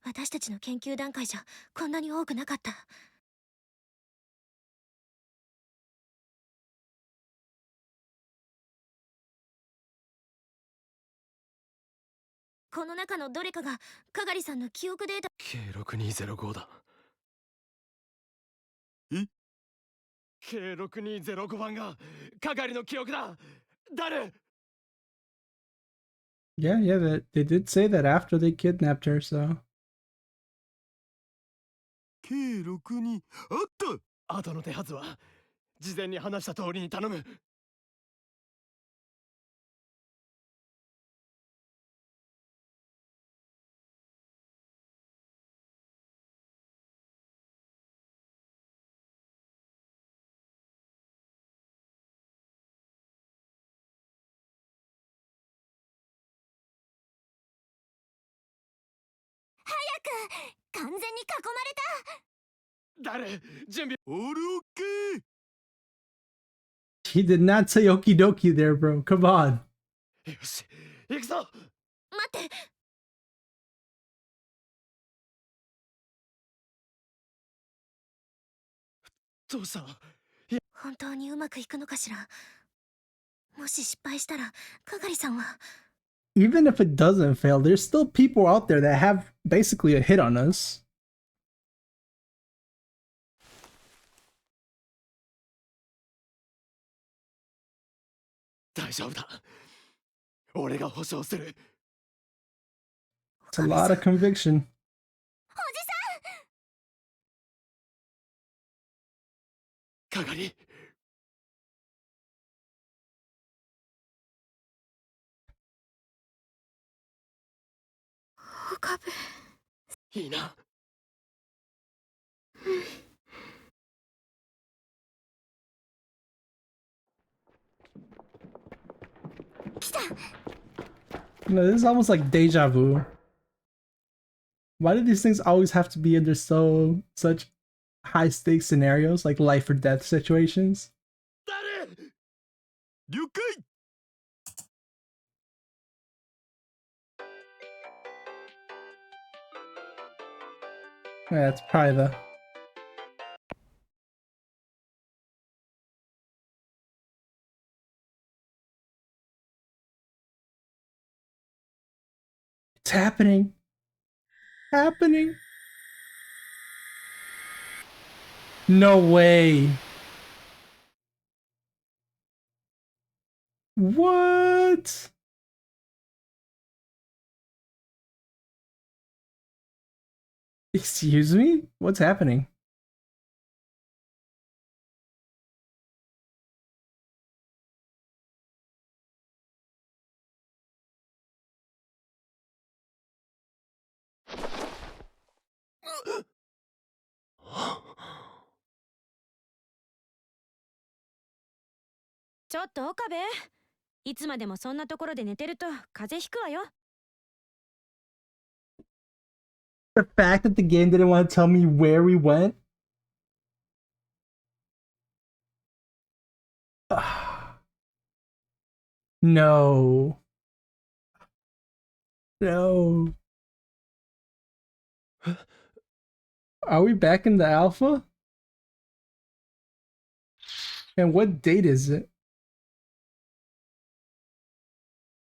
私たちの研究段階じゃこんなに多くなかった。この中のどれかがかがりさんの記憶データ。 K6205 だ。え K6205 番がかがりの記憶だ。誰。 Yeah, yeah, they did say that after they kidnapped her, so. K62、あった。後の手はずは事前に話した通りに頼む。完全に囲まれた。誰。準備。オールオッケー。 He did not say okie dokie there, bro. Come on. よし行くぞ。待って。どうした。本当にうまくいくのかしら。もし失敗したらかがりさんは。 Even if it doesn't fail, there's still people out there that have basically a hit on us. 大丈夫だ。俺が保証する。 It's a lot of conviction. かがり。岡部。いいな。来た。 You know, this is almost like deja vu. Why do these things always have to be under such high stakes scenarios, like life or death situations? 誰。了解。 Yeah, it's probably the. It's happening. Happening. No way. What? Excuse me? What's happening?ちょっと岡部、いつまでもそんなところで寝てると風邪ひくわよ。 The fact that the game didn't want to tell me where we went? No. No. Are we back in the alpha? And what date is it?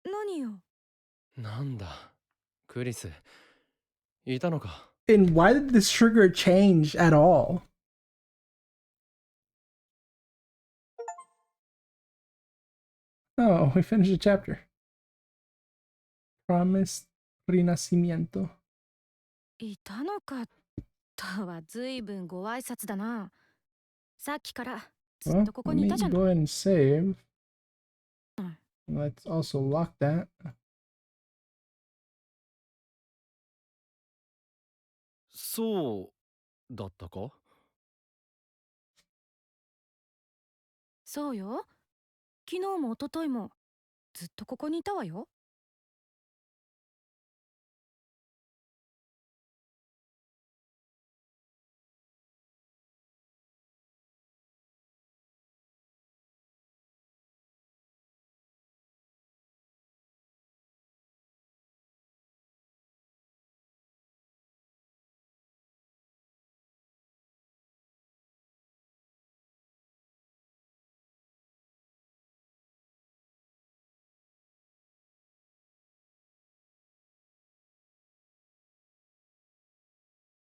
何よ。なんだ、クリス、いたのか。And why did this trigger change at all? Oh, we finished the chapter. Promised Renacimiento. いたのかとはずいぶんご挨拶だな。さっきからずっ Well, とここ let にい me たじゃ go ない。 ahead and save. Let's also lock that. そうだったか。そうよ。昨日も一昨日もずっとここにいたわよ。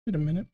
Wait a minute. ?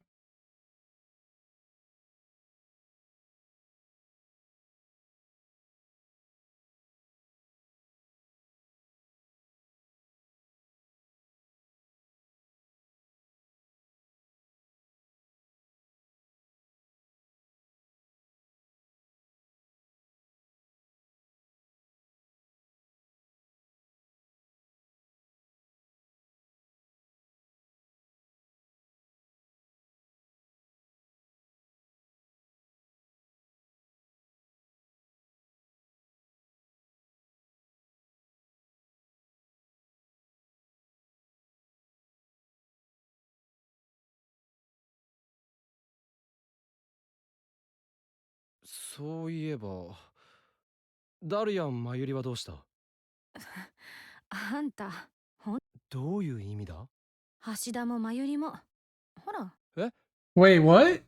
そういえば、ダルヤン・マユリはどうした？あんた、どういう意味だ？橋田もまゆりも。ほら。え？ Wait, what?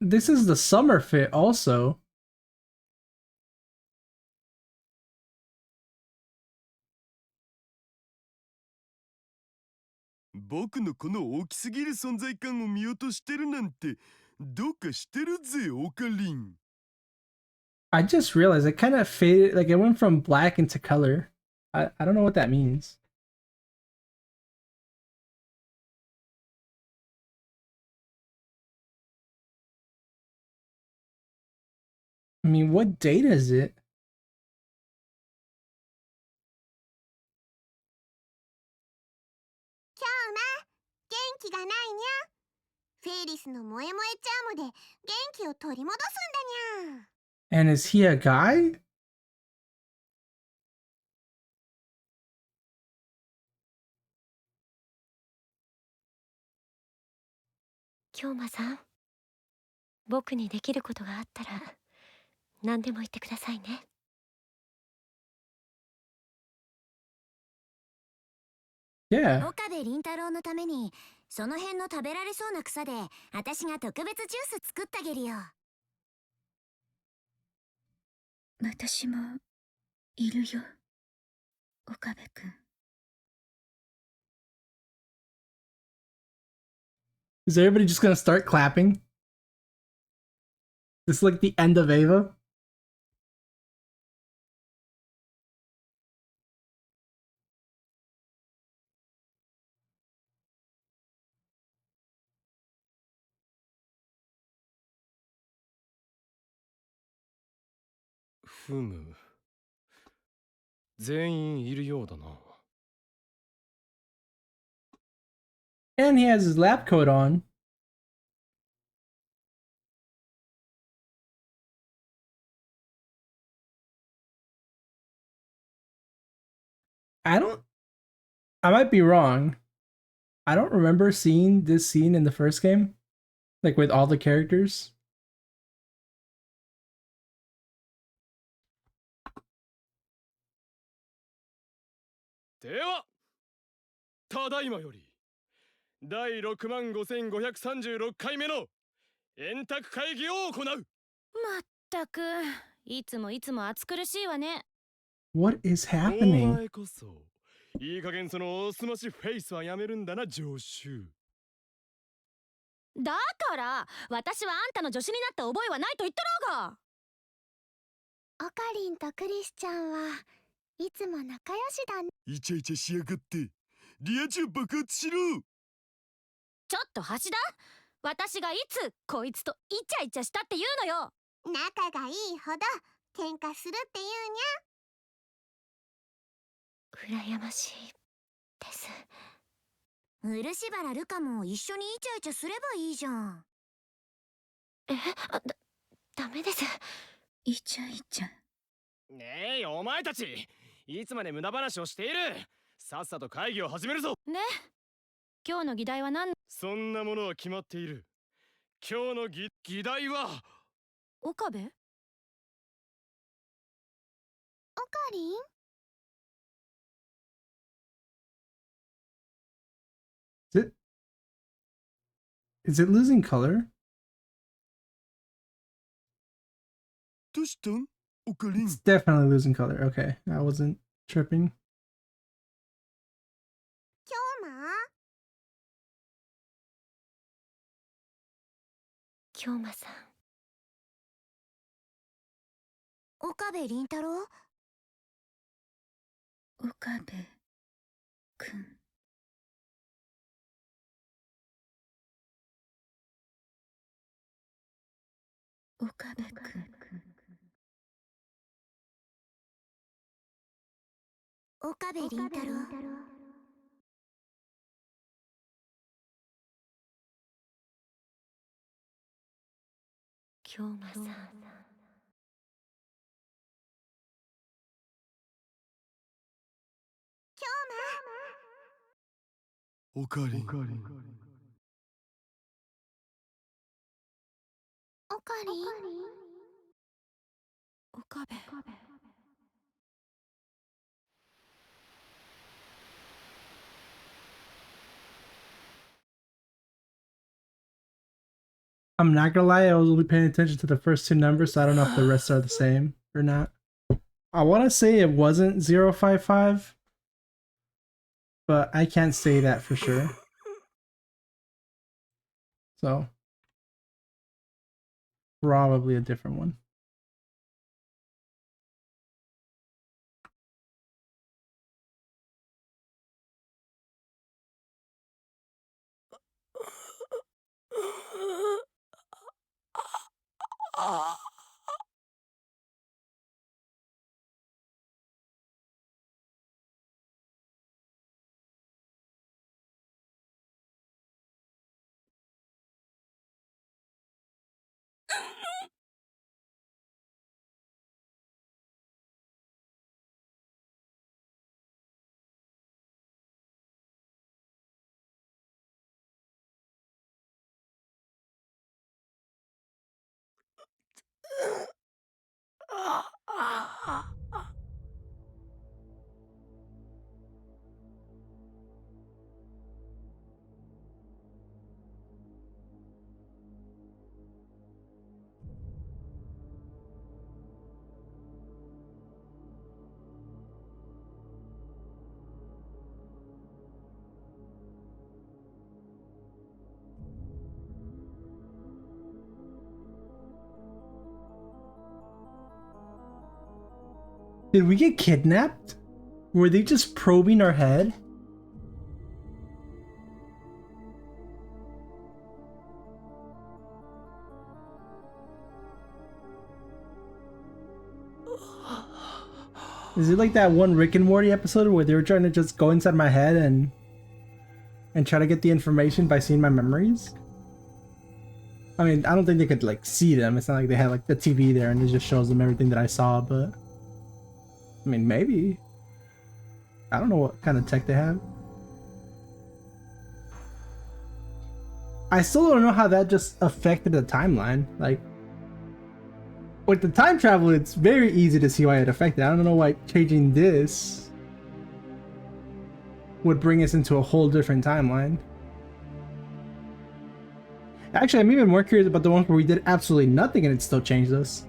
This is the summer fit also. 僕のこの大きすぎる存在感を見落としてるなんてどうかしてるぜオカリン。 I just realized it kind of faded, like it went from black into color. I don't know what that means. I mean, what date is it? 元気がないにゃ。フェイリスの萌え萌えチャームで元気を取り戻すんだにゃ。 And is he a guy? 京馬さん、僕にできることがあったら何でも言ってくださいね。Yeah. 岡部倫太郎のためにその辺の食べられそうな草で私が特別ジュース作ってあげるよ。私もいるよ、岡部くん。 Is everybody just gonna start clapping? This is like the end of Ava? ふむ。全員いるようだな。And he has his lab coat on. I might be wrong. I don't remember seeing this scene in the first game, like with all the characters. では、ただいまより第65536回目の円卓会議を行う。まったく、いつも暑苦しいわね。What is お happening? 前こそいい加減そのおすましフェイスはやめるんだな、常習。だから私はあんたの助手になった覚えはないと言ったろうが。オカリンとクリスちゃんはいつも仲良しだね。イチャイチャしやがって。リア充爆発しろ。ちょっと橋田、私がいつこいつとイチャイチャしたって言うのよ。仲がいいほど喧嘩するって言うにゃ。羨ましいです。漆原ルカも一緒にイチャイチャすればいいじゃん。ダメです。イチャイチャ。ねえ、お前たちいつまで無駄話をしている。さっさと会議を始めるぞ。ね、今日の議題は何？そんなものは決まっている。今日の議題は岡部？オカリン？ Is it losing color? どうしたんオカリン。 It's definitely losing color. Okay, I wasn't tripping. 今日も京馬さん。岡部倫太郎？岡部くん。岡部くん。岡部倫太郎。京馬さん。オカリン。オカリン。岡部。I'm not gonna lie, I was only paying attention to the first two numbers, so I don't know if the rest are the same or not. I want to say it wasn't 055, but I can't say that for sure. So, probably a different one. Did we get kidnapped? Were they just probing our head? Is it like that one Rick and Morty episode where they were trying to just go inside my head and try to get the information by seeing my memories? I mean, I don't think they could like see them. It's not like they had like the TV there and it just shows them everything that I saw, but I mean, maybe. I don't know what kind of tech they have. I still don't know how that just affected the timeline. Like, with the time travel, it's very easy to see why it affected. I don't know why changing this would bring us into a whole different timeline. Actually, I'm even more curious about the ones where we did absolutely nothing and it still changed us.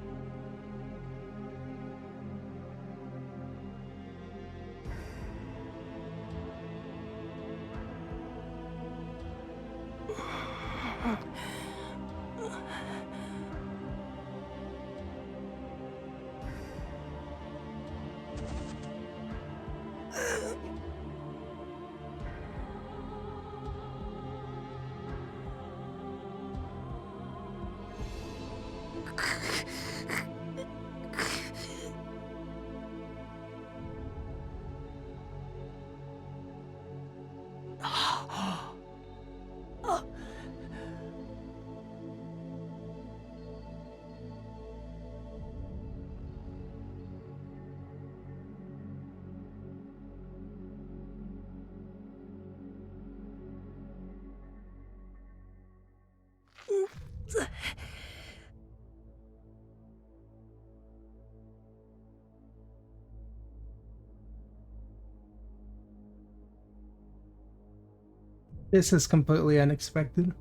This is completely unexpected.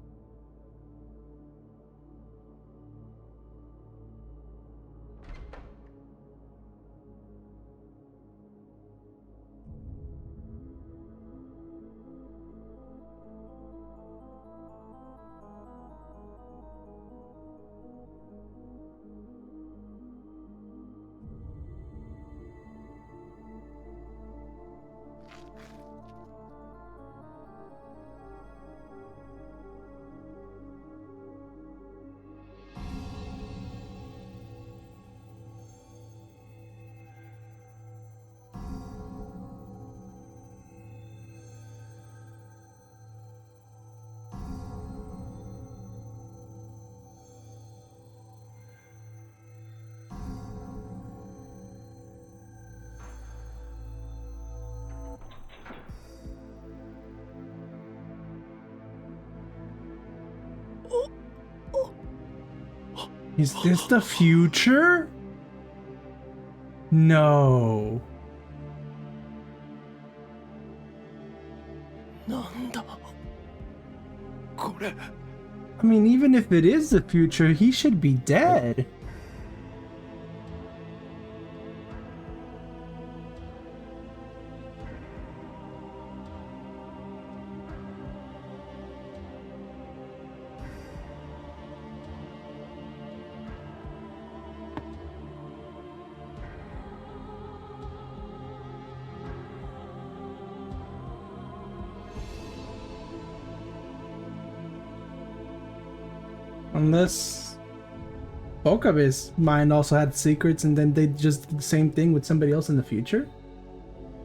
Is this the future? No. I mean, even if it is the future, he should be dead. Unless both of his mind also had secrets and then they just did the same thing with somebody else in the future.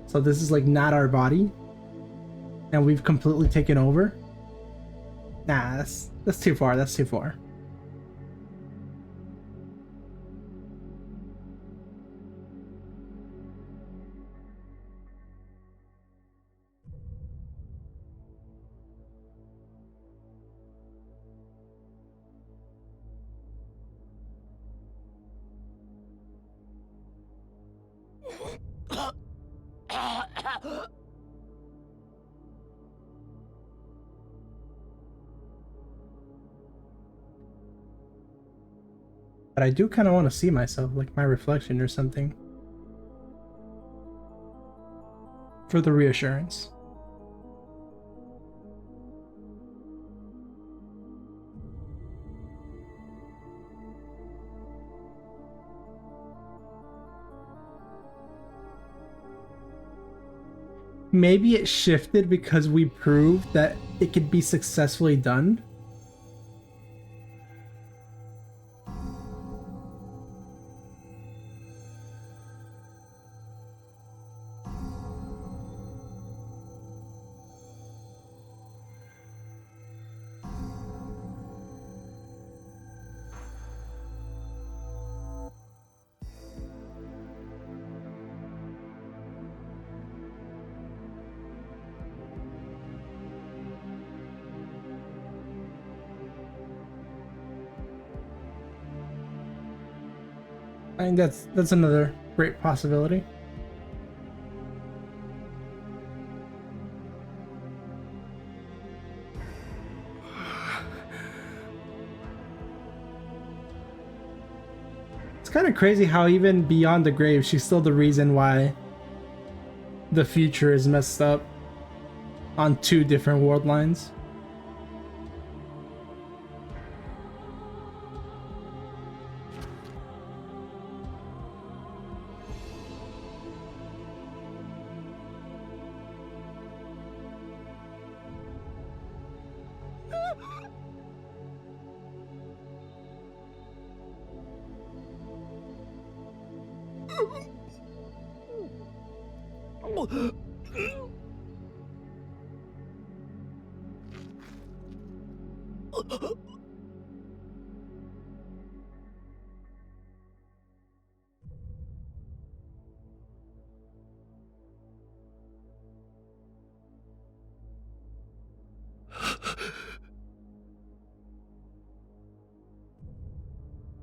So this is like not our body and we've completely taken over. Nah, that's too far. That's too far. But I do kind of want to see myself, like my reflection or something. For the reassurance. Maybe it shifted because we proved that it could be successfully done. I think that's another great possibility. It's kind of crazy how even beyond the grave, she's still the reason why the future is messed up on 2 different world lines.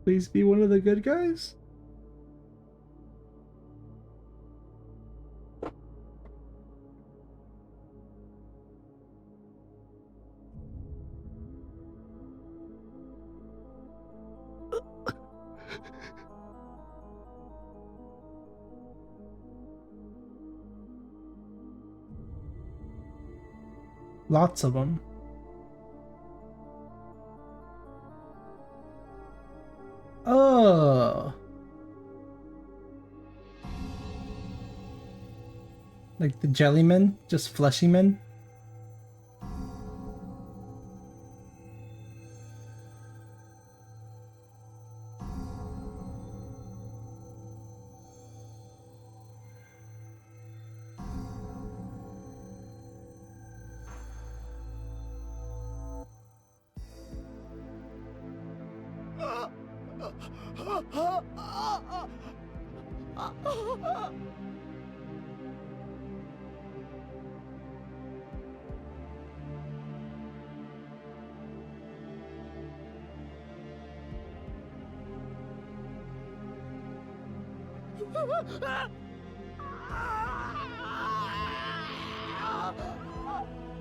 Please be one of the good guys. Lots of them. Oh. Like the jellymen, just fleshy men.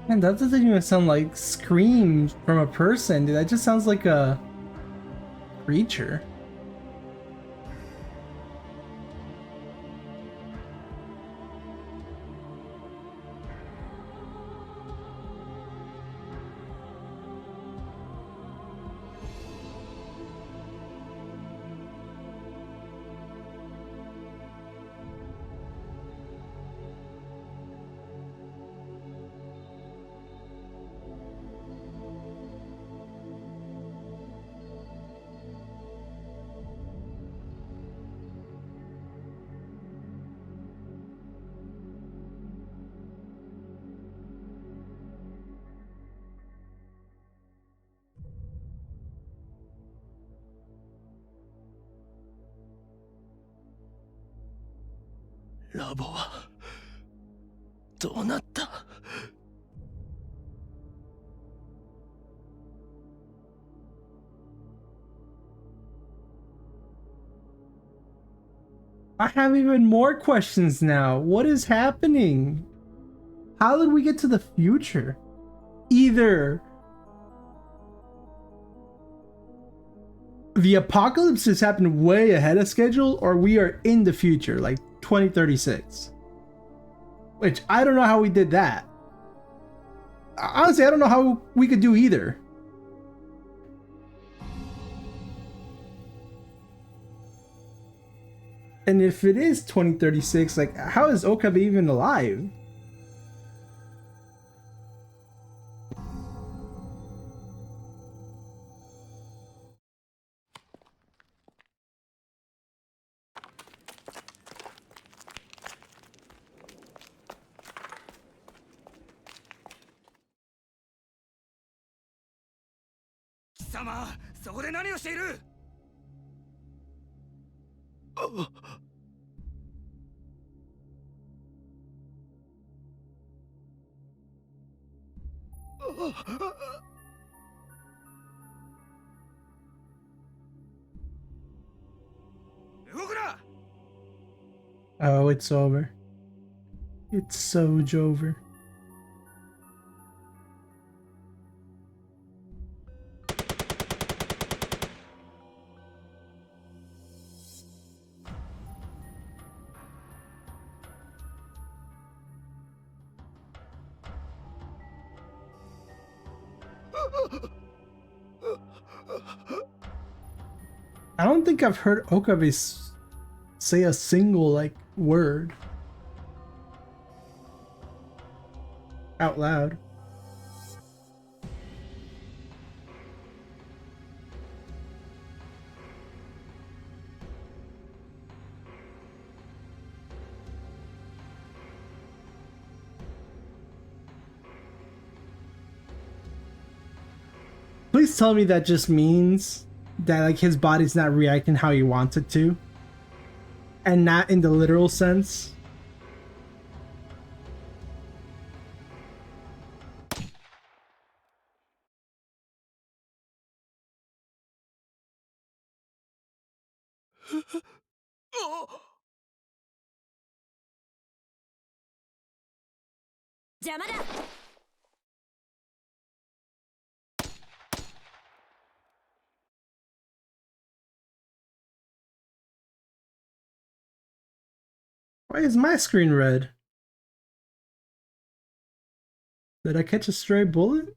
Man, that doesn't even sound like screams from a person, dude. That just sounds like a creature.ラボはどうなった？ I have even more questions now. What is happening? How did we get to the future? Either the apocalypse has happened way ahead of schedule, or we are in the future, like 2036. Which, I don't know how we did that. Honestly, I don't know how we could do either. And if it is 2036, like, how is Okabe even alive? Oh, it's over. It's so over. I don't think I've heard Okabe say a single like word out loud. Please tell me that just means that like his body's not reacting how he wants it to, and not in the literal sense. Why is my screen red? Did I catch a stray bullet?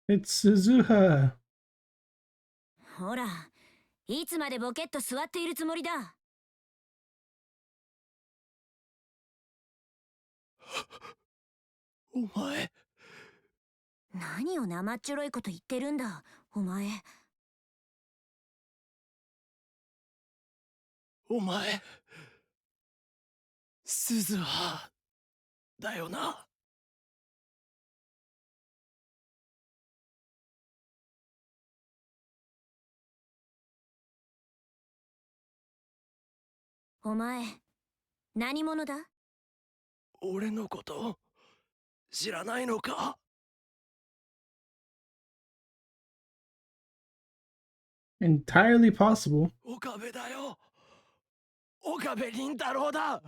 It's Suzuha. ほら、いつまでボケっと座っているつもりだ。お前。何を生っちょろいこと言ってるんだ、お前。お前。鈴葉だよな。お前、何者だ？俺のこと知らないのか？Entirely possible. 岡部だよ。岡部倫太郎だ。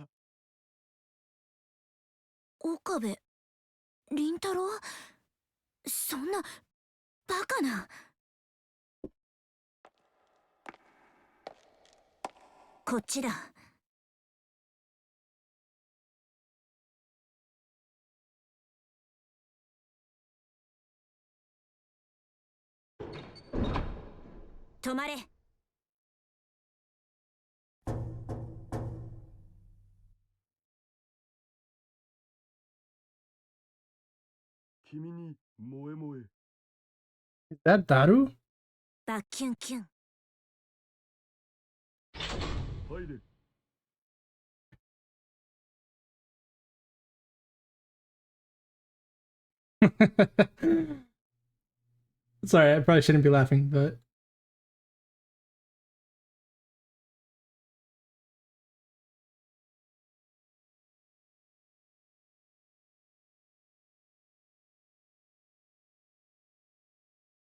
岡部倫太郎？そんなバカな。こっちだ。止まれ。君に萌え萌え。Is that Daru? バッキュンキュン。入れ。Sorry, I probably shouldn't be laughing, but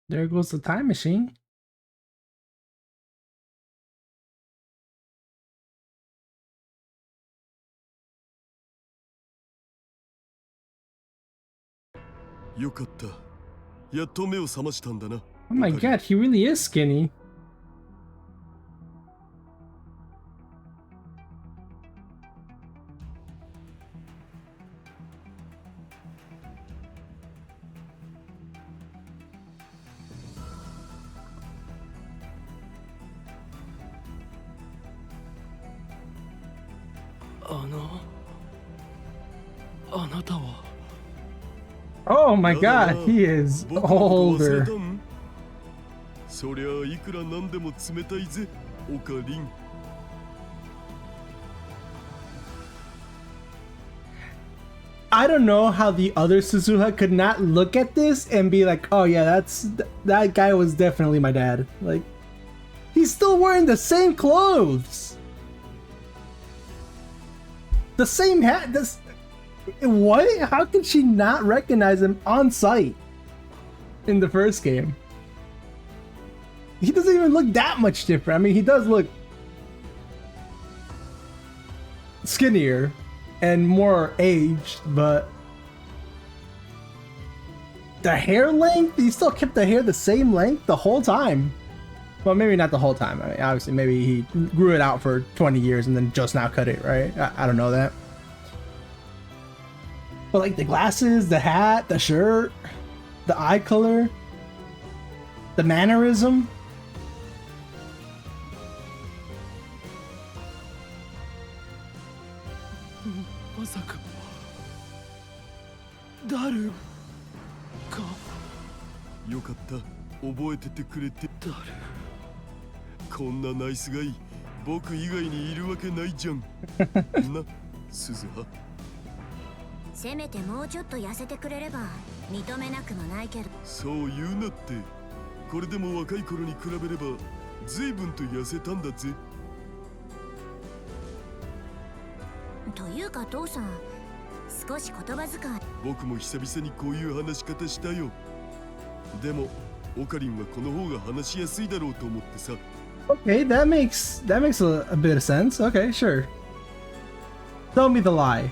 there goes the time machine. Oh my god, he really is skinny. Oh my god, he is older. そりゃいくらなんでも冷たいぜ、オカリン。I don't know how the other Suzuha could not look at this and be like, oh yeah, that guy was definitely my dad. Like, he's still wearing the same clothes. The same hat. What? How could she not recognize him on sight in the first game? He doesn't even look that much different. I mean, he does look skinnier and more aged, but the hair length, he still kept the hair the same length the whole time. Well, maybe not the whole time. I mean, obviously, maybe he grew it out for 20 years and then just now cut it, right? I don't know that. But like the glasses, the hat, the shirt, the eye color, the mannerism.よかった。覚えててくれて。こんなナイスガイ、僕以外にいるわけないじゃん。な、鈴葉。せめてもうちょっと痩せてくれれば認めなくもないけど。そう言うなって。これでも若い頃に比べれば随分と痩せたんだぜ。というか父さん、少し言葉遣い。僕も久々にこういう話し方したよ。でもオカリンはこの方が話しやすいだろうと思ってさ。Okay, that makes a bit of sense. Okay, sure. Tell me the lie.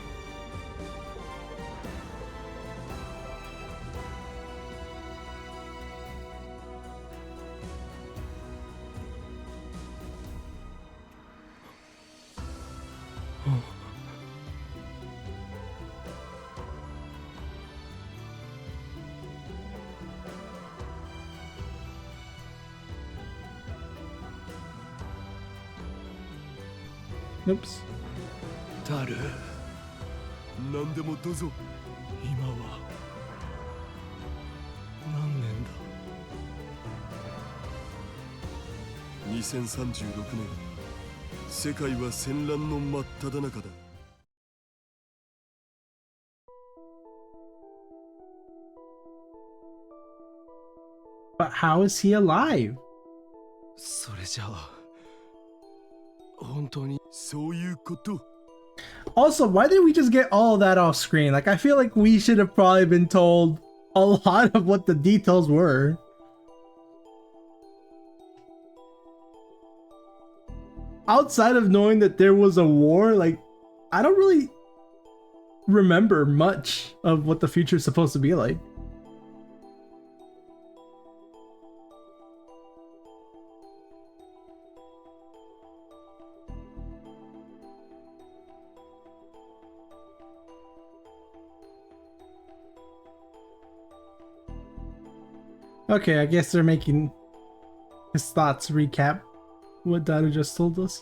Oops. ダル、何でもどうぞ。今は何年だ。2036年、世界は戦乱の真っ只中だ。But how is he alive? それじゃあ本当に。そういうこと。Also, why didn't we just get all of that off screen? Like, I feel like we should have probably been told a lot of what the details were. Outside of knowing that there was a war, like, I don't really remember much of what the future is supposed to be like. Okay, I guess they're making his thoughts recap what Daru just told us.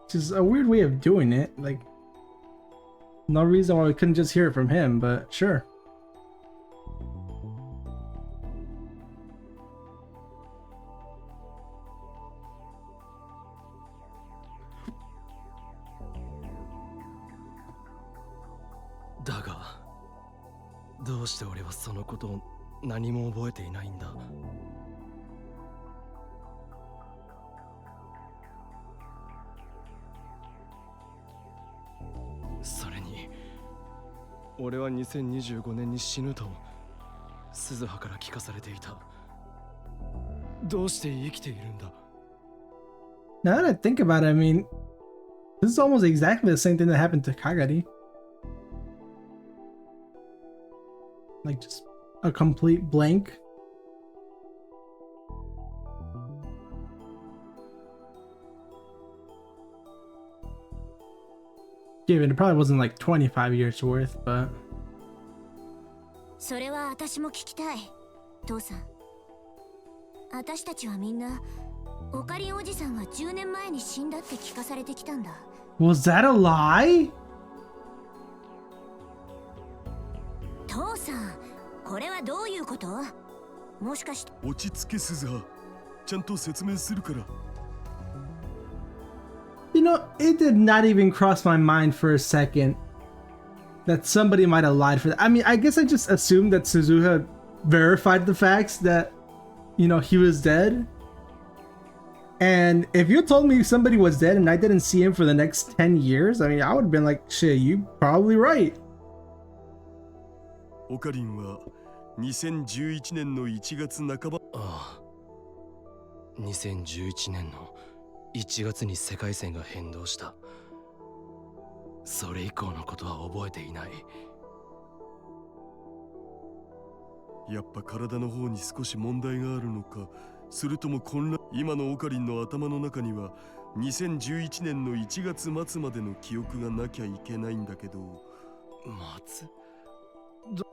Which is a weird way of doing it. Like, no reason why we couldn't just hear it from him, but sure. Daga, どうして俺はそのことを何も覚えていないんだ。それに俺は2025年に死ぬと鈴葉から聞かされていた。どうして生きているんだ。 Now that I think about it, I mean, this is almost exactly the same thing that happened to Kagari. Like, just a complete blank. Given it probably wasn't like 25 years worth, but それは私も聞きたい。父さん、私たちはみんなオカリンおじさんが10年前に死んだって聞かされてきたんだ。 was that a lie? 父さん、これはどういうこと？もしかして。落ち着け鈴葉。ちゃんと説明するから。You know, it did not even cross my mind for a second that somebody might have lied for that. I mean, I guess I just assumed that Suzuha verified the facts that, you know, he was dead. And if you told me somebody was dead and I didn't see him for the next 10 years, I mean, I would have been like, shit, you probably right. オカリンは2011年の1月半ば。ああ、2011年の1月に世界線が変動した。それ以降のことは覚えていない。やっぱ体の方に少し問題があるのか、それとも混乱。今のオカリンの頭の中には2011年の1月末までの記憶がなきゃいけないんだけど、松？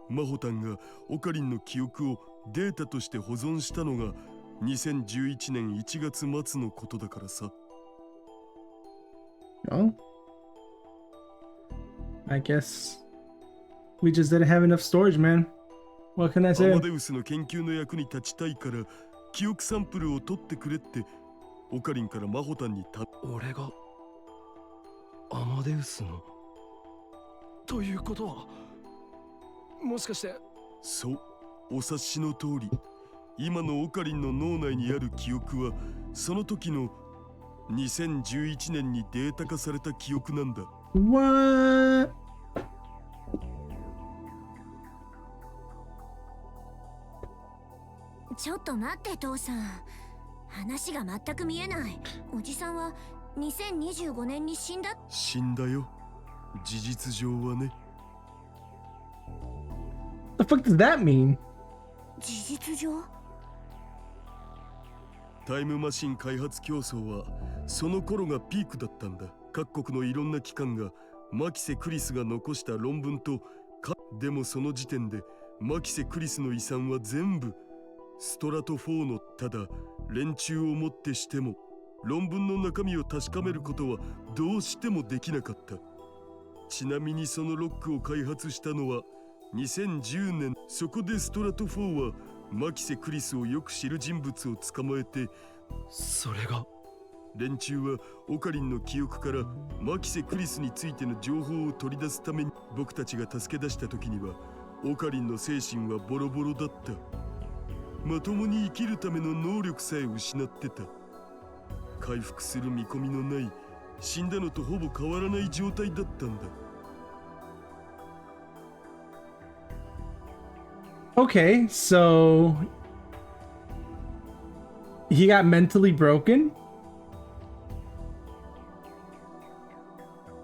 マホタンがオカリンの記憶をデータとして保存したのが2011年1月末のことだからさ。Oh? I guess we just didn't have enough storage, man. What can I ア say? マデウスの研究の役に立ちたいから記憶サンプルを取ってくれってオカリンからマホタンに俺がアマデウスのということは、もしかして。そう、お察しの通り、今のオカリンの脳内にある記憶はその時の2011年にデータ化された記憶なんだ。What? ちょっと待って父さん、話が全く見えない。おじさんは2025年に死んだ。死んだよ、事実上はね。The fuck does that mean? 事実上？タイムマシン開発競争はその頃がピークだったんだ。各国のいろんな機関がマキセ・クリスが残した論文とでもその時点でマキセ・クリスの遺産は全部ストラト4の。ただ連中をもってしても論文の中身を確かめることはどうしてもできなかった。ちなみにそのロックを開発したのは2010年。そこでストラト4はマキセ・クリスをよく知る人物を捕まえて、それが連中はオカリンの記憶からマキセ・クリスについての情報を取り出すために、僕たちが助け出した時にはオカリンの精神はボロボロだった。まともに生きるための能力さえ失ってた。回復する見込みのない死んだのとほぼ変わらない状態だったんだ。Okay, so he got mentally broken,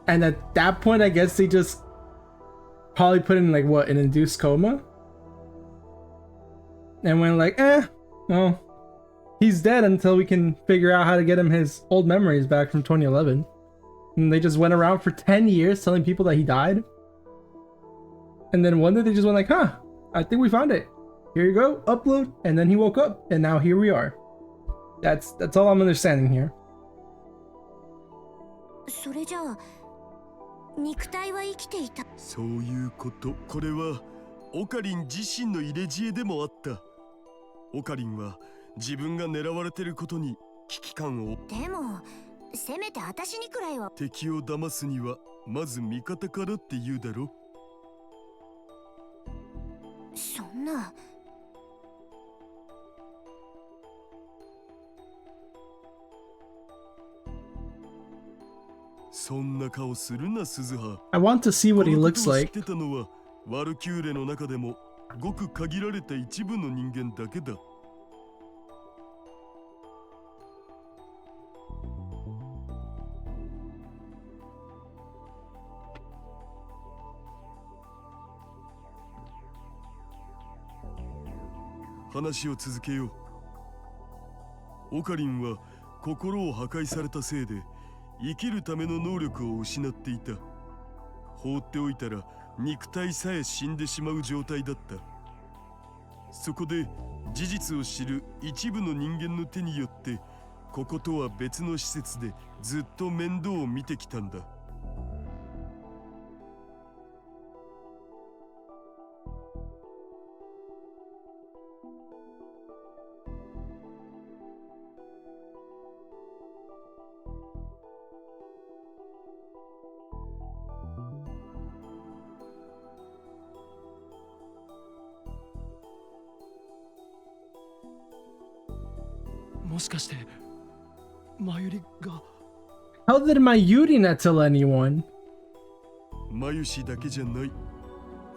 and at that point I guess they just probably put in like what, an induced coma, and went like, no, he's dead until we can figure out how to get him his old memories back from 2011. And they just went around for 10 years telling people that he died, and then one day they just went like, I think we found it. Here you go, upload. And then he woke up, and now here we are. That's all I'm understanding here. それじゃあ肉体は生きていた。そういうこと。これはオカリン自身の入れ知恵でもあった。オカリンは自分が狙われてることに危機感を。でもせめて私にくらいは。敵を騙すにはまず味方からって言うだろ。そんな。そんな顔するな、鈴葉。I want to see what he looks このことを like. 知ってたのはワルキューレの中でもごく限られた一部の人間だけだ。話を続けよう。オカリンは心を破壊されたせいで生きるための能力を失っていた。放っておいたら肉体さえ死んでしまう状態だった。そこで事実を知る一部の人間の手によってこことは別の施設でずっと面倒を見てきたんだ。もしかしてマユリが How did my Yuri not tell anyone? マユシだけじゃない。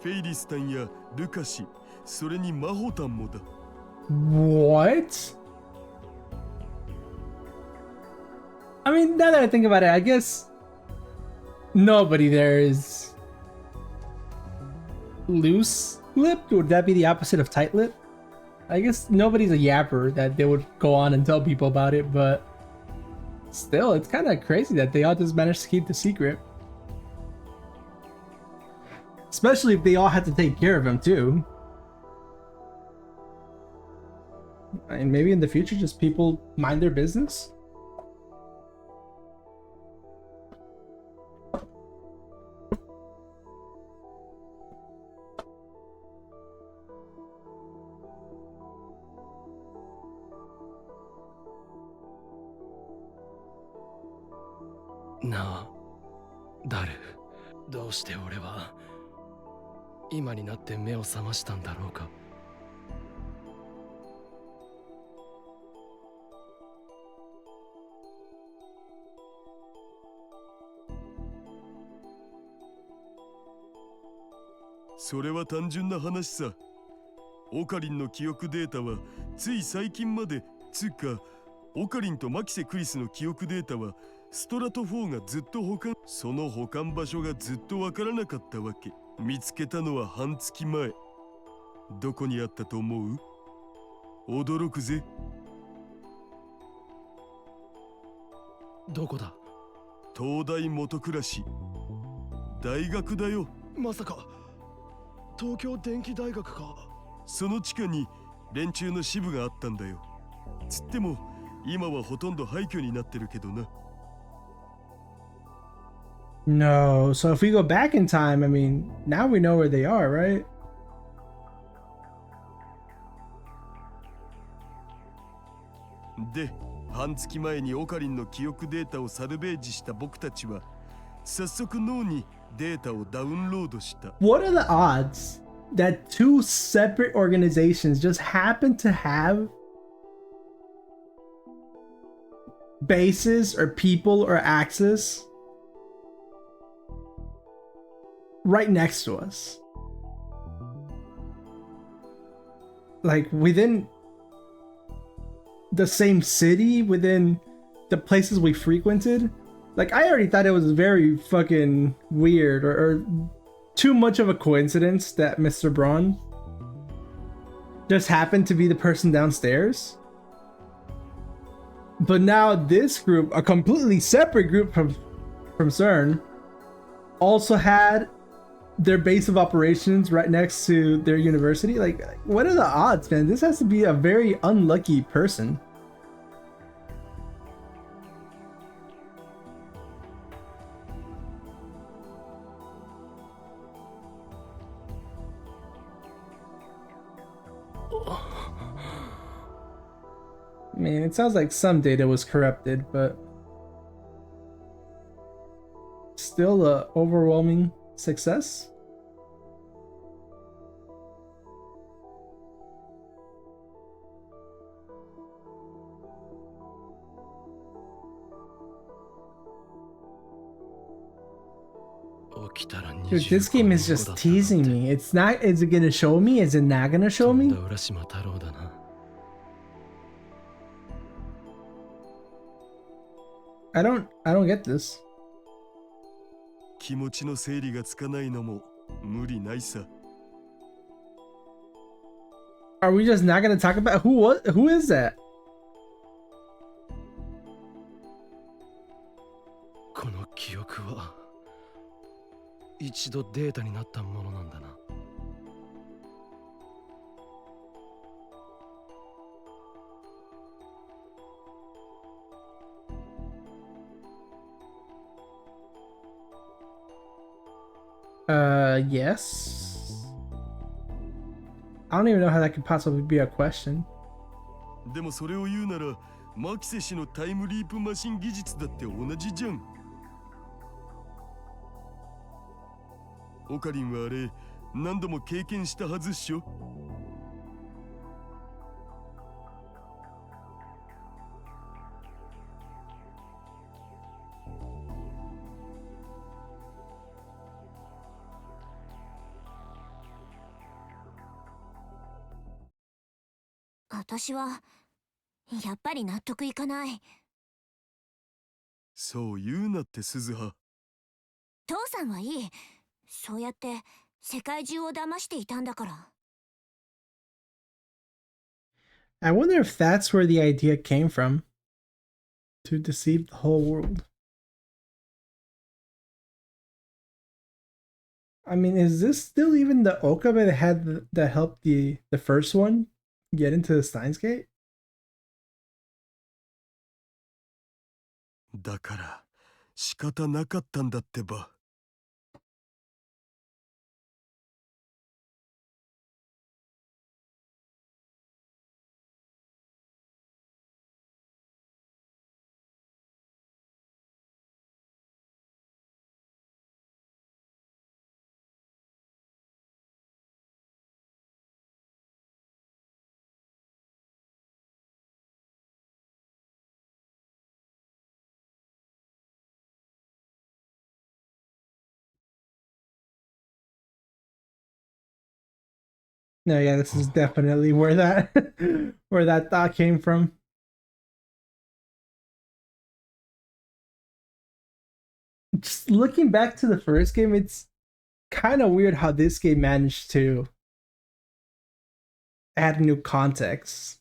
フェイリスタンやルカシ、それにマホタンもだ。What? I mean, now that I think about it, I guess nobody there is loose-lipped. Would that be the opposite of tight-lipped? I guess nobody's a yapper that they would go on and tell people about it, but still, it's kind of crazy that they all just managed to keep the secret. Especially if they all had to take care of him too. And maybe in the future, just people mind their business. Na, Daru, どうして俺は今になって目を覚ましたんだろうか。それは単純な話さ。オカリンの記憶データはつい最近までつうか、オカリンとマキセ・クリスの記憶データはストラト4がずっと保管、その保管場所がずっとわからなかったわけ。見つけたのは半月前。どこにあったと思う？驚くぜ。どこだ？東大元暮らし。大学だよ。まさか東京電機大学か。その地下に連中の支部があったんだよ。つっても今はほとんど廃墟になってるけどな。No, so if we go back in time, I mean, now we know where they are, right? で、半月前にオカリンの記憶データをサルベージした僕たちは早速脳にデータをダウンロードした。What are the odds that two separate organizations just happen to have bases or people or access right next to us? Like within the same city, within the places we frequented? Like, I already thought it was very fucking weird or too much of a coincidence that Mr. Braun just happened to be the person downstairs. But now this group, a completely separate group from CERN, also had their base of operations right next to their university. Like, what are the odds, man? This has to be a very unlucky person. I mean, it sounds like some data was corrupted, but still a overwhelming success. Dude, this game is just teasing me. It's not, is it gonna show me? Is it not gonna show me? I don't get this. 気持ちの整理がつかないのも無理ないさ。Are we just not gonna talk about who is that? この記憶は一度データになったものなんだな。Yes. I don't even know how that could possibly be a question. でもそれを言うなら、マキセ氏のタイムリープマシン技術だって同じじゃん。オカリンはあれ、何度も経験したはずっしょ。私はやっぱり納得いかない。そう言うなって鈴葉。父さんはいい。そうやって世界中を騙していたんだから。I wonder if that's where the idea came from. To deceive the whole world. I mean, is this still even the Okabe that had that helped the first one get into the Steins Gate? だから仕方なかったんだってば。No, yeah, this is definitely where that where that thought came from. Just looking back to the first game, it's kind of weird how this game managed to add new context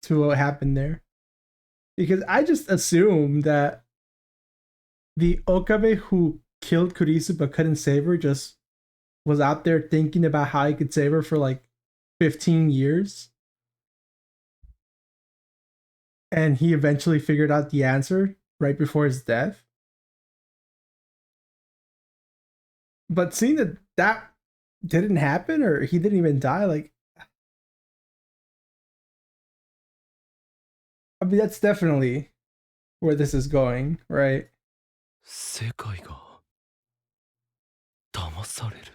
to what happened there. Because I just assumed that the Okabe who killed Kurisu but couldn't save her just was out there thinking about how he could save her for like 15 years. And he eventually figured out the answer right before his death. But seeing that that didn't happen or he didn't even die, like, I mean, that's definitely where this is going, right? 世界が騙される。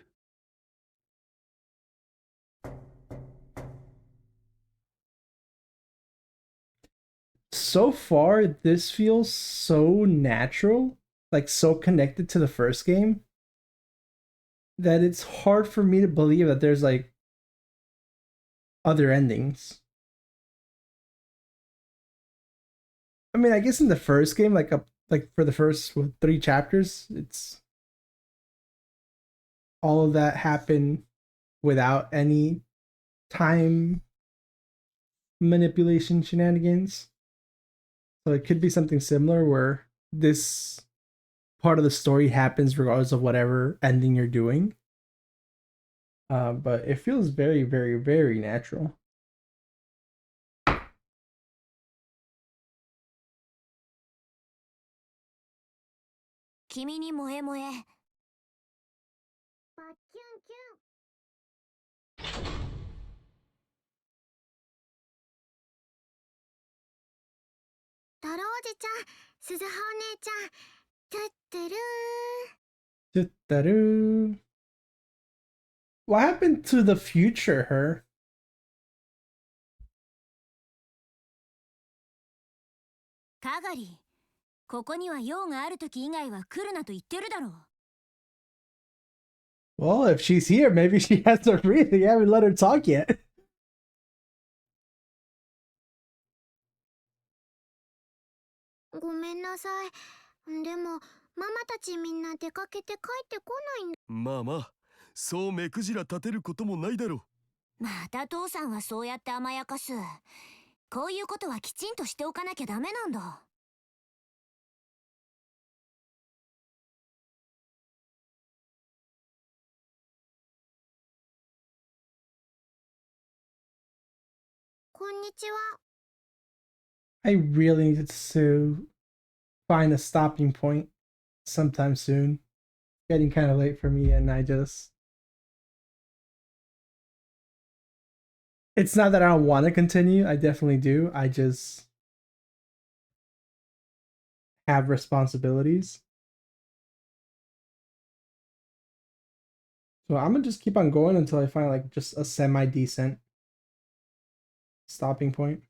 So far, this feels so natural, like so connected to the first game, that it's hard for me to believe that there's like other endings. I mean, I guess in the first game, like for the first 3 chapters, it's all of that happened without any time manipulation shenanigans. So it could be something similar where this part of the story happens regardless of whatever ending you're doing. But it feels very, very, very natural. 君に萌え萌え。バッキュンキュン。太郎おじちゃん、鈴葉お姉ちゃん、トゥットゥルー。 What happened to the future her? かがり、ここには用がある時以外は来るなと言ってるだろう。Well, if she's here, maybe she has a reason. You haven't let her talk yet. ごめんなさい。でも、ママたちみんな出かけて帰ってこないんだ。まあまあ、そう目くじら立てることもないだろまた父さんはそうやって甘やかす。こういうことはきちんとしておかなきゃダメなんだ。こんにちは。I really need to find a stopping point sometime soon. Getting kind of late for me, and it's not that I don't want to continue. I definitely do. I just have responsibilities. So I'm gonna just keep on going until I find like just a semi-decent stopping point.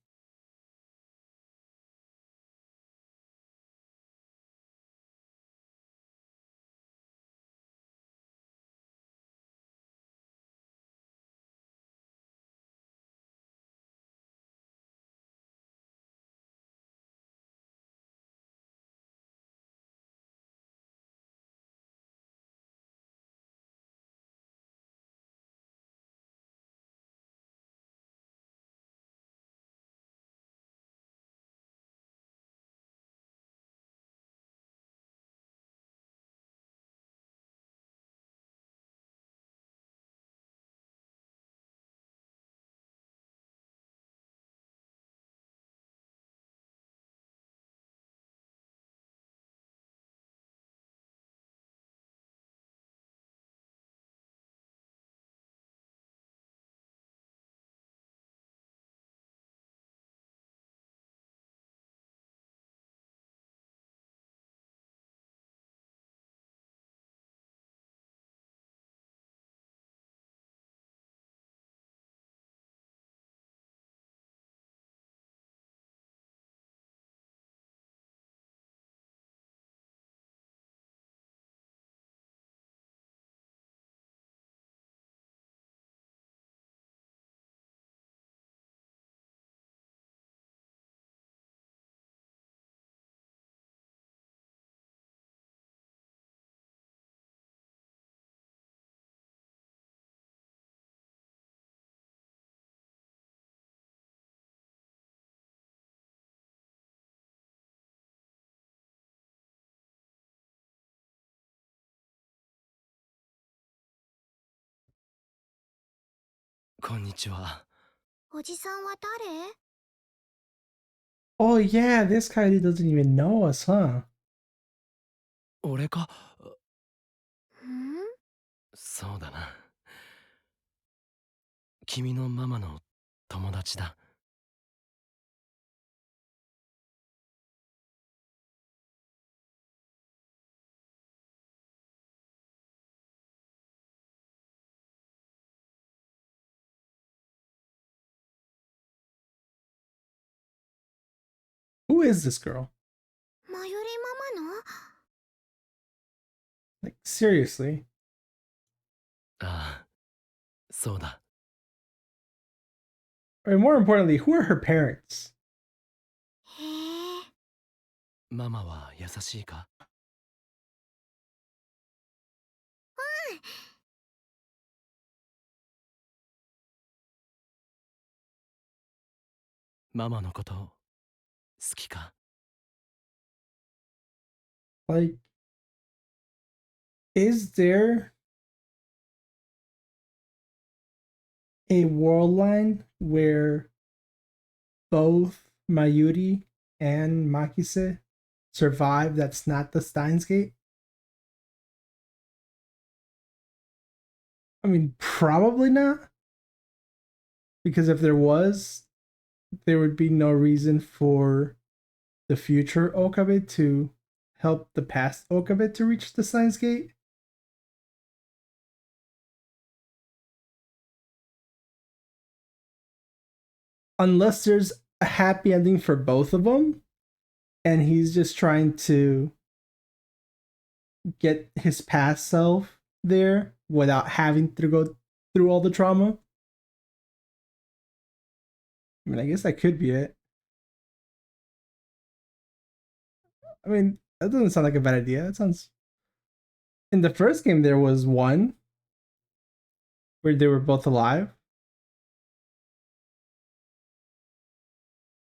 こんにちは。おじさんは誰？ Oh yeah, this Kylie doesn't even know us, huh? 俺か？ん？そうだな。君のママの友達だ。Who is this girl? まゆりママの？ Like, seriously. ああ、そうだ。Or more importantly, who are her parents? へえ。ママは優しいか？ママのこと好きか？ Like, is there a world line where both Mayuri and Makise survive that's not the Steins Gate? I mean, probably not. Because if there was, there would be no reason for the future Okabe to help the past Okabe to reach the Steins Gate. Unless there's a happy ending for both of them, and he's just trying to get his past self there without having to go through all the trauma. I mean, I guess that could be it. I mean, that doesn't sound like a bad idea. It sounds. In the first game, there was one where they were both alive.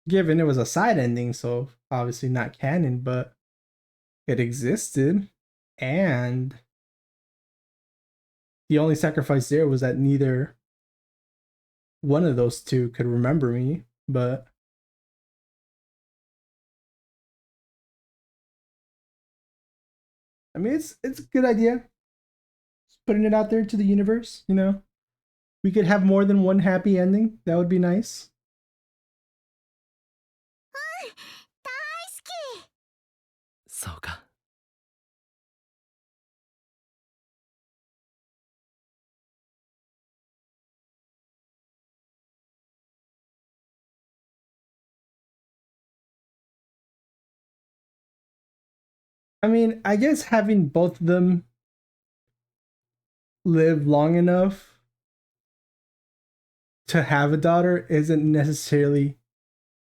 Given it was a side ending, so obviously not canon, but it existed. And the only sacrifice there was that neither one of those two could remember me, but I mean it's a good idea. Just putting it out there to the universe, you know. We could have more than one happy ending. That would be nice. 大好き。そうか。I mean, I guess having both of them live long enough to have a daughter isn't necessarily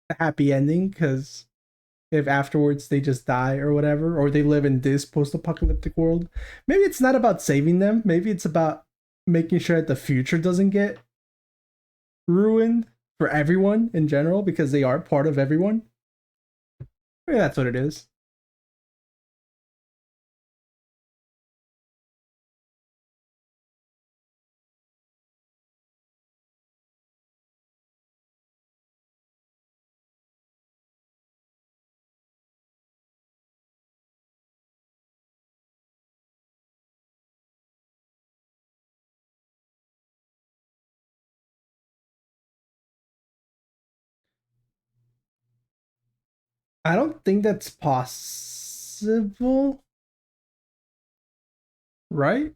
a happy ending, because if afterwards they just die or whatever, or they live in this post-apocalyptic world, maybe it's not about saving them. Maybe it's about making sure that the future doesn't get ruined for everyone in general, because they are part of everyone. Maybe that's what it is. I don't think that's possible, right?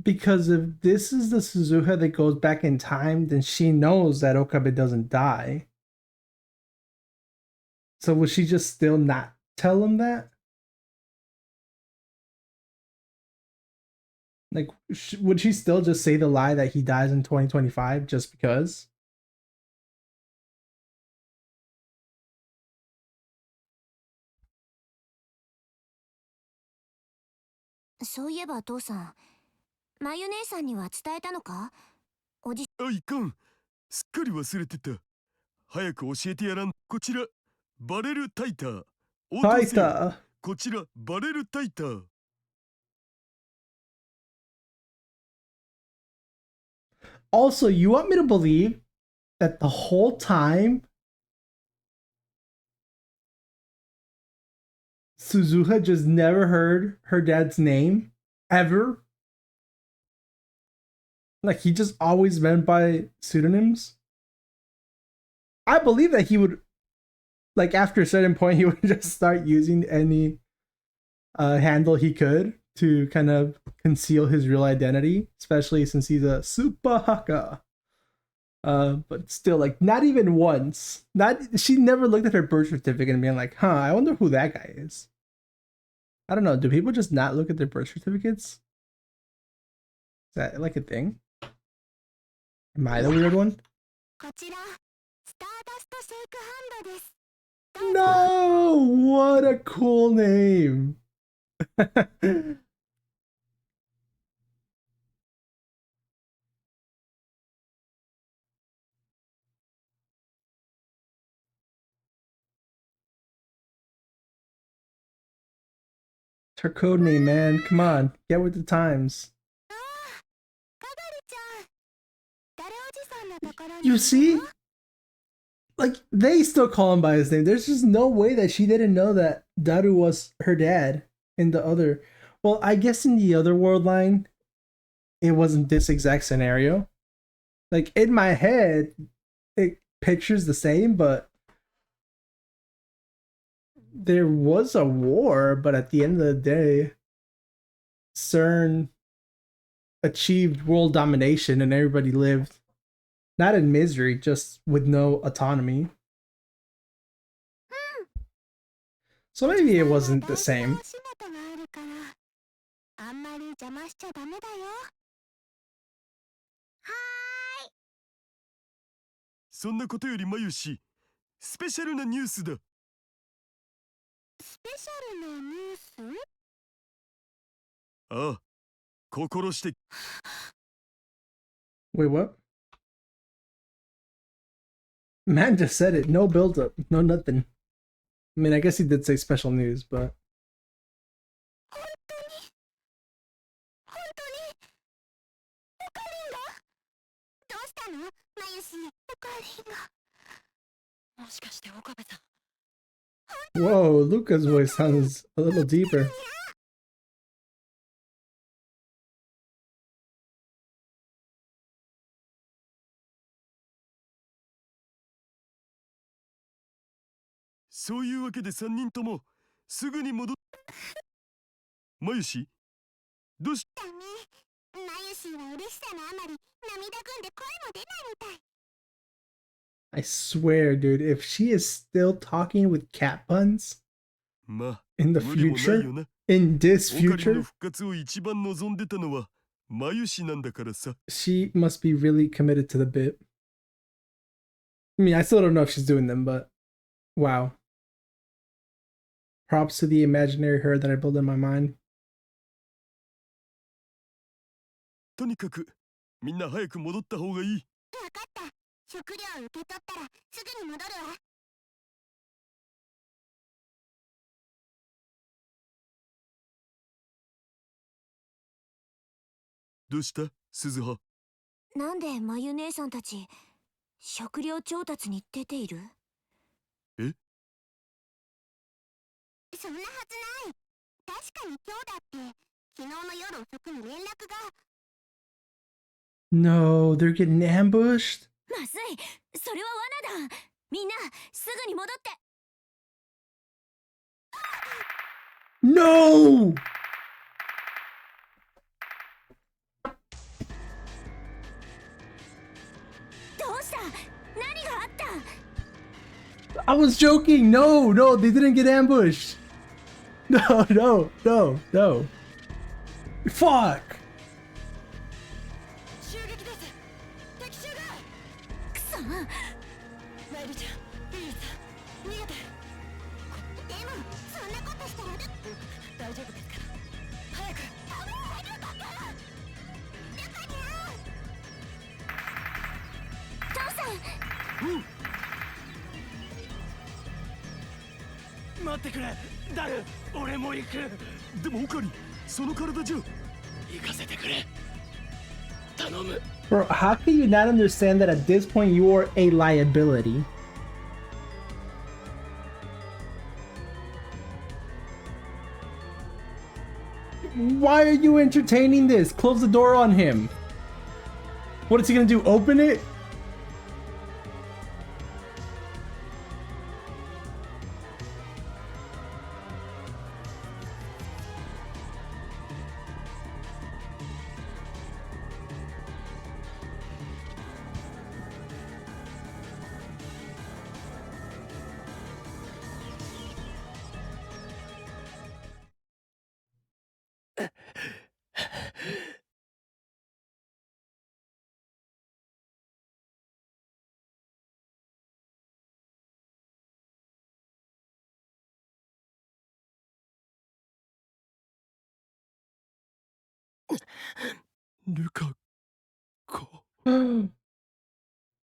Because if this is the Suzuha that goes back in time, then she knows that Okabe doesn't die. So would she just still not tell him that? Like, would she still just say the lie that he dies in 2025 just because? そういえば父さん、まゆ姉さんには伝えたのか？おじ。あ、いかん。すっかり忘れてた。早く教えてやらん。こちら、バレルタイター。応答せよ。Taita. こちら、バレルタイター。Also, you want me to believe that the whole time Suzuha just never heard her dad's name ever? Like, he just always went by pseudonyms? I believe that he would, like, after a certain point, he would just start using any handle he could to kind of conceal his real identity, especially since he's a super haka. But still, like, not even once. She never looked at her birth certificate and being like, huh, I wonder who that guy is. I don't know, do people just not look at their birth certificates? Is that like a thing? Am I the weird one? No! What a cool name! It's her code name, man. Come on, get with the times. You see? Like, they still call him by his name. There's just no way that she didn't know that Daru was her dad in the other. Well, I guess in the other world line, it wasn't this exact scenario. Like, in my head, it pictures the same, but there was a war, but at the end of the day, CERN achieved world domination and everybody lived not in misery, just with no autonomy. So maybe it wasn't the same. そんなことよりまゆし、スペシャルなニュースだ。スペシャルなニュース？ああ、心して。Wait, what? Man just said it. No build up. No nothing. I mean, I guess he did say special news, but... 本当にオカリンがどうしたのまゆし、オカリンがもしかして岡部さん Whoa, Luca's voice sounds a little deeper. そういうわけで3人ともすぐに戻っ。まゆし、どうし。ダメ。まゆしは嬉しさのあまり涙ぐんで声も出ないみたい。I swear, dude, if she is still talking with cat puns まあ、 in the 無理もない future, よな。 in this オカリンの future, 復活を一番望んでたのはまゆしなんだからさ。 she must be really committed to the bit. I mean, I still don't know if she's doing them, but wow. Props to the imaginary her that I built in my mind. とにかくみんな早く戻った方がいい。わかった。食料受け取ったらすぐに戻るわ。どうした鈴葉。なんでまゆ姉さんたち食料調達に出ている？え？そんなはずない。確かに今日だって昨日の夜遅くに連絡が。No, they're getting ambushed? まずい。それは罠だ。みんなすぐに戻って。No! I was joking! No, no, they didn't get ambushed! No, no, no, no. Fuck! Bro, how can you not understand that at this point you are a liability? Why are you entertaining this? Close the door on him. What is he gonna do? Open it?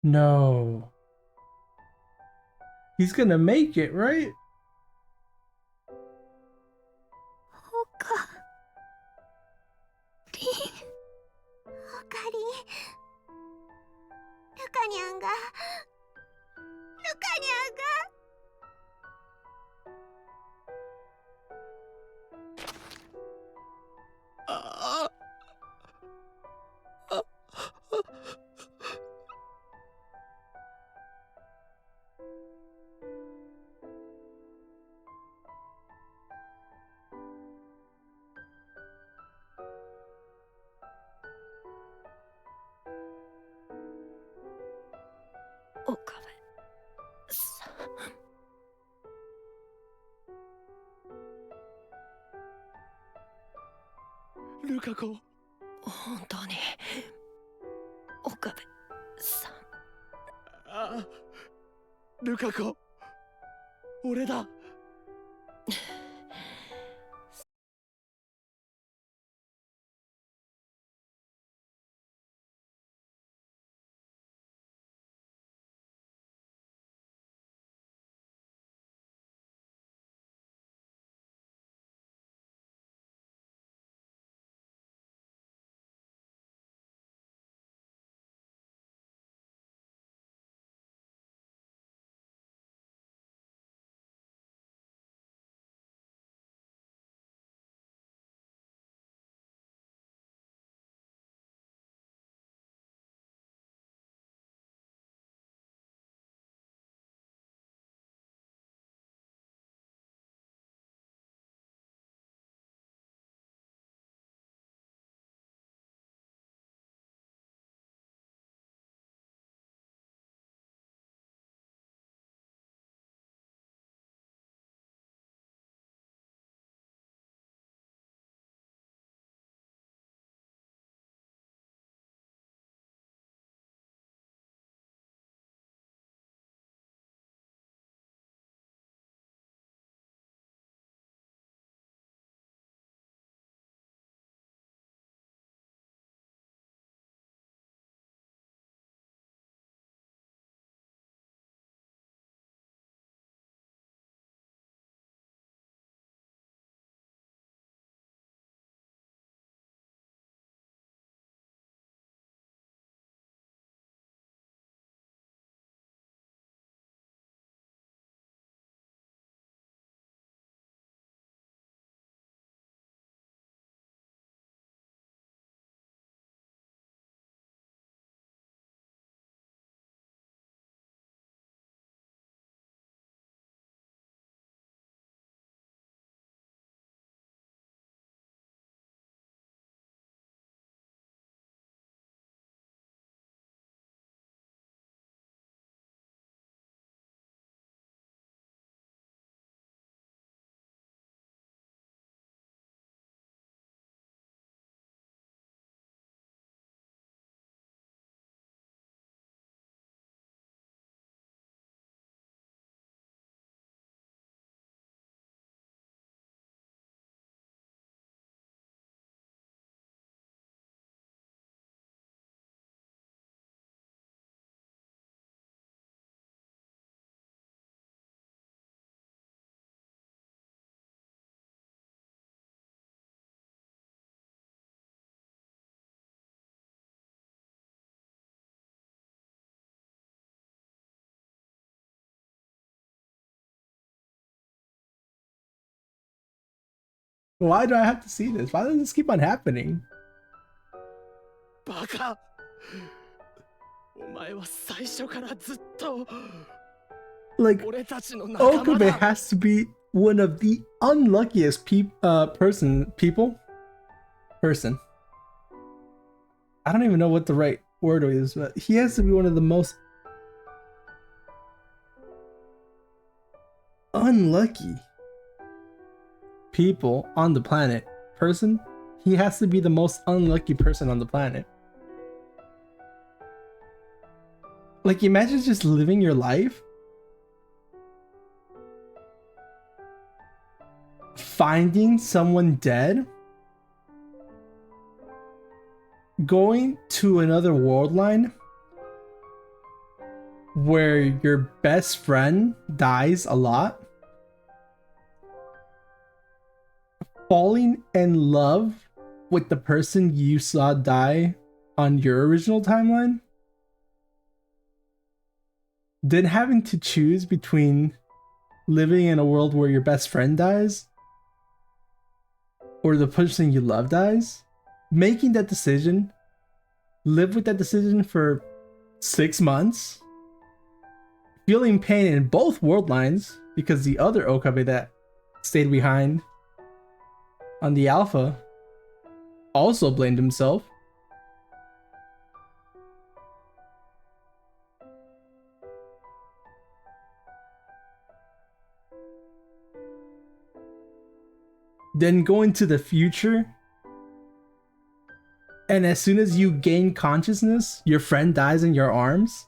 No. He's gonna make it, right? おかりおかりルカニャンが岡部さん。ルカ子。本当に岡部さん。ああ、ルカ子。俺だ。Why do I have to see this? Why does this keep on happening? バカ。お前は最初からずっと Like, 俺たちの仲間 Okabe だ。 has to be one of the unluckiest person. I don't even know what the right word is, but he has to be one of the most unlucky people on the planet. He has to be the most unlucky person on the planet. Like, imagine just living your life, finding someone dead, going to another world line where your best friend dies a lot, falling in love with the person you saw die on your original timeline, then having to choose between living in a world where your best friend dies or the person you love dies, making that decision, live with that decision for 6 months, feeling pain in both world lines because the other Okabe that stayed behind on the Alpha also blamed himself. Then go into the future, and as soon as you gain consciousness, your friend dies in your arms.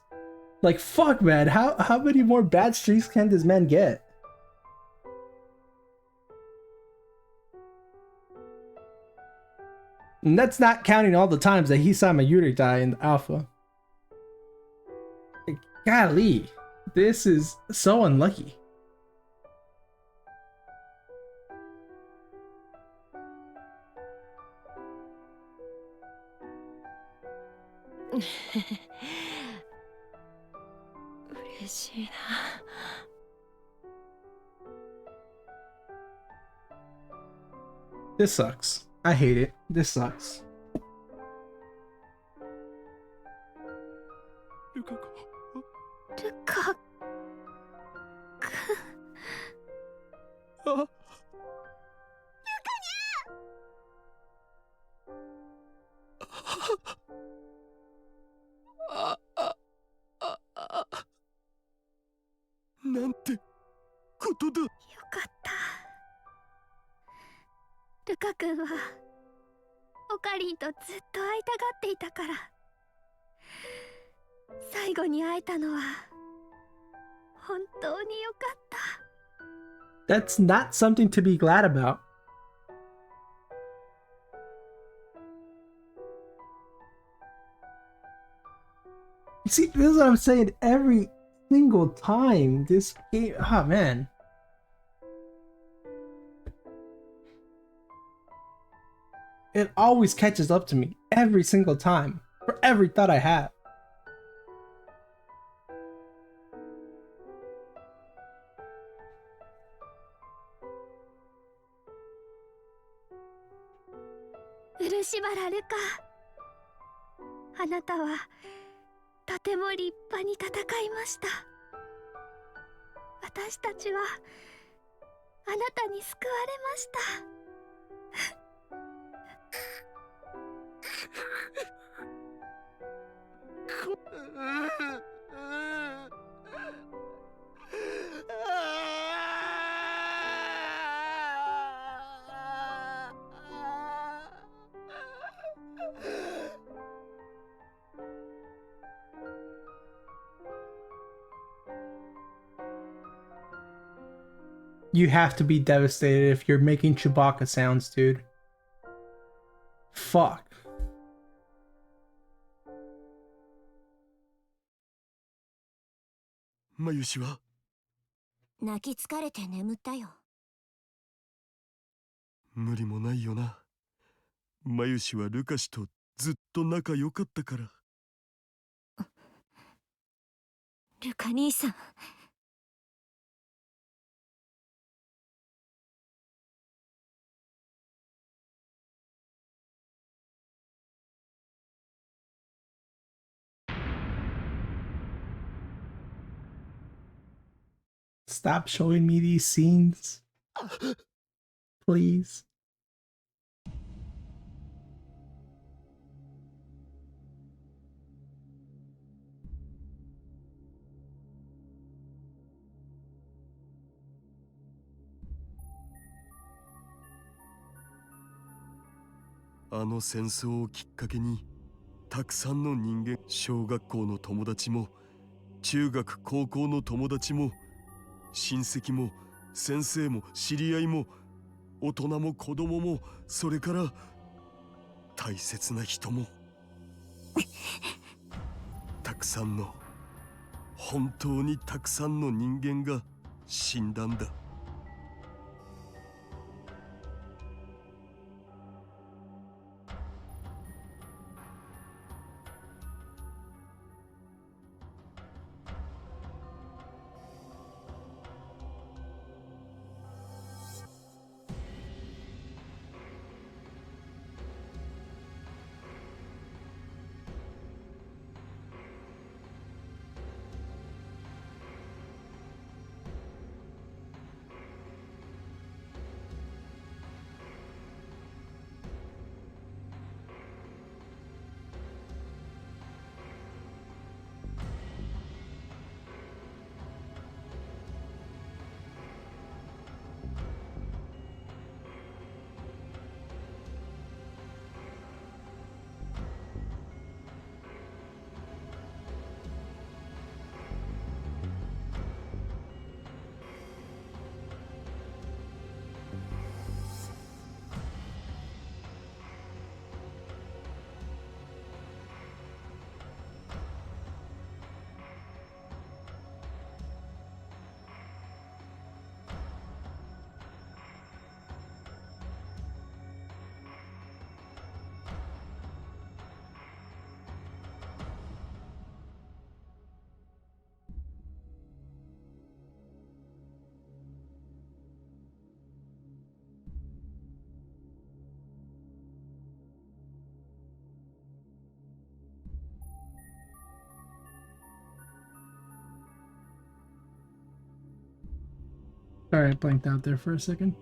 Like, fuck, man, how many more bad streaks can this man get? And that's not counting all the times that he saw Mayuri die in the Alpha. Like, golly, this is so unlucky. This sucks. I hate it. This sucks. Koto da. よかった。ルカ君はオカリンとずっと会いたがっていたから、最後に会えたのは本当によかった。 That's not something to be glad about. You see, this is what I'm saying every single time this game. Oh man. It always catches up to me every single time for every thought I have. Urushibara Luka, あなたはとても立派に戦いました。私たちはあなたに救われました。You have to be devastated if you're making Chewbacca sounds, dude. Fuck. Mayushi wa? 泣き疲れて眠ったよ。無理もないよな。Mayushiはルカ氏とずっと仲良かったから。ルカ兄さん。Stop showing me these scenes. Please.「あの戦争をきっかけにたくさんの人間、小学校の友達も中学高校の友達も親戚も先生も知り合いも大人も子供も、それから大切な人もたくさんの、本当にたくさんの人間が死んだんだ。Sorry, I blanked out there for a second.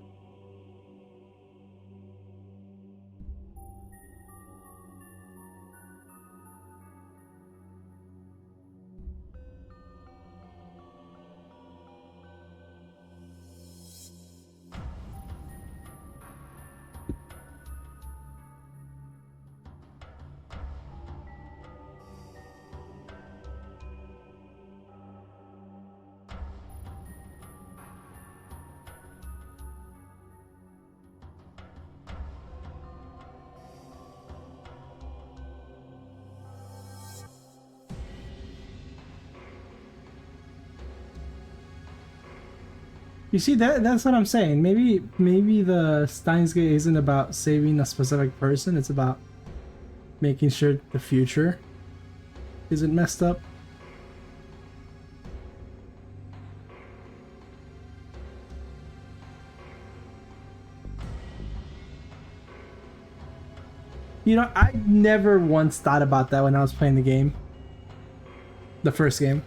You see, that's what I'm saying. Maybe the Steins Gate isn't about saving a specific person, it's about making sure the future isn't messed up. You know, I never once thought about that when I was playing the game. The first game.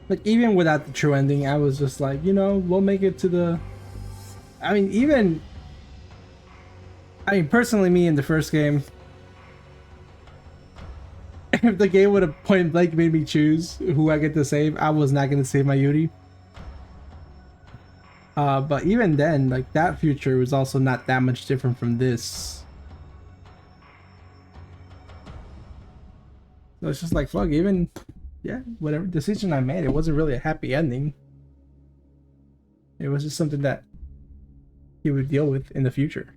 Like, even without the true ending, I was just like, you know, we'll make it to the... I mean, personally, me in the first game, if the game would have point blank made me choose who I get to save, I was not going to save my Yuri. But even then, like, that future was also not that much different from this. So it's just like, fuck, even... yeah, whatever decision I made, it wasn't really a happy ending. It was just something that he would deal with in the future.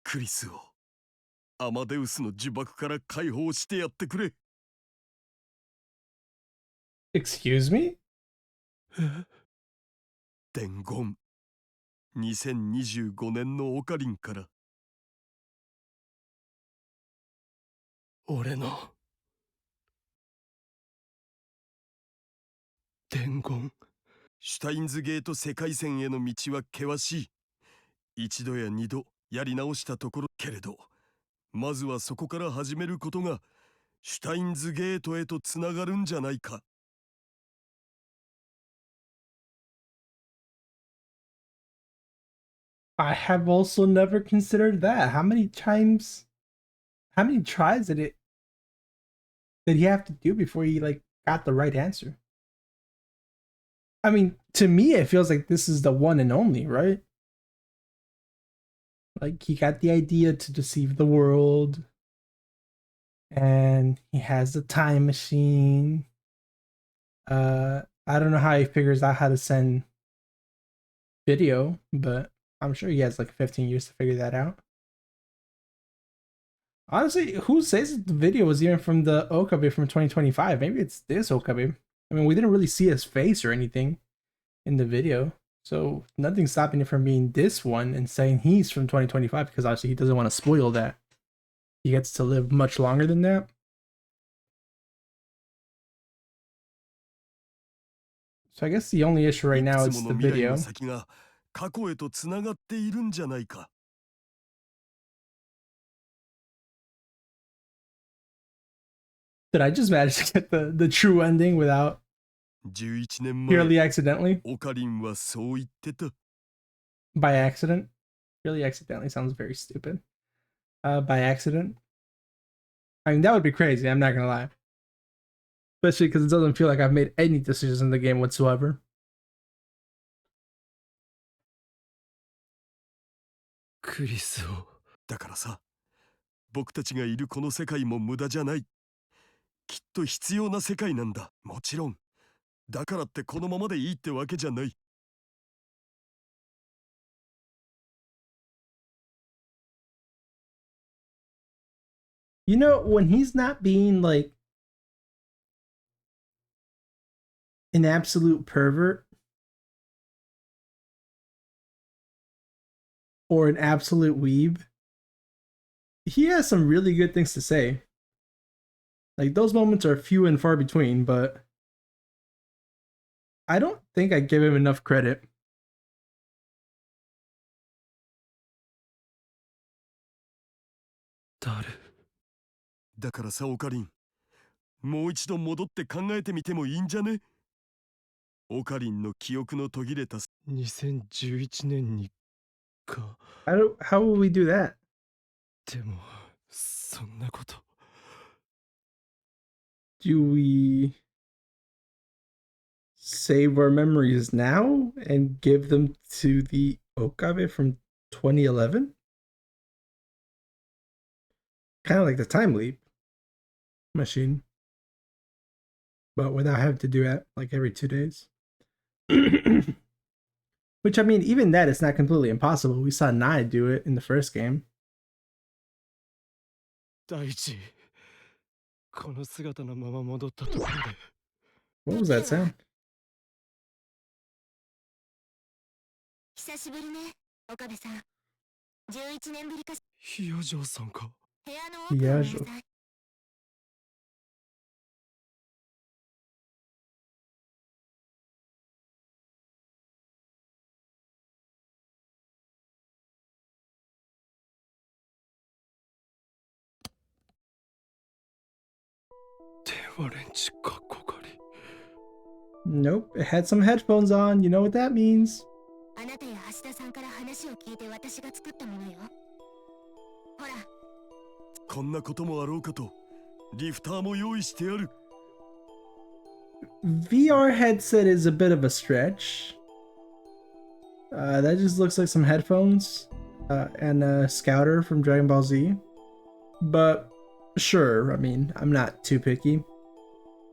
Chris をアマデウスの呪縛から解放してやってくれ。 Excuse me? 伝言。2025年のオカリンから。俺の伝言。シュタインズゲート世界線への道は険しい。一度や二度やり直したところけれど、まずはそこから始めることがシュタインズゲートへとつながるんじゃないか。I have also never considered that. How many tries did he have to do before he like got the right answer? I mean, to me it feels like this is the one and only, right? Like he got the idea to deceive the world, and he has the time machine. I don't know how he figures out how to send video, but I'm sure he has like 15 years to figure that out. Honestly, who says that the video was even from the Okabe from 2025? Maybe it's this Okabe. I mean, we didn't really see his face or anything in the video, so nothing's stopping it from being this one and saying he's from 2025, because obviously he doesn't want to spoil that. He gets to live much longer than that. So I guess the only issue right now is the video. 過去へとつながっているんじゃないか。Did I just manage to get the true ending without 11年前 purely accidentally? オカリンはそう言ってた。 By accident? Purely accidentally sounds very stupid. By accident? I mean, that would be crazy, I'm not gonna lie. Especially because it doesn't feel like I've made any decisions in the game whatsoever. クリスを。だからさ、僕たちがいるこの世界も無駄じゃない。きっと必要な世界なんだ。もちろん。だからってこのままでいいってわけじゃない。You know, when he's not being like an absolute pervert or an absolute weeb, he has some really good things to say. Like, those moments are few and far between, but I don't think I give him enough credit. 誰？だからさ、オカリン、もう一度戻って考えてみてもいいんじゃね？オカリンの記憶の途切れた2011年にか。How will we do that? でも、そんなこと。Do we save our memories now and give them to the Okabe from 2011? Kind of like the time leap machine, but without having to do it like every 2 days. Which, I mean, even that, it's not completely impossible. We saw Nai do it in the first game. 大地、この姿のまま戻ったところで。What was that sound? 久しぶりね、岡部さん。11年ぶりかし。ひやじょうさんか。部屋の奥を見なさい。電話レンチかっこかり。 Nope, it had some headphones on. You know what that means. あなたや橋田さんから話を聞いて私が作ったものよ。ほら。こんなこともあろうかと、リフターも用意してやる。VR headset is a bit of a stretch. That just looks like some headphones and a scouter from Dragon Ball Z. But sure, I mean, I'm not too picky.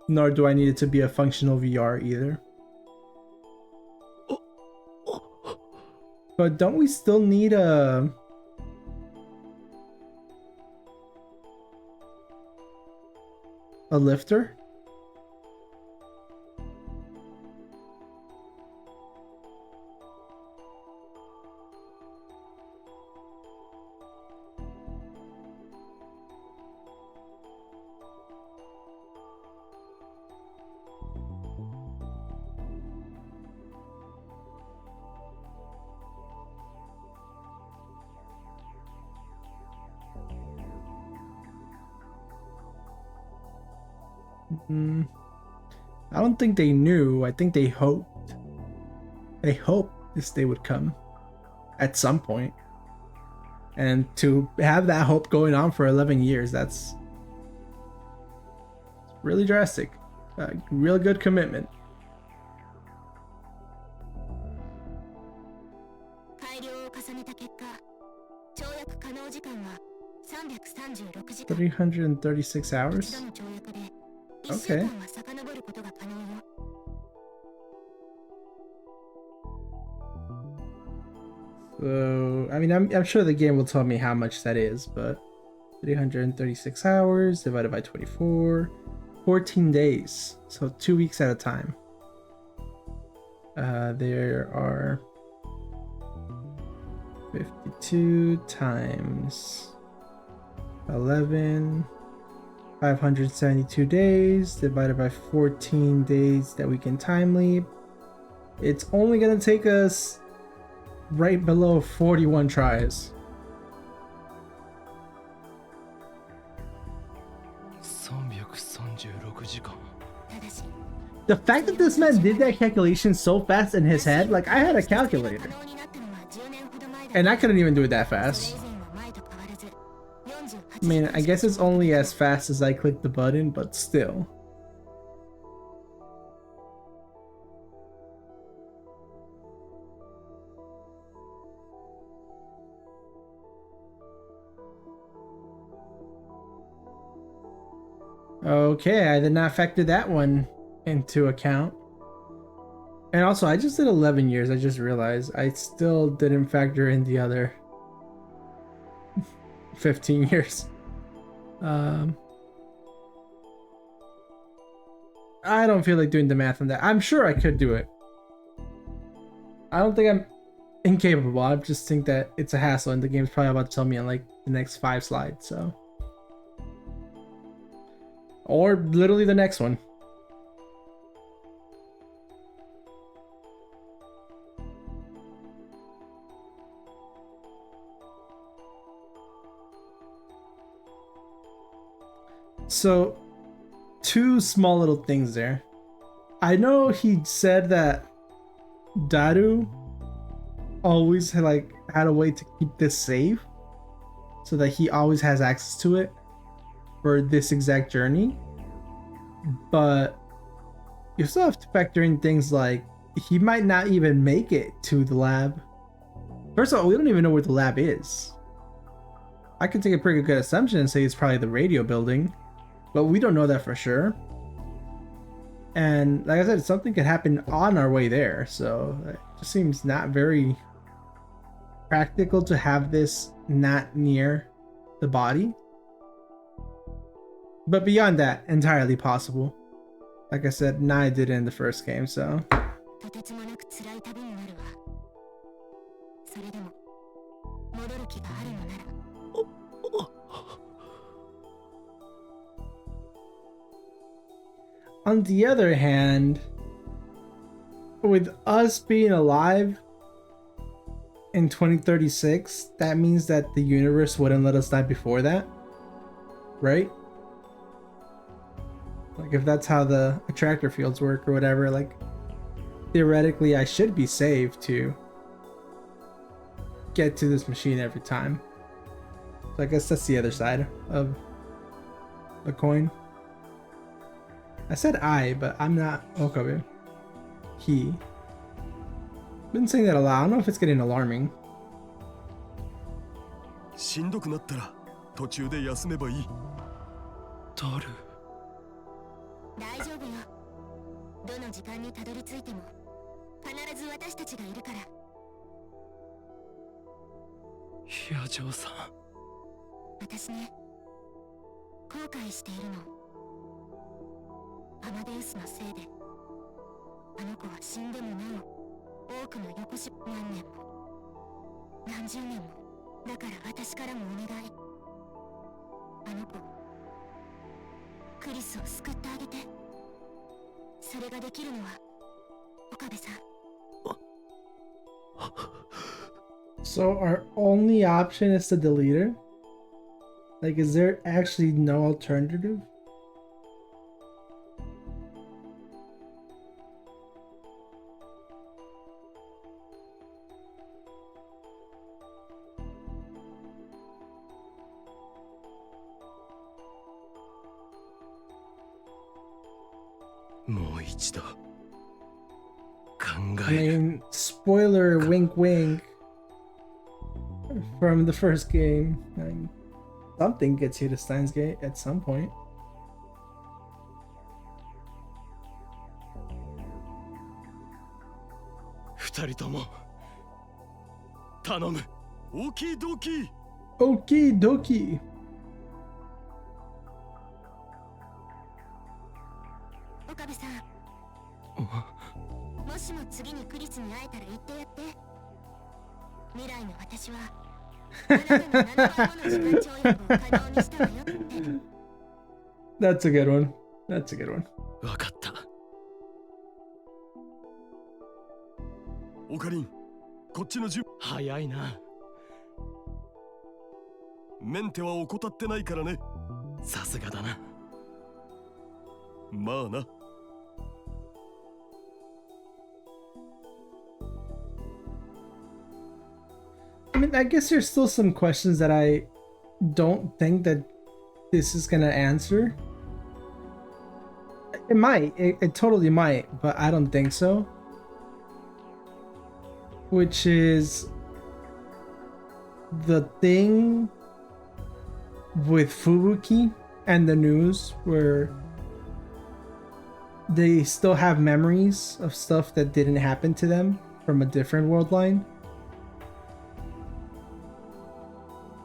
Nor do I need it to be a functional VR either. But don't we still need a lifter? Mm, I don't think they knew. I think they hoped. They hoped this day would come at some point. And to have that hope going on for 11 years, that's really drastic. Real good commitment. 改良を重ねた結果、跳躍可能時間は336時間。 336 一 hours? 度の跳躍で Okay. 1週間は遡ることが可能よ。 So, I mean, I'm sure the game will tell me how much that is, but 336 hours divided by 24, 14 days. So 2 weeks at a time. There are 52 times 11, 572 days divided by 14 days that we can time leap. It's only gonna take us right below 41 tries. 336時間。 ただし、 The fact that this man did that calculation so fast in his head, like I had a calculator 可能になったのは10年ほど前だ。 and I couldn't even do it that それ fast. 以前は前と変わらず、48 I mean, I guess it's only as fast as I click the button, but still. Okay, I did not factor that one into account. And also, I just did 11 years. I just realized I still didn't factor in the other 15 years. I don't feel like doing the math on that. I'm sure I could do it. I don't think I'm incapable. I just think that it's a hassle, and the game's probably about to tell me in like the next 5 slides, so. Or literally the next one. So, 2 small little things there. I know he said that Daru always had a way to keep this safe, so that he always has access to it for this exact journey. But you still have to factor in things like he might not even make it to the lab. First of all, we don't even know where the lab is. I can take a pretty good assumption and say it's probably the radio building, but we don't know that for sure. And like I said, something could happen on our way there, so it just seems not very practical to have this not near the body. But beyond that, entirely possible. Like I said, Nai did it in the first game, so. とてつもなく辛い旅になるわ。それでも戻る気があるのなら。 On the other hand, with us being alive in 2036, that means that the universe wouldn't let us die before that, right? Like if that's how the attractor fields work or whatever, like theoretically I should be saved to get to this machine every time. So I guess that's the other side of the coin. I said I, but I'm not Okabe. He. Been saying that a lot. I don't know if it's getting alarming. しんどくなったら途中で休めばいい。ダル。大丈夫よ。どの時間にたどり着いても必ず私たちがいるから。ヒアジョーさん。私ね、後悔しているの。アマデウスのせいで、あの子は死んでもなお多くの横し何年も何十年も。だから私からもお願い。あの子、クリスを救ってあげて。それができるのは岡部さん。 So our only option is to delete her? Like, is there actually no alternative? もう一度考 I える。 mean, spoiler, wink, wink, from the first game. I mean, something gets you to Steins Gate at some point. 二人とも頼む。オキドキ。 Okie dokie. 岡部さん、もしも次にクリスに会えたら言ってやって。未来の私はあなたの7倍もの時間跳躍を可能にしたわよって。 That's a good one. That's a good one. わかった。オカリン、こっちの準早いな。メンテは怠ってないからね。さすがだな。まあな。 I mean, I guess there's still some questions that I don't think that this is gonna answer. It might, it totally might, but I don't think so. Which is the thing with Fubuki and the news where they still have memories of stuff that didn't happen to them from a different world line.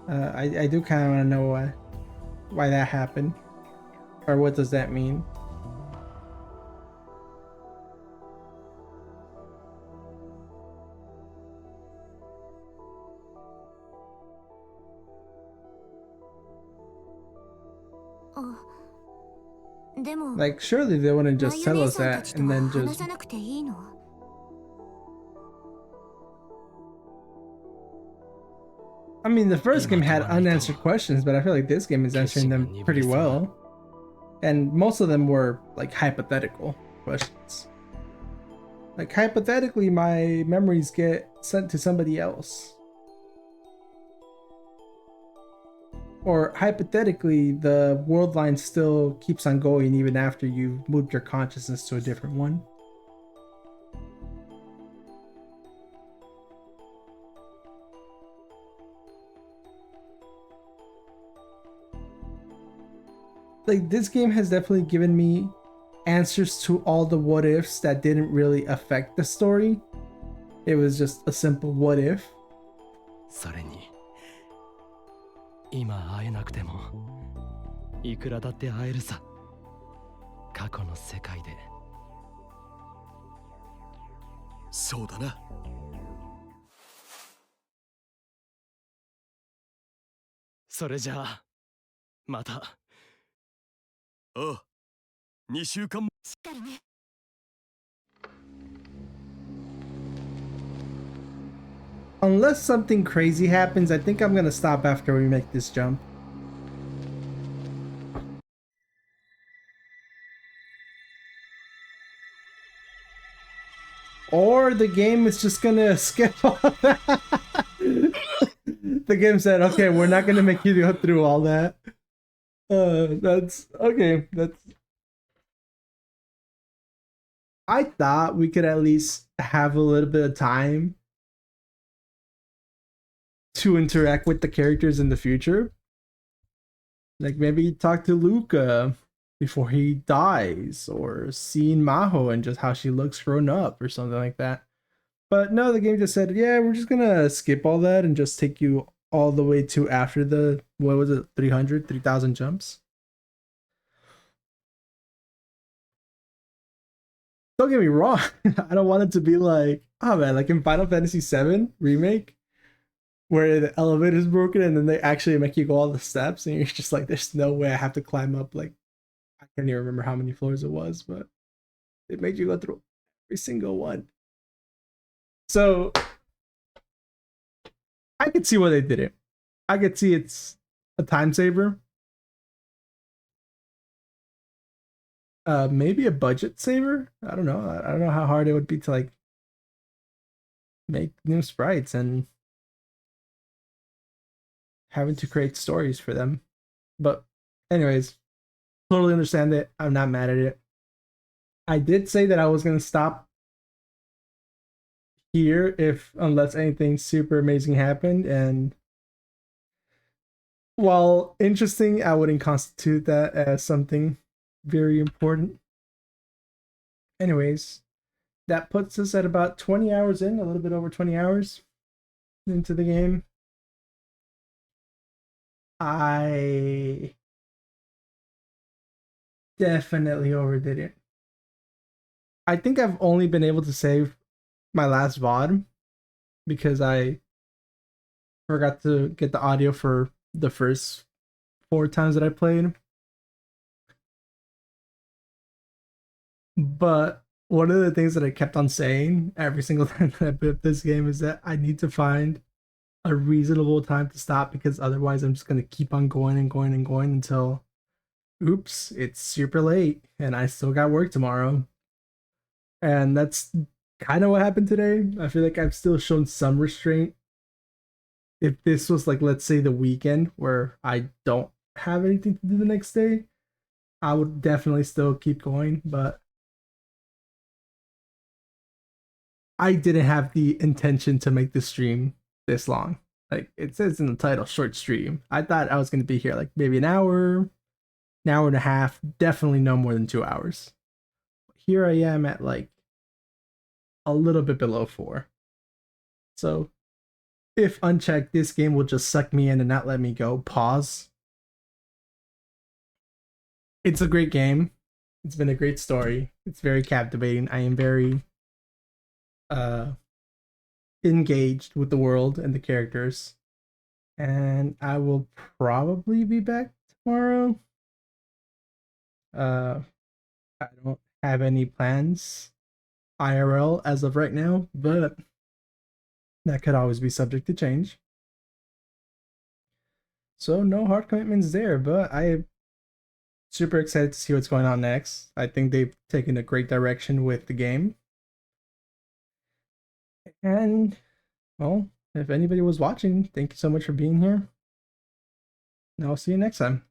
I do kind of want to know why that happened, or what does that mean. Like, surely they wouldn't just tell us that and then just... I mean, the first game had unanswered questions, but I feel like this game is answering them pretty well. And most of them were, like, hypothetical questions. Like, hypothetically, my memories get sent to somebody else. Or, hypothetically, the world line still keeps on going even after you've moved your consciousness to a different one. Like, this game has definitely given me answers to all the what ifs that didn't really affect the story. It was just a simple what if. それに今会えなくてもいくらだって会えるさ。過去の世界で。そうだな。それじゃあまた。ああ、2週間も。しっかりね。 Unless something crazy happens, I think I'm gonna stop after we make this jump. Or the game is just gonna skip all that. The game said, okay, we're not gonna make you go through all that. That's okay. That's. I thought we could at least have a little bit of time to interact with the characters in the future. Like maybe talk to Luca before he dies, or seeing Maho and just how she looks grown up or something like that. But no, the game just said, yeah, we're just gonna skip all that and just take you all the way to after the, what was it, 3,000 jumps? Don't get me wrong, I don't want it to be like, oh man, like in Final Fantasy VII Remake, where the elevator is broken and then they actually make you go all the steps and you're just like, there's no way I have to climb up, like, I can't even remember how many floors it was, but it made you go through every single one. So I could see why they did it. I could see it's a time saver. Maybe a budget saver. I don't know. I don't know how hard it would be to like make new sprites and having to create stories for them. But anyways, totally understand it. I'm not mad at it. I did say that I was gonna stop here unless anything super amazing happened, and while interesting, I wouldn't constitute that as something very important. Anyways, that puts us at about 20 hours in, a little bit over 20 hours into the game. I definitely overdid it. I think I've only been able to save my last VOD because I forgot to get the audio for the first 4 times that I played. But one of the things that I kept on saying every single time that I put up this game is that I need to find a reasonable time to stop, because otherwise I'm just gonna keep on going and going and going until, oops, it's super late and I still got work tomorrow. And that's kind of what happened today. I feel like I've still shown some restraint. If this was like, let's say, the weekend where I don't have anything to do the next day, I would definitely still keep going, but I didn't have the intention to make the stream this long. Like it says in the title, short stream. I thought I was going to be here like maybe an hour and a half, definitely no more than 2 hours. Here I am at like a little bit below 4. So if unchecked, this game will just suck me in and not let me go. Pause. It's a great game. It's been a great story. It's very captivating. I am very engaged with the world and the characters. And I will probably be back tomorrow. I don't have any plans IRL as of right now, but that could always be subject to change. So no hard commitments there, but I am super excited to see what's going on next. I think they've taken a great direction with the game. And, well, if anybody was watching, thank you so much for being here. And I'll see you next time.